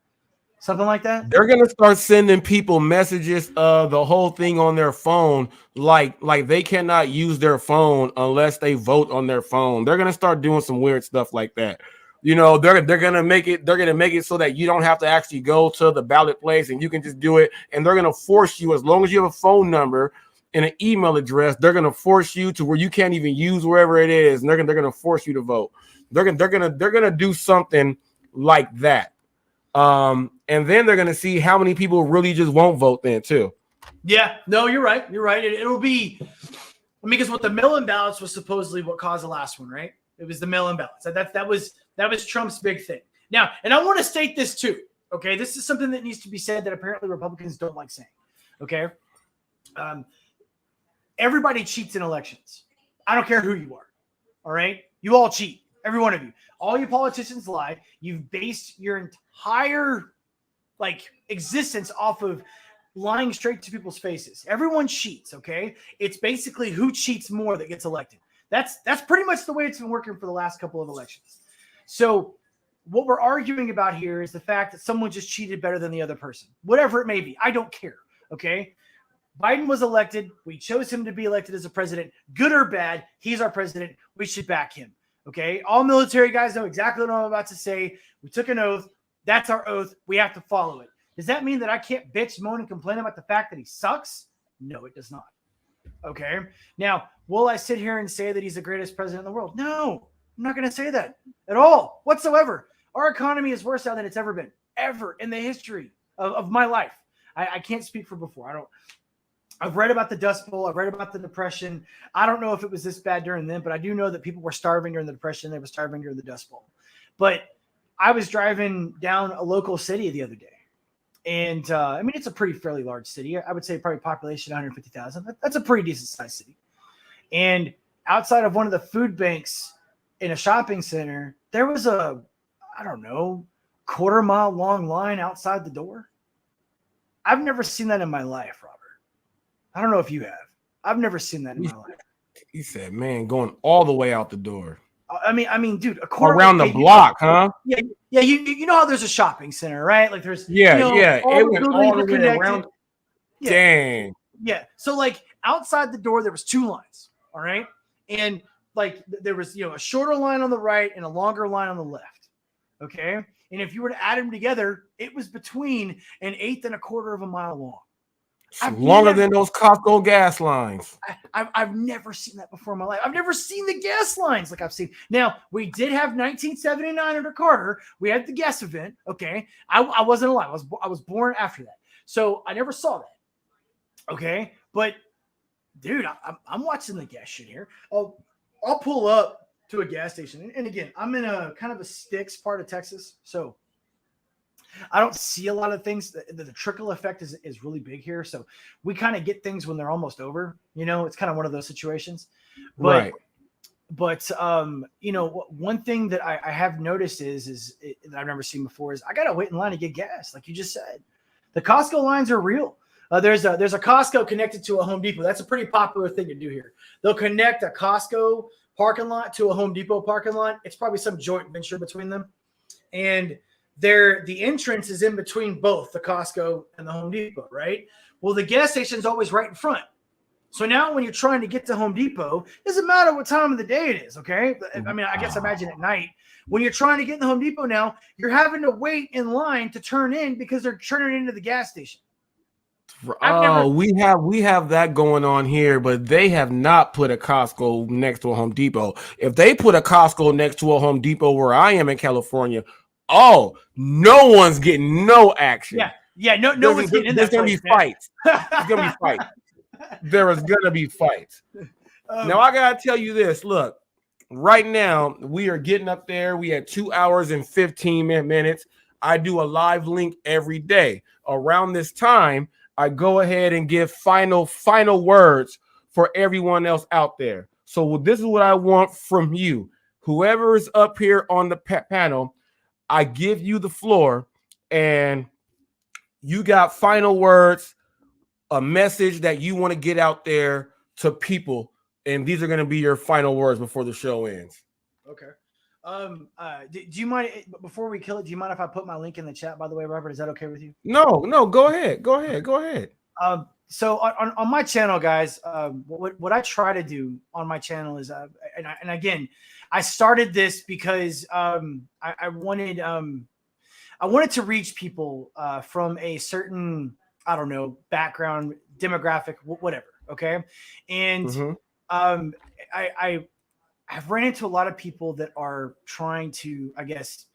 something like that. They're gonna start sending people messages of the whole thing on their phone, like they cannot use their phone unless they vote on their phone. They're gonna start doing some weird stuff like that. You know, they're gonna make it so that you don't have to actually go to the ballot place and you can just do it. And they're gonna force you, as long as you have a phone number and an email address, they're gonna force you to where you can't even use wherever it is, and they're gonna force you to vote. They're gonna do something like that. And then they're gonna see how many people really just won't vote then too. Yeah, no, you're right. You're right. It'll be, because what the mail-in ballots was supposedly what caused the last one, right? It was the mail-in ballots. That was Trump's big thing. Now, and I want to state this too. Okay, this is something that needs to be said that apparently Republicans don't like saying. Okay, everybody cheats in elections. I don't care who you are. All right, you all cheat. Every one of you. All you politicians lie. You've based your entire existence off of lying straight to people's faces. Everyone cheats, okay? It's basically who cheats more that gets elected. That's pretty much the way it's been working for the last couple of elections. So what we're arguing about here is the fact that someone just cheated better than the other person. Whatever it may be. I don't care, okay? Biden was elected. We chose him to be elected as a president. Good or bad, he's our president. We should back him. Okay, all military guys know exactly what I'm about to say. We took an oath. That's our oath. We have to follow it. Does that mean that I can't bitch, moan, and complain about the fact that he sucks? No, it does not. Okay. Now, will I sit here and say that he's the greatest president in the world? No, I'm not going to say that at all, whatsoever. Our economy is worse now than it's ever been, ever in the history of my life. I can't speak for before. I've read about the Dust Bowl. I've read about the Depression. I don't know if it was this bad during then, but I do know that people were starving during the Depression. They were starving during the Dust Bowl. But I was driving down a local city the other day. And, it's a fairly large city. I would say probably population 150,000. That's a pretty decent sized city. And outside of one of the food banks in a shopping center, there was a, quarter-mile long line outside the door. I've never seen that in my life, Robert. I don't know if you have. I've never seen that in my life. He said, "Man, going all the way out the door." I mean, dude, a quarter around the block, huh? Yeah. You know how there's a shopping center, right? Like there's it all went the all the way connected. around. Yeah. Dang. Yeah. So outside the door there was two lines, all right, and there was a shorter line on the right and a longer line on the left. Okay, and if you were to add them together, it was between an eighth and a quarter of a mile long. Longer than those Costco gas lines. I've never seen that before in my life. I've never seen the gas lines like I've seen. Now, we did have 1979 under Carter. We had the gas event. Okay. I wasn't alive. I was born after that. So I never saw that. Okay. But, dude, I'm watching the gas shit here. I'll pull up to a gas station. And again, I'm in a kind of a sticks part of Texas. So I don't see a lot of things. The trickle effect is really big here. So we kind of get things when they're almost over. It's kind of one of those situations. But, one thing that I have noticed is that I've never seen before is I got to wait in line to get gas. Like you just said, the Costco lines are real. There's a Costco connected to a Home Depot. That's a pretty popular thing to do here. They'll connect a Costco parking lot to a Home Depot parking lot. It's probably some joint venture between them. And the entrance is in between both the Costco and the Home Depot, right? Well, the gas station's always right in front. So now when you're trying to get to Home Depot, it doesn't matter what time of the day it is, okay? I mean, I guess imagine at night. When you're trying to get in the Home Depot now, you're having to wait in line to turn in because they're turning into the gas station. We have that going on here, but they have not put a Costco next to a Home Depot. If they put a Costco next to a Home Depot where I am in California, no one's getting no action. No one's getting in that. There's gonna be fights. There's gonna be fights. There is gonna be fights. Now I gotta tell you this. Look, right now we are getting up there. We had 2 hours and 15 minutes. I do a live link every day. Around this time, I go ahead and give final words for everyone else out there. So this is what I want from you. Whoever is up here on the panel, I give you the floor, and you got final words, a message that you want to get out there to people, and these are going to be your final words before the show ends. Okay. Do you mind, before we kill it, do you mind if I put my link in the chat, by the way, Robert? Is that okay with you? No, go ahead. So on my channel, guys, what I try to do on my channel is, and again, I started this because I wanted to reach people from a certain, I don't know, background, demographic, whatever. Okay. And I've ran into a lot of people that are trying to, I guess,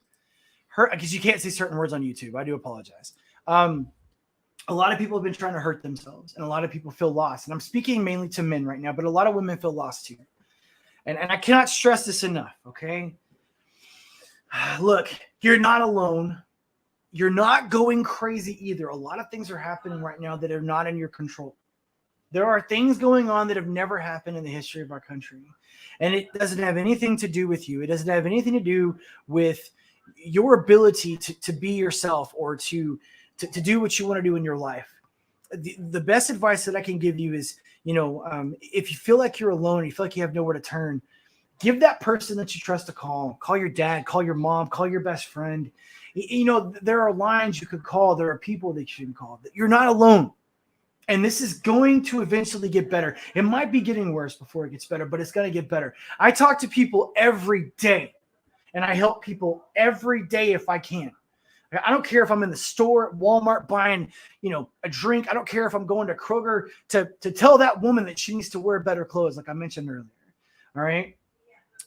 hurt, because you can't say certain words on YouTube. I do apologize. A lot of people have been trying to hurt themselves, and a lot of people feel lost. And I'm speaking mainly to men right now, but a lot of women feel lost too. And I cannot stress this enough, okay? Look, you're not alone. You're not going crazy either. A lot of things are happening right now that are not in your control. There are things going on that have never happened in the history of our country. And it doesn't have anything to do with you. It doesn't have anything to do with your ability to be yourself or to do what you want to do in your life. The best advice that I can give you is, if you feel like you're alone, you feel like you have nowhere to turn, give that person that you trust a call. Call your dad, call your mom, call your best friend. There are lines you could call. There are people that you can call. You're not alone. And this is going to eventually get better. It might be getting worse before it gets better, but it's going to get better. I talk to people every day, and I help people every day if I can. I don't care if I'm in the store at Walmart buying, a drink. I don't care if I'm going to Kroger to tell that woman that she needs to wear better clothes, like I mentioned earlier. All right.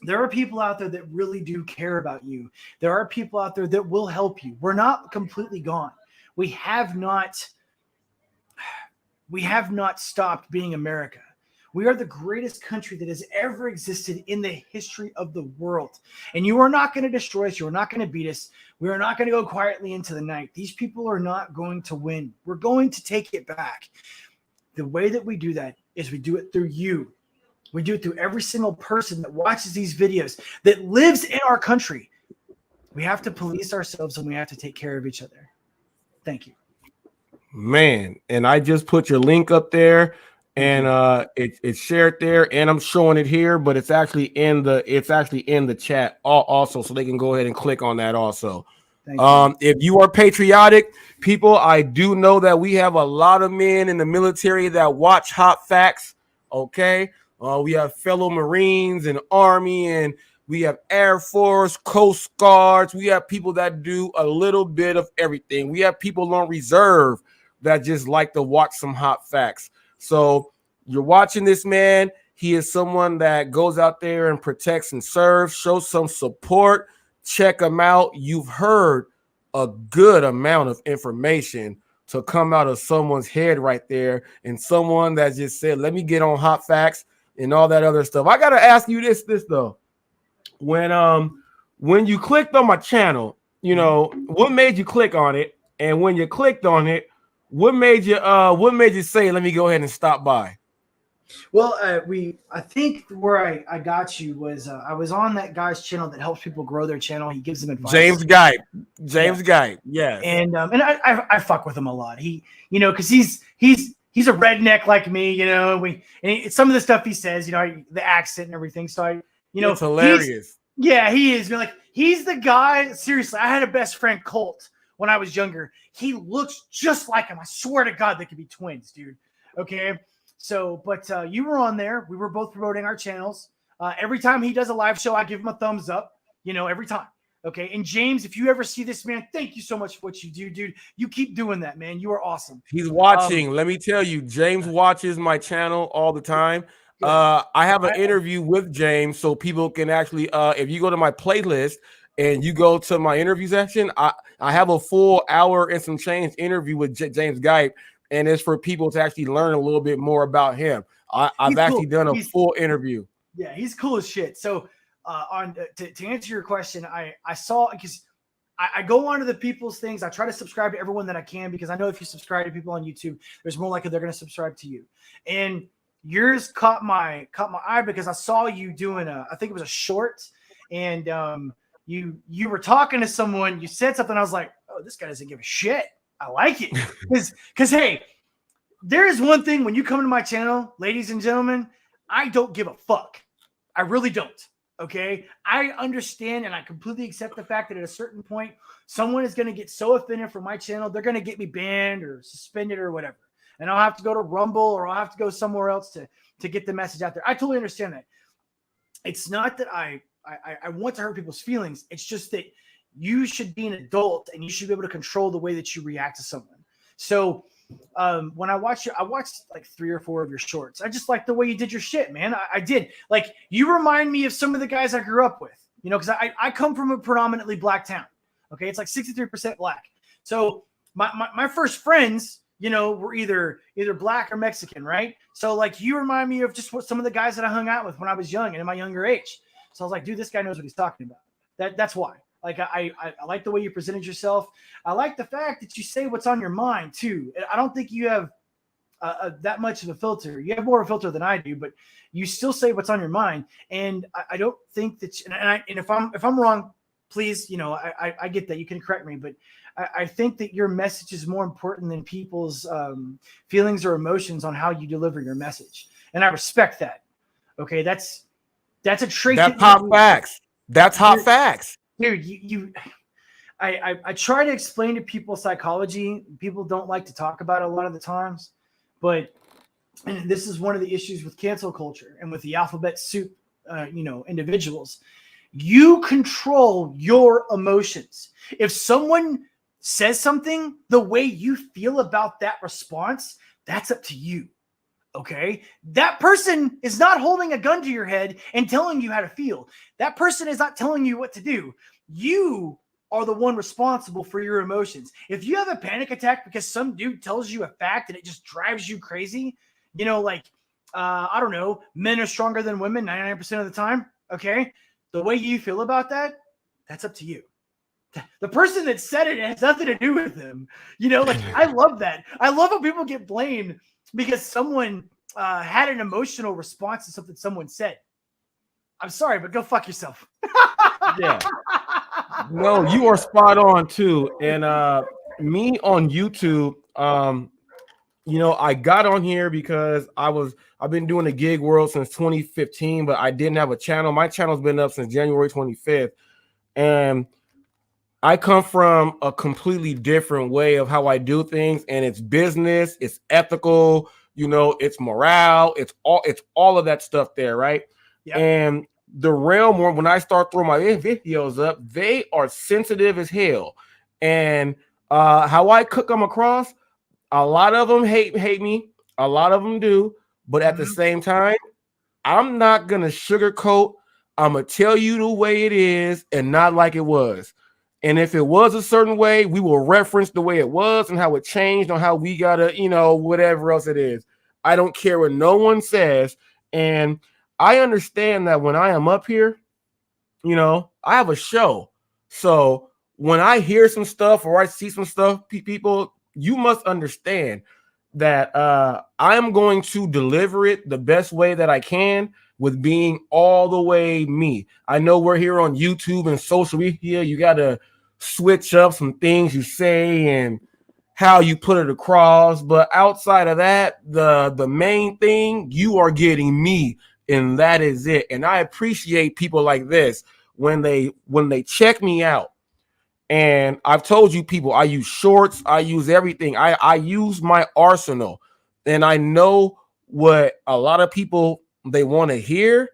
There are people out there that really do care about you. There are people out there that will help you. We're not completely gone. We have not stopped being America. We are the greatest country that has ever existed in the history of the world. And you are not going to destroy us. You are not going to beat us. We are not going to go quietly into the night. These people are not going to win. We're going to take it back. The way that we do that is we do it through you. We do it through every single person that watches these videos, that lives in our country. We have to police ourselves, and we have to take care of each other. Thank you. Man, and I just put your link up there, and it's shared there, and I'm showing it here, but it's actually in the chat also, so they can go ahead and click on that also. If you are patriotic people, I do know that we have a lot of men in the military that watch Hot Facts. Okay, we have fellow Marines and Army, and we have Air Force, Coast Guards. We have people that do a little bit of everything. We have people on reserve that just like to watch some Hot Facts. So you're watching this man. He is someone that goes out there and protects and serves, shows some support. Check him out. You've heard a good amount of information to come out of someone's head right there, and someone that just said, let me get on Hot Facts and all that other stuff. I got to ask you this though. When you clicked on my channel, what made you click on it? And when you clicked on it, what made you say, let me go ahead and stop by? Well, I think where I got you was I was on that guy's channel that helps people grow their channel. He gives them advice. James Guy, yeah. And I fuck with him a lot. He, because he's a redneck like me, and some of the stuff he says, the accent and everything. So it's hilarious. He is. He's the guy. Seriously, I had a best friend, Colt, when I was younger. He looks just like him. I swear to God, they could be twins, dude. Okay. So, but you were on there. We were both promoting our channels. Every time he does a live show, I give him a thumbs up, every time. Okay. And James, if you ever see this, man, thank you so much for what you do, dude. You keep doing that, man. You are awesome. He's watching. Let me tell you, James watches my channel all the time. I have an interview with James, so people can actually, if you go to my playlist and you go to my interview section, I have a full hour and some change interview with James Guy, and it's for people to actually learn a little bit more about him. I've actually done a full interview. Yeah, he's cool as shit. So to answer your question, I saw, because I go onto the people's things. I try to subscribe to everyone that I can, because I know if you subscribe to people on YouTube, there's more likely they're going to subscribe to you. And yours caught my eye because I saw you doing I think it was a short, and you were talking to someone, you said something, I was like, oh, this guy doesn't give a shit. I like it. Because hey, there is one thing when you come to my channel, ladies and gentlemen, I don't give a fuck. I really don't. Okay. I understand and I completely accept the fact that at a certain point, someone is going to get so offended from my channel, they're going to get me banned or suspended or whatever. And I'll have to go to Rumble or I'll have to go somewhere else to get the message out there. I totally understand that. It's not that I want to hurt people's feelings. It's just that you should be an adult and you should be able to control the way that you react to someone. So when I watched like 3 or 4 of your shorts. I just like the way you did your shit, man. I did. Like, you remind me of some of the guys I grew up with, you know, because I come from a predominantly black town. Okay. It's like 63% black. So my first friends, you know, were either black or Mexican, right? So like, you remind me of just what some of the guys that I hung out with when I was young and in my younger age. So I was like, dude, this guy knows what he's talking about. That's why. Like, I like the way you presented yourself. I like the fact that you say what's on your mind too. I don't think you have that much of a filter. You have more of a filter than I do, but you still say what's on your mind. And I don't think that. And if I'm wrong, please, you know, I get that. You can correct me, but I think that your message is more important than people's feelings or emotions on how you deliver your message. And I respect that. Okay, that's a trait. That's hot facts. That's hot facts. Dude, I try to explain to people psychology. People don't like to talk about it a lot of the times, but and this is one of the issues with cancel culture and with the alphabet soup, you know, individuals. You control your emotions. If someone says something, the way you feel about that response, that's up to you. Okay, that person is not holding a gun to your head and telling you how to feel. That person is not telling you what to do. You are the one responsible for your emotions. If you have a panic attack because some dude tells you a fact and it just drives you crazy, you know, like, I don't know, men are stronger than women 99% of the time. Okay, the way you feel about that, that's up to you. The person that said it has nothing to do with them. You know, like, I love that. I love how people get blamed because someone had an emotional response to something someone said. I'm sorry, but go fuck yourself. Yeah. No, you are spot on too. And me on YouTube, you know, I got on here because I've been doing the gig world since 2015, but I didn't have a channel. My channel's been up since January 25th. And I come from a completely different way of how I do things, and it's business, it's ethical, you know, it's morale, it's all of that stuff there, right? Yep. And the realm where when I start throwing my videos up, they are sensitive as hell. And how I cook them across, a lot of them hate me, a lot of them do, but at the same time, I'm not gonna sugarcoat. I'm gonna tell you the way it is and not like it was. And if it was a certain way, we will reference the way it was and how it changed on how we gotta, you know, whatever else it is. I don't care what no one says. And I understand that when I am up here, you know, I have a show. So when I hear some stuff or I see some stuff, people, you must understand that I am going to deliver it the best way that I can with being all the way me. I know we're here on YouTube and social media. You got to switch up some things you say and how you put it across. But outside of that, the main thing, you are getting me, and that is it. And I appreciate people like this when they check me out. And I've told you people, I use shorts, I use everything. I use my arsenal, and I know what a lot of people, they want to hear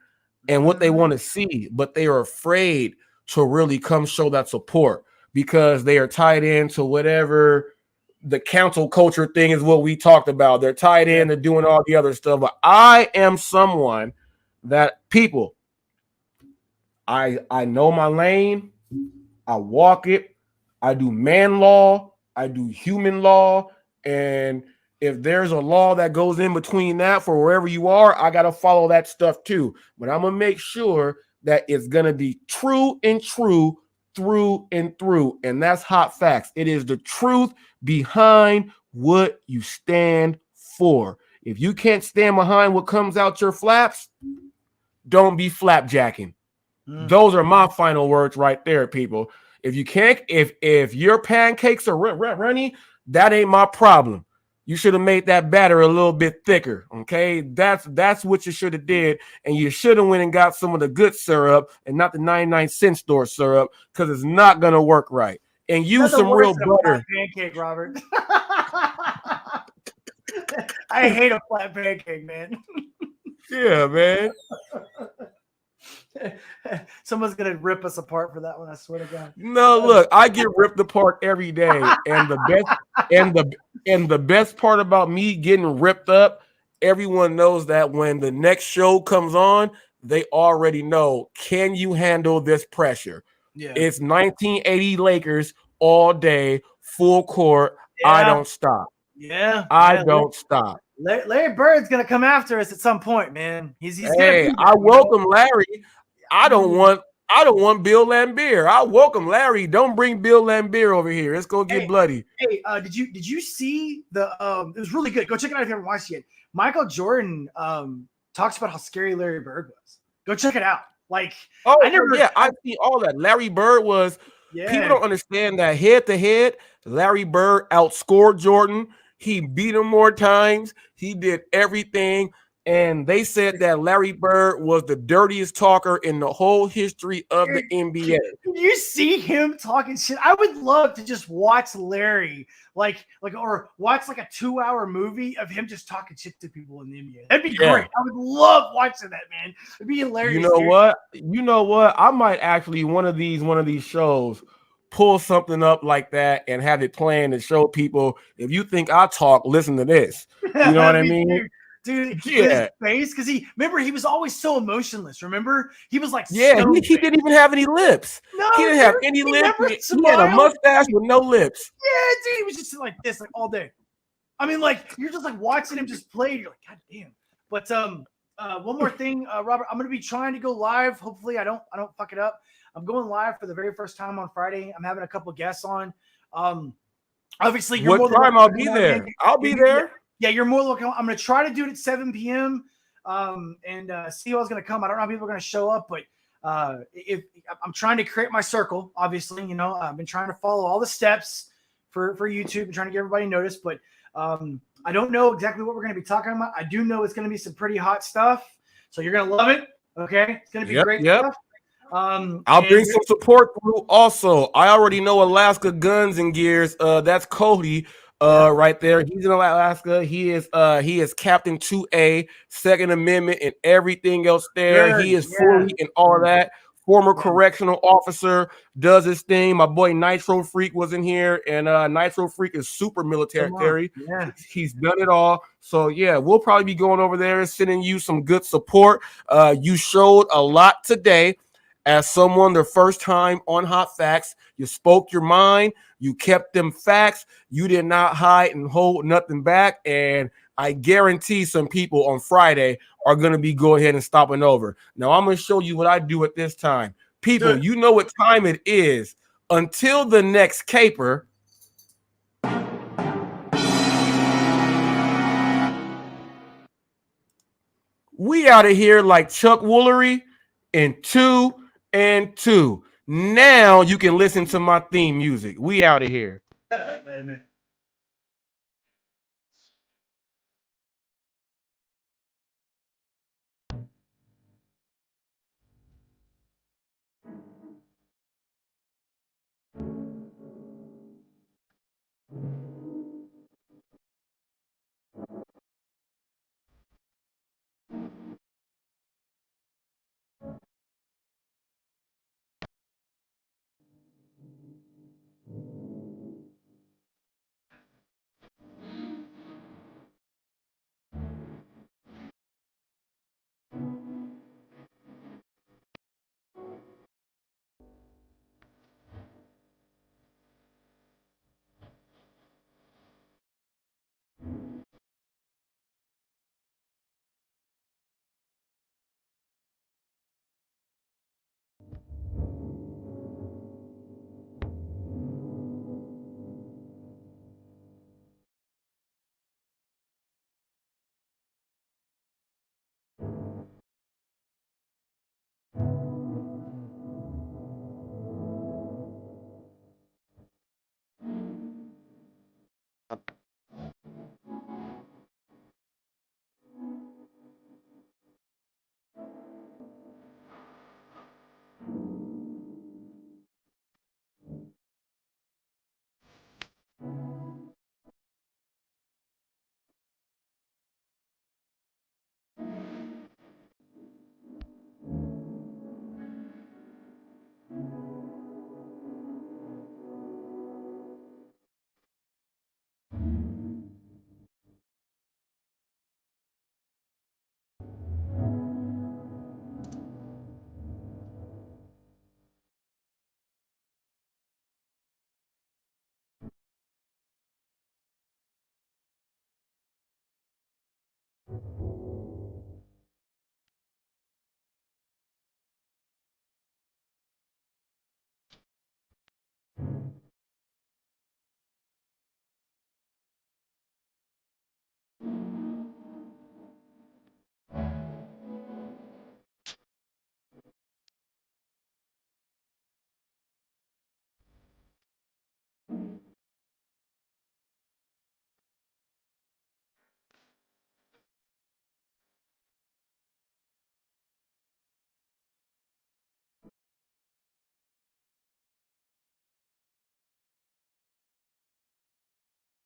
and what they want to see, but they are afraid to really come show that support because they are tied into whatever the cancel culture thing is, what we talked about. They're tied into doing all the other stuff. But I am someone that people, I know my lane. I walk it. I do man law. I do human law. And if there's a law that goes in between that for wherever you are, I got to follow that stuff too. But I'm going to make sure that it's going to be true and true through and through. And that's hot facts. It is the truth behind what you stand for. If you can't stand behind what comes out your flaps, don't be flapjacking. Those are my final words right there, people. If you can't, if your pancakes are runny, that ain't my problem. You should have made that batter a little bit thicker. Okay, that's what you should have did, and you should have went and got some of the good syrup and not the 99-cent store syrup, because it's not gonna work right. And use some real butter. Pancake, Robert. I hate a flat pancake, man. Yeah, man. Someone's gonna rip us apart for that one. I swear to God. No, look, I get ripped apart every day, and the best part about me getting ripped up, everyone knows that when the next show comes on, they already know, can you handle this pressure? Yeah. It's 1980 Lakers all day, full court. Yeah. I don't stop. Yeah, I don't stop. Larry Bird's gonna come after us at some point, man. He's hey, I welcome Larry. I don't want Bill Lambier. I welcome Larry. Don't bring Bill Lambier over here. It's gonna get bloody. Hey, did you see the it was really good. Go check it out if you haven't watched it yet. Michael Jordan talks about how scary Larry Bird was. Go check it out. Like, I see all that. Larry Bird was people don't understand that head to head, Larry Bird outscored Jordan. He beat him more times. He did everything. And they said that Larry Bird was the dirtiest talker in the whole history of the NBA. Can you see him talking shit? I would love to just watch Larry, or watch like a 2-hour movie of him just talking shit to people in the NBA. That'd be great. I would love watching that, man. It'd be hilarious. You know what? I might actually one of these shows pull something up like that and have it playing to show people, if you think I talk, listen to this. You know what I mean? Dude, his face, because he was always so emotionless. Remember, he was like, he didn't even have any lips. No, he didn't have any lips. He had a mustache with no lips. Yeah, dude, he was just like this, like all day. I mean, like you're just like watching him just play. You're like, God damn. But one more thing, Robert, I'm gonna be trying to go live. Hopefully, I don't fuck it up. I'm going live for the very first time on Friday. I'm having a couple guests on. Obviously, you're what time I'll be there? I'll be there. Yeah, you're more looking. I'm going to try to do it at 7 p.m. And see who's going to come. I don't know how people are going to show up, but if I'm trying to create my circle, obviously, I've been trying to follow all the steps for YouTube and trying to get everybody noticed, but I don't know exactly what we're going to be talking about. I do know it's going to be some pretty hot stuff, so you're going to love it. Okay, it's going to be great stuff. I'll bring some support through. Also, I already know Alaska Guns and Gears. That's Cody. Right there. He's in Alaska. He is Captain 2A, Second Amendment, and everything else there. He is fully in all of that. Former correctional officer, does his thing. My boy Nitro Freak was in here, and Nitro Freak is super military. Yeah. He's done it all. So yeah, we'll probably be going over there, sending you some good support. You showed a lot today. As someone the first time on Hot Facts, you spoke your mind, you kept them facts, you did not hide and hold nothing back, and I guarantee some people on Friday are going to be go ahead and stopping over. Now, I'm going to show you what I do at this time. People, you know what time it is. Until the next caper, we out of here like Chuck Woolery in 2 and 2. Now you can listen to my theme music. We out of here.